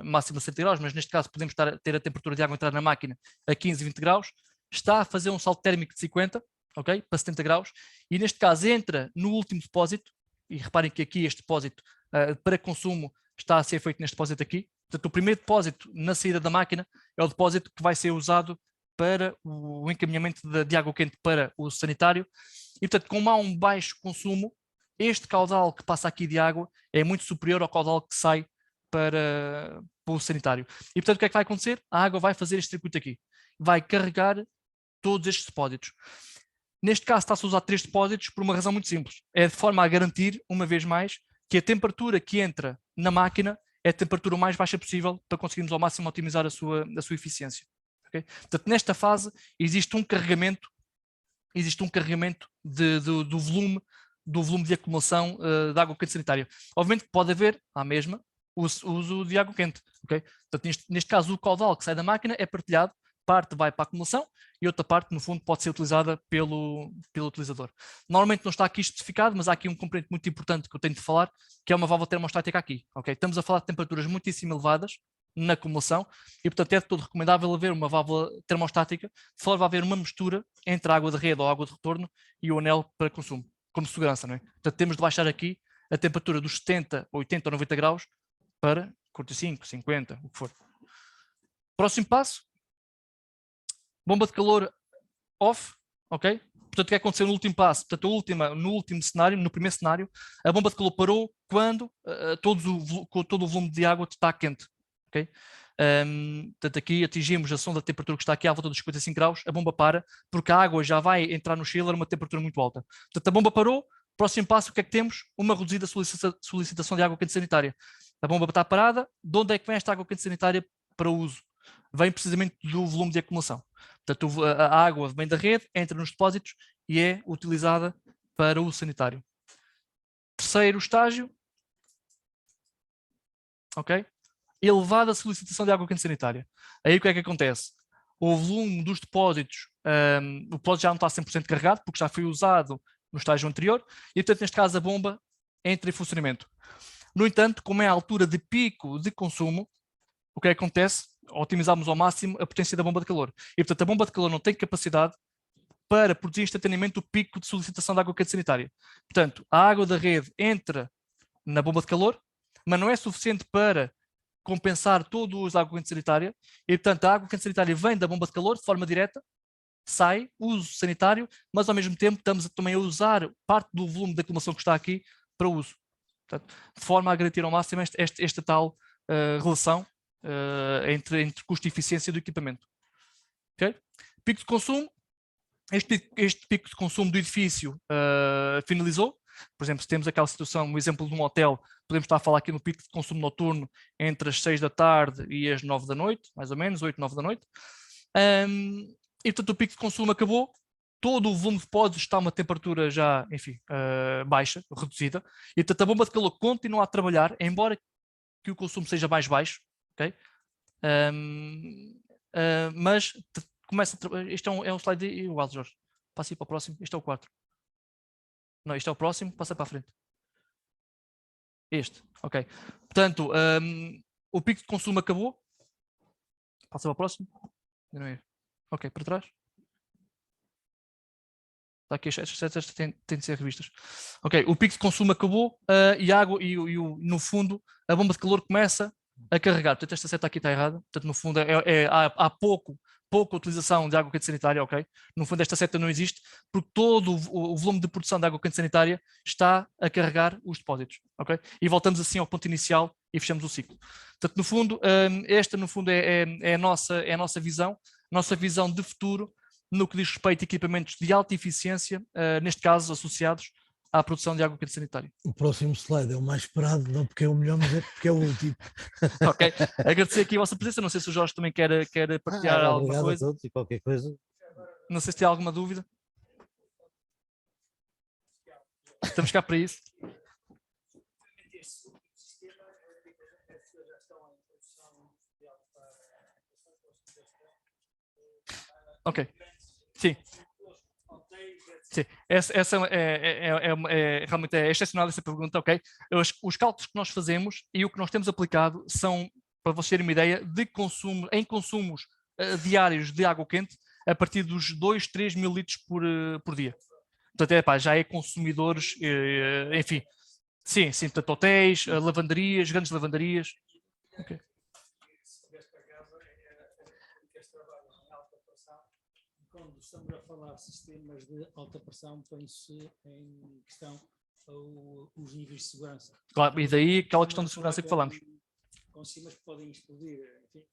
máxima de 60 graus, mas neste caso podemos ter a temperatura de água entrar na máquina a 15, 20 graus. Está a fazer um salto térmico de 50, ok? Para 70 graus. E neste caso entra no último depósito, e reparem que aqui este depósito para consumo está a ser feito neste depósito aqui. Portanto, o primeiro depósito na saída da máquina é o depósito que vai ser usado para o encaminhamento de água quente para o sanitário. E, portanto, como há um baixo consumo, este caudal que passa aqui de água é muito superior ao caudal que sai para o sanitário. E, portanto, o que é que vai acontecer? A água vai fazer este circuito aqui. Vai carregar todos estes depósitos. Neste caso, está-se a usar 3 depósitos por uma razão muito simples. É de forma a garantir, uma vez mais, que a temperatura que entra na máquina é a temperatura mais baixa possível para conseguirmos ao máximo otimizar a sua eficiência. Okay? Portanto, nesta fase, existe um carregamento do volume de acumulação de água quente sanitária. Obviamente que pode haver, à mesma, uso de água quente. Okay? Portanto, neste caso, o caudal que sai da máquina é partilhado, parte vai para a acumulação e outra parte, no fundo, pode ser utilizada pelo utilizador. Normalmente não está aqui especificado, mas há aqui um componente muito importante que eu tenho de falar, que é uma válvula termostática aqui. Okay? Estamos a falar de temperaturas muitíssimo elevadas na acumulação e, portanto, é de todo recomendável haver uma válvula termostática de forma a haver uma mistura entre a água de rede ou a água de retorno e o anel para consumo, como segurança. Não é? Portanto, temos de baixar aqui a temperatura dos 70, 80 ou 90 graus para 45, 50, o que for. Próximo passo. Bomba de calor off, ok? Portanto, o que aconteceu no último passo? Portanto, no último cenário, no primeiro cenário, a bomba de calor parou quando todo o volume de água está quente, ok? Portanto, aqui atingimos a sonda de temperatura que está aqui à volta dos 55 graus, a bomba para, porque a água já vai entrar no chiller a uma temperatura muito alta. Portanto, a bomba parou, próximo passo, o que é que temos? Uma reduzida solicitação de água quente sanitária. A bomba está parada, de onde é que vem esta água quente sanitária para o uso? Vem precisamente do volume de acumulação. Portanto, a água vem da rede, entra nos depósitos e é utilizada para o sanitário. Terceiro estágio, ok? Elevada solicitação de água quente sanitária. Aí o que é que acontece? O volume dos depósitos, o depósito já não está 100% carregado, porque já foi usado no estágio anterior, e portanto, neste caso, a bomba entra em funcionamento. No entanto, como é a altura de pico de consumo, o que acontece? Otimizamos ao máximo a potência da bomba de calor. E, portanto, a bomba de calor não tem capacidade para produzir instantaneamente o pico de solicitação de água quente sanitária. Portanto, a água da rede entra na bomba de calor, mas não é suficiente para compensar todo o uso da água quente sanitária. E, portanto, a água quente sanitária vem da bomba de calor de forma direta, sai, uso sanitário, mas ao mesmo tempo estamos também a usar parte do volume de acumulação que está aqui para uso. Portanto, de forma a garantir ao máximo esta tal relação entre custo e eficiência do equipamento. Okay? Pico de consumo. Este pico de consumo do edifício finalizou. Por exemplo, se temos aquela situação, um exemplo de um hotel, podemos estar a falar aqui no pico de consumo noturno entre as 6 da tarde e as 9 da noite, mais ou menos, 8, 9 da noite. E portanto o pico de consumo acabou, todo o volume de depósitos está a uma temperatura já, enfim, baixa, reduzida, e portanto a bomba de calor continua a trabalhar, embora que o consumo seja mais baixo, ok? Mas começa a trabalhar. Isto é um slide igual, Jorge. Passa aí para o próximo. Este é o 4. Não, este é o próximo. Passa para a frente. Este. Ok. Portanto, o pico de consumo acabou. Passa para o próximo. Não é. Ok, para trás. Está aqui, estas setas têm de ser revistas. Ok, o pico de consumo acabou e a água no fundo a bomba de calor começa a carregar. Portanto, esta seta aqui está errada. Portanto, no fundo há pouca utilização de água quente sanitária, ok? No fundo esta seta não existe porque todo o volume de produção de água quente sanitária está a carregar os depósitos, ok? E voltamos assim ao ponto inicial e fechamos o ciclo. Portanto, no fundo, esta no fundo é a nossa visão de futuro no que diz respeito a equipamentos de alta eficiência, neste caso associados à produção de água quente sanitária. O próximo slide é o mais esperado, não porque é o melhor, mas é porque é o último. Ok, agradecer aqui a vossa presença, não sei se o Jorge também quer partilhar alguma coisa. Obrigado a todos e qualquer coisa. Não sei se tem alguma dúvida. Estamos cá para isso. Ok, sim. Sim, essa realmente é excepcional essa pergunta, ok? Os cálculos que nós fazemos e o que nós temos aplicado são, para vocês terem uma ideia, de consumo, em consumos diários de água quente a partir dos 2, 3 mil litros por dia. Portanto, já é consumidores, enfim, sim, portanto, hotéis, lavanderias, grandes lavanderias. Okay. estamos a falar de sistemas de alta pressão, põe-se em questão os níveis de segurança. Claro, e daí aquela questão de segurança que falamos. Com sistemas que podem explodir, enfim,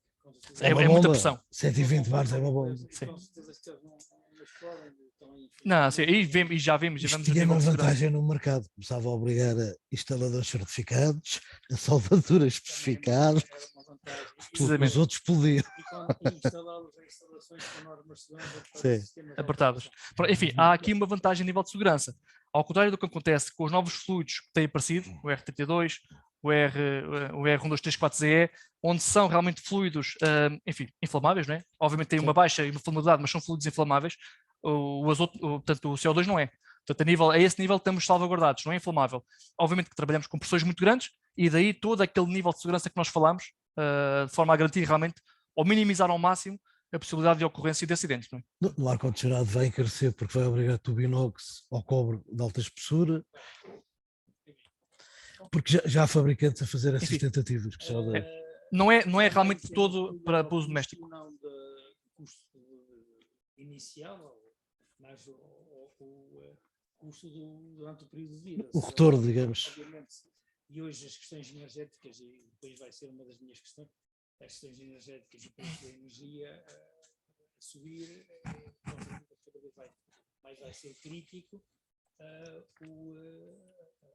É uma muita bomba. pressão. 120 bars é uma bomba. Sim. Com certeza que eles não explodem. Não, sim, e já vimos Isto a tinha nível uma de segurança. vantagem no mercado, começava a obrigar a instaladores certificados, a soldaduras especificadas, os outros podiam. E quando instalá-los em instalações com normas de segurança para Sim. sistemas de Apertadas. automação. Enfim, há aqui uma vantagem a nível de segurança. Ao contrário do que acontece com os novos fluidos que têm aparecido, o R32, o R12340ZE, onde são realmente fluidos, enfim, inflamáveis, não é? Obviamente têm uma baixa inflamabilidade, mas são fluidos inflamáveis. O azoto, portanto, o CO2 não é. Portanto, a esse nível estamos salvaguardados, não é inflamável. Obviamente que trabalhamos com pressões muito grandes e daí todo aquele nível de segurança que nós falamos, de forma a garantir realmente, ou minimizar ao máximo, a possibilidade de ocorrência de acidentes. Não é? No ar-condicionado vai encarecer porque vai obrigar tubo inox ao cobre de alta espessura, porque já há fabricantes a fazer essas Enfim, tentativas. Que só dá- Não é realmente de todo para uso doméstico. Não de custo inicial, mas o custo durante o período de vida. O retorno, digamos. Obviamente, e hoje as questões energéticas, e depois vai ser uma das minhas questões, as questões energéticas e o preço da energia a subir, cada vez mais vai ser crítico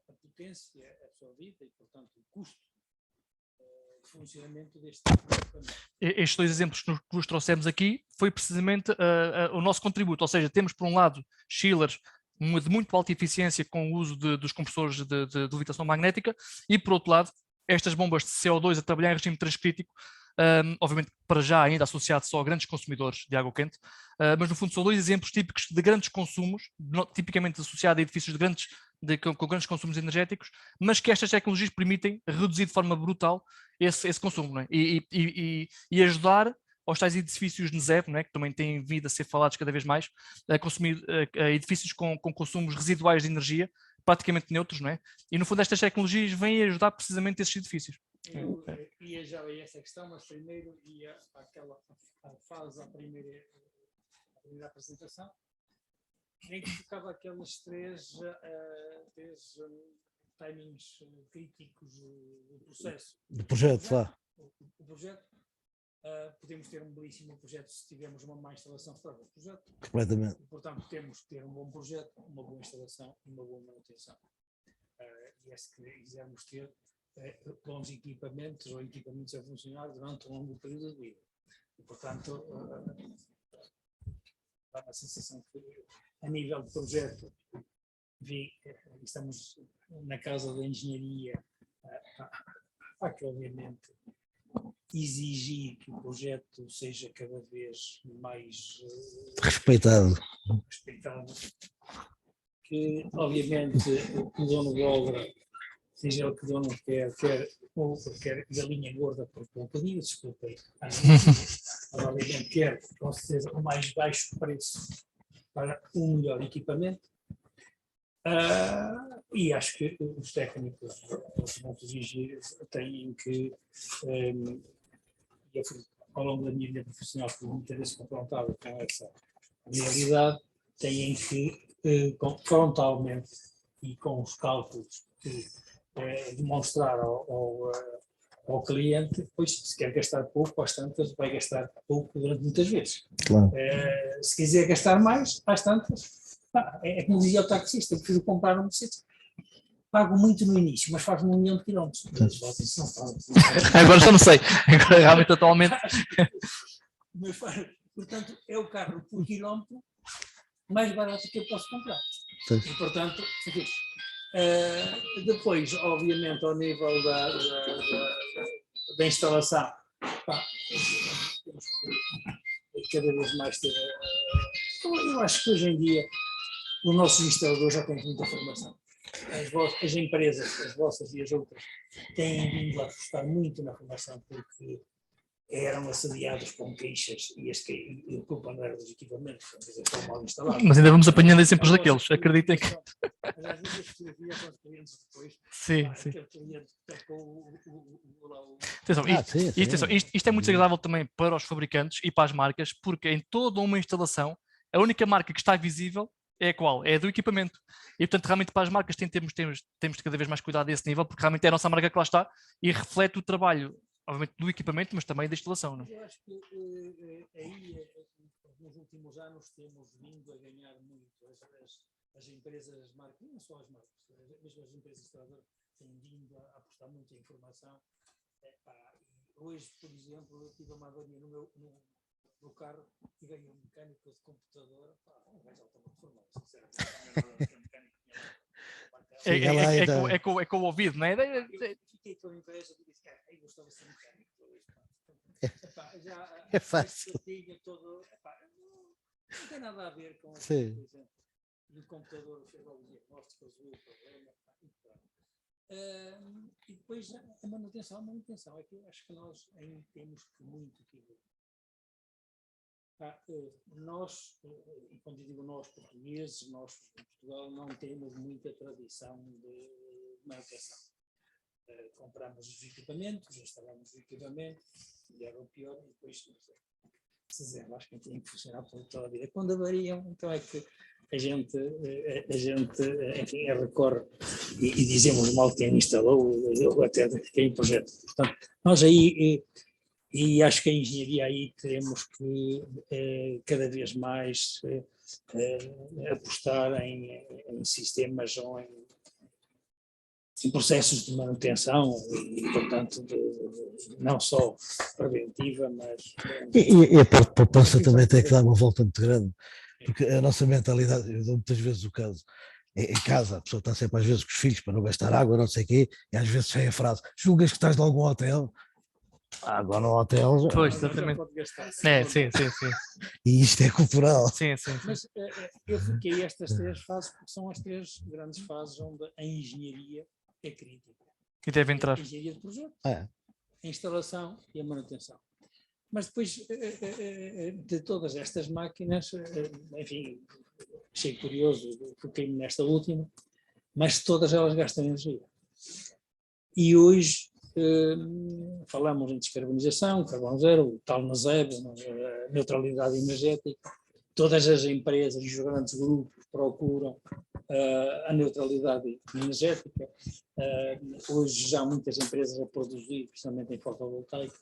a potência absorvida e, portanto, o custo de funcionamento deste equipamento. Estes dois exemplos que vos trouxemos aqui foi precisamente o nosso contributo, ou seja, temos por um lado chillers de muito alta eficiência com o uso dos compressores de levitação magnética e por outro lado estas bombas de CO2 a trabalhar em regime transcrítico, obviamente para já ainda associado só a grandes consumidores de água quente, mas no fundo são dois exemplos típicos de grandes consumos, tipicamente associados a edifícios com grandes consumos energéticos, mas que estas tecnologias permitem reduzir de forma brutal esse consumo, não é? E ajudar aos tais edifícios NZEB, não é? Que também têm vindo a ser falados cada vez mais, a consumir edifícios com consumos residuais de energia, praticamente neutros, não é? E no fundo estas tecnologias vêm ajudar precisamente esses edifícios. Eu ia já a essa questão, mas primeiro ia àquela fase, à primeira apresentação, em que tocava aqueles três timings críticos do processo. Do projeto, lá. O projeto, podemos ter um belíssimo projeto se tivermos uma má instalação fora do projeto. Completamente. Portanto, temos que ter um bom projeto, uma boa instalação e uma boa manutenção. E é se quisermos ter bons equipamentos ou equipamentos a funcionar durante um longo período de vida. E, portanto, dá a sensação que, a nível de projeto, estamos na casa da engenharia, há que, obviamente, exigir que o projeto seja cada vez mais Respeitado. Que, obviamente, o dono de obra, seja o que o dono quer galinha gorda por pouquinho, desculpem, obviamente quer, com certeza, o mais baixo preço para um melhor equipamento. E acho que os técnicos, os engenheiros, têm que, ao longo da minha vida profissional, que muitas vezes confrontava com essa realidade, têm que, frontalmente e com os cálculos que demonstrar ao cliente, pois se quer gastar pouco, às tantas vai gastar pouco durante muitas vezes. Claro. Se quiser gastar mais, às tantas, é como dizia o taxista, eu prefiro comprar um bicicleta. Pago muito no início, mas faz 1 milhão de quilómetros. Agora já não sei, agora realmente atualmente. Mas, portanto, é o carro por quilómetro mais barato que eu posso comprar. Sim. E, portanto, enfim, depois, obviamente, ao nível da instalação, temos que cada vez mais ter. Eu acho que hoje em dia os nossos instaladores já têm muita formação. As empresas, as vossas e as outras, têm vindo a apostar muito na formação porque eram assediados com queixas e a culpa não era dos equipamentos, estão mal instalados. Mas ainda vamos apanhando exemplos daqueles, acreditem que. Mas às vezes as fotografias são os clientes depois. Sim, sim. Aquele cliente que tapou Atenção, Sim. isto é muito agradável também para os fabricantes e para as marcas, porque em toda uma instalação A única marca que está visível é a qual? É a do equipamento. E, portanto, realmente para as marcas temos de cada vez mais cuidado desse nível, porque realmente é a nossa marca que lá está e reflete o trabalho, obviamente, do equipamento, mas também da instalação. Não? Eu acho que aí, nos últimos anos, temos vindo a ganhar muito. As empresas, as marcas, não só as marcas, mesmo as empresas instaladoras têm vindo a apostar muito em informação. Hoje, por exemplo, eu tive uma avaria no carro e veio um mecânico de computador, um gajo altamente formado, sinceramente. É com o ouvido, não é? Eu fiquei com a inveja e disse, eu gostava de ser mecânico. É fácil. Não tem nada a ver com, por Sim. exemplo, no computador chega ao diagnóstico, resolve o problema. E depois a manutenção. É que eu acho que nós ainda temos muito que ver. Nós, e quando digo nós portugueses, nós em Portugal não temos muita tradição de manutenção. Compramos os equipamentos, instalamos o equipamento, e era o pior, e depois se zero, acho que tem que funcionar por toda a vida. Quando avariam, então é que a gente enfim, recorre e dizemos mal quem instalou, ou até quem projeta. Portanto, nós aí, e acho que a engenharia aí teremos que cada vez mais apostar em sistemas ou em processos de manutenção e, portanto, não só preventiva, mas... E a parte de poupança também tem que dar uma volta muito grande, porque a nossa mentalidade, eu dou muitas vezes o caso, em casa a pessoa está sempre às vezes com os filhos para não gastar água, não sei o quê, e às vezes sai a frase, julgas que estás de algum hotel? Agora no hotel... Pois, exatamente. Sim. E isto é cultural. Sim. Mas eu fiquei estas 3 fases, porque são as 3 grandes fases onde a engenharia é crítica. E deve entrar. A engenharia de projeto, a instalação e a manutenção. Mas depois de todas estas máquinas, enfim, achei curioso, foquei-me nesta última, mas todas elas gastam energia. E hoje falamos em descarbonização, carbono zero, o tal NASEB, neutralidade energética. Todas as empresas e os grandes grupos procuram a neutralidade energética. Hoje já há muitas empresas a produzir, principalmente em fotovoltaica.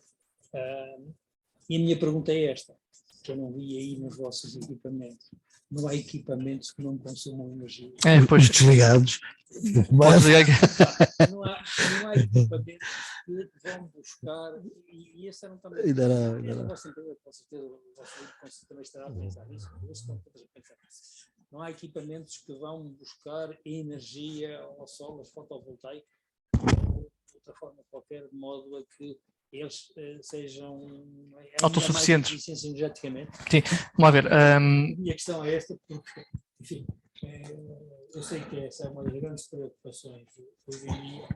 E a minha pergunta é esta, que eu não vi aí nos vossos equipamentos. Não há equipamentos que não consumam energia. Pois desligados. Mas... Não há equipamentos que vão buscar, e esse era também. A vossa empresa, com certeza, o vosso também estará a pensar nisso. Não há equipamentos que vão buscar energia ao sol, as fotovoltaicas, de outra forma qualquer, de modo a que eles sejam autossuficientes energeticamente. Sim, vamos ver. A minha questão é esta, porque, enfim, eu sei que essa é uma das grandes preocupações hoje em dia.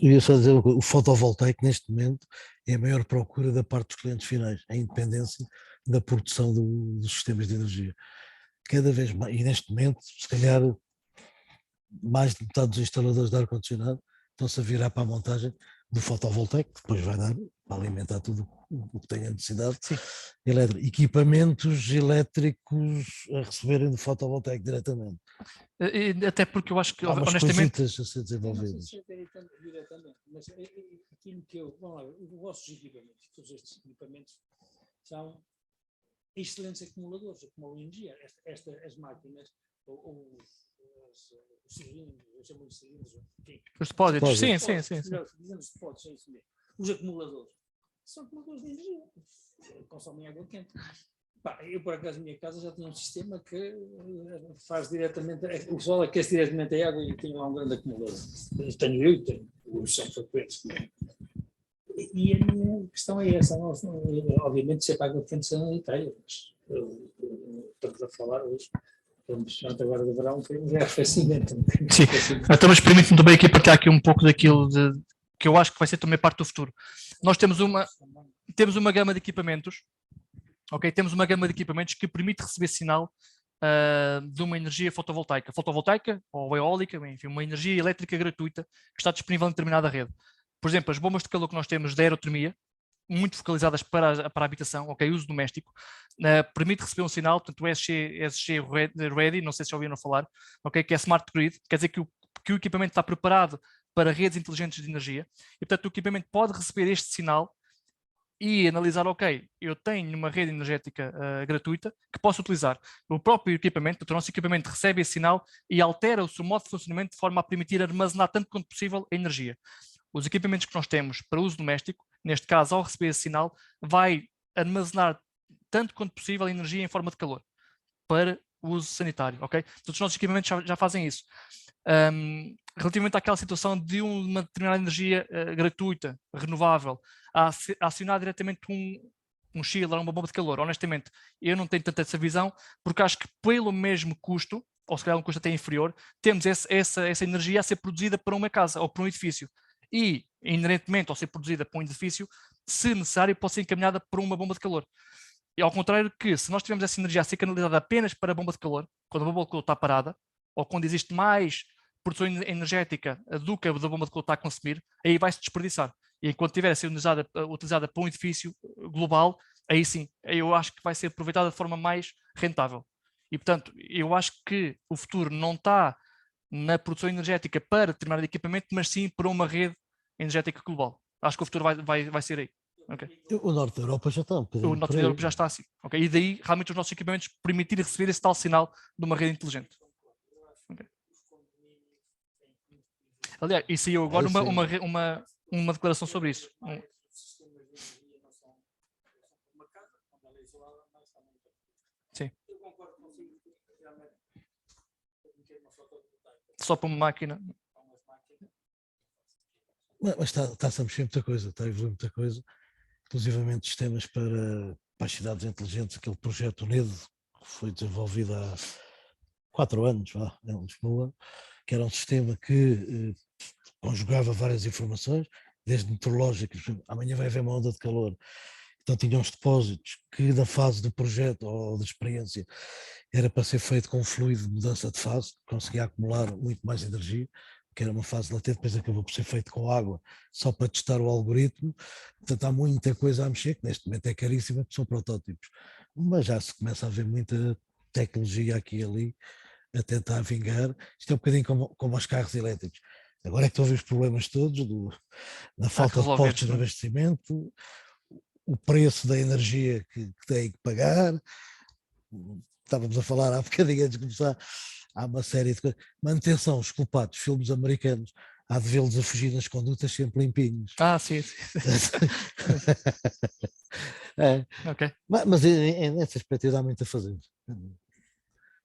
Ia só dizer, o fotovoltaico neste momento é a maior procura da parte dos clientes finais, a independência da produção dos sistemas de energia. Cada vez mais, e neste momento, se calhar, mais de metade dos instaladores de ar-condicionado estão-se a virar para a montagem do fotovoltaico, que depois vai dar para alimentar tudo o que tenha necessidade. Equipamentos elétricos a receberem do fotovoltaico diretamente. Até porque eu acho que, há umas honestamente... coisitas a ser desenvolvidas. Não sei se é diretamente, mas aquilo que eu... Vamos lá, os vossos equipamentos, todos estes equipamentos, são excelentes acumuladores, acumulam energia. As máquinas, os cilindros, eu chamo de cilindros, enfim. Os depósitos, sim. Os depósitos, é isso mesmo. Os acumuladores são acumuladores de energia, consomem água quente. Eu, por acaso, na minha casa já tinha um sistema que faz diretamente, o sol aquece diretamente a água e tenho lá um grande acumulador. Tenho, os são frequentes. E a minha questão é essa, nós, obviamente, se apaga o quente sanitário, mas estamos a falar hoje. Agora do verão foi um arrefecimento. Sim, então, mas permite-me também aqui partilhar aqui um pouco daquilo que eu acho que vai ser também parte do futuro. Nós temos uma gama de equipamentos, ok? Temos uma gama de equipamentos que permite receber sinal de uma energia fotovoltaica ou eólica, enfim, uma energia elétrica gratuita que está disponível em determinada rede. Por exemplo, as bombas de calor que nós temos da aerotermia, muito focalizadas para a habitação, ok, uso doméstico, permite receber um sinal, portanto o ESG Ready, não sei se já ouviram falar, ok, que é Smart Grid, quer dizer que o equipamento está preparado para redes inteligentes de energia, e portanto o equipamento pode receber este sinal e analisar, ok, eu tenho uma rede energética gratuita que posso utilizar. O próprio equipamento, o nosso equipamento recebe esse sinal e altera o seu modo de funcionamento de forma a permitir armazenar tanto quanto possível a energia. Os equipamentos que nós temos para uso doméstico, neste caso, ao receber esse sinal, vai armazenar tanto quanto possível a energia em forma de calor para uso sanitário, ok? Todos os nossos equipamentos já fazem isso. Relativamente àquela situação de uma determinada energia gratuita, renovável, a acionar diretamente um chiller, uma bomba de calor, honestamente, eu não tenho tanta essa visão, porque acho que pelo mesmo custo, ou se calhar um custo até inferior, temos essa energia a ser produzida para uma casa ou para um edifício. E, inerentemente, ao ser produzida para um edifício, se necessário, pode ser encaminhada para uma bomba de calor. E ao contrário que, se nós tivermos essa energia a ser canalizada apenas para a bomba de calor, quando a bomba de calor está parada, ou quando existe mais produção energética do que a da bomba de calor está a consumir, aí vai-se desperdiçar. E enquanto estiver a ser utilizada para um edifício global, aí sim, eu acho que vai ser aproveitada de forma mais rentável. E, portanto, eu acho que o futuro não está na produção energética para determinado equipamento, mas sim para uma rede energética global. Acho que o futuro vai ser aí. Okay. O norte da Europa já está um bocadinho. O norte da Europa já está assim. Okay? E daí, realmente, os nossos equipamentos permitirem receber esse tal sinal de uma rede inteligente. Okay. Aliás, e saiu agora uma declaração sobre isso. Sim. Só para uma máquina. Mas está-se a mexer muita coisa, está a evoluir muita coisa, inclusivamente sistemas para as cidades inteligentes, aquele projeto UNED, que foi desenvolvido há 4 anos, em Lisboa, que era um sistema que conjugava várias informações, desde meteorológicas, amanhã vai haver uma onda de calor, então tinha uns depósitos que da fase do projeto ou da experiência era para ser feito com um fluido de mudança de fase, conseguia acumular muito mais energia, que era uma fase latente, depois acabou por ser feito com água, só para testar o algoritmo. Portanto, há muita coisa a mexer, que neste momento é caríssima, porque são protótipos, mas já se começa a ver muita tecnologia aqui e ali a tentar vingar. Isto é um bocadinho como os carros elétricos. Agora é que estão a ver os problemas todos, da falta de postos de abastecimento, o preço da energia que têm que pagar. Estávamos a falar há bocadinho antes de começar, há uma série de coisas. Manutenção, os culpados, filmes americanos, há de vê-los a fugir nas condutas sempre limpinhos. Sim. Okay. Mas nesse aspecto dá muito a fazer.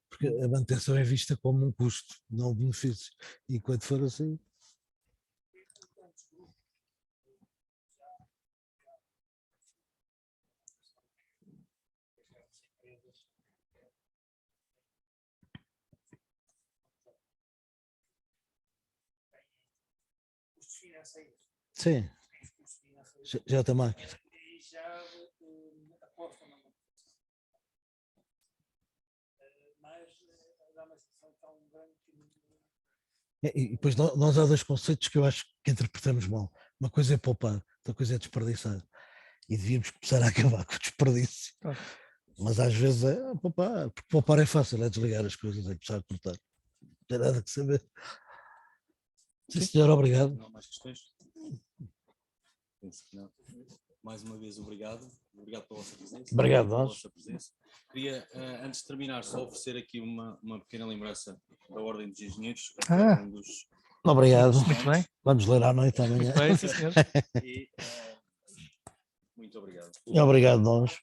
Porque a manutenção é vista como um custo, não um benefício. E enquanto for assim... Sim, já está máquina. E depois nós há 2 conceitos que eu acho que interpretamos mal. Uma coisa é poupar, outra coisa é desperdiçar. E devíamos começar a acabar com o desperdício. Mas às vezes é poupar, porque poupar é fácil, é desligar as coisas, é começar a cortar. Não tem nada que saber. Sim, senhor, obrigado. Não há mais questões? Penso que não. Mais uma vez, obrigado. Obrigado pela vossa presença. Obrigado, nós. Queria, antes de terminar, só oferecer aqui uma pequena lembrança da Ordem dos Engenheiros. Obrigado. Muito bem. Vamos ler à noite amanhã. Muito bem, sim, senhor. E, muito obrigado. Obrigado, nós.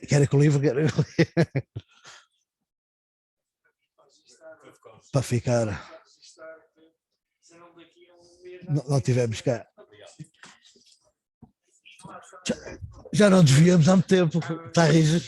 Quer que o livro? Para ficar. Não tivemos cá. Já não desviamos há muito tempo. Está rígido.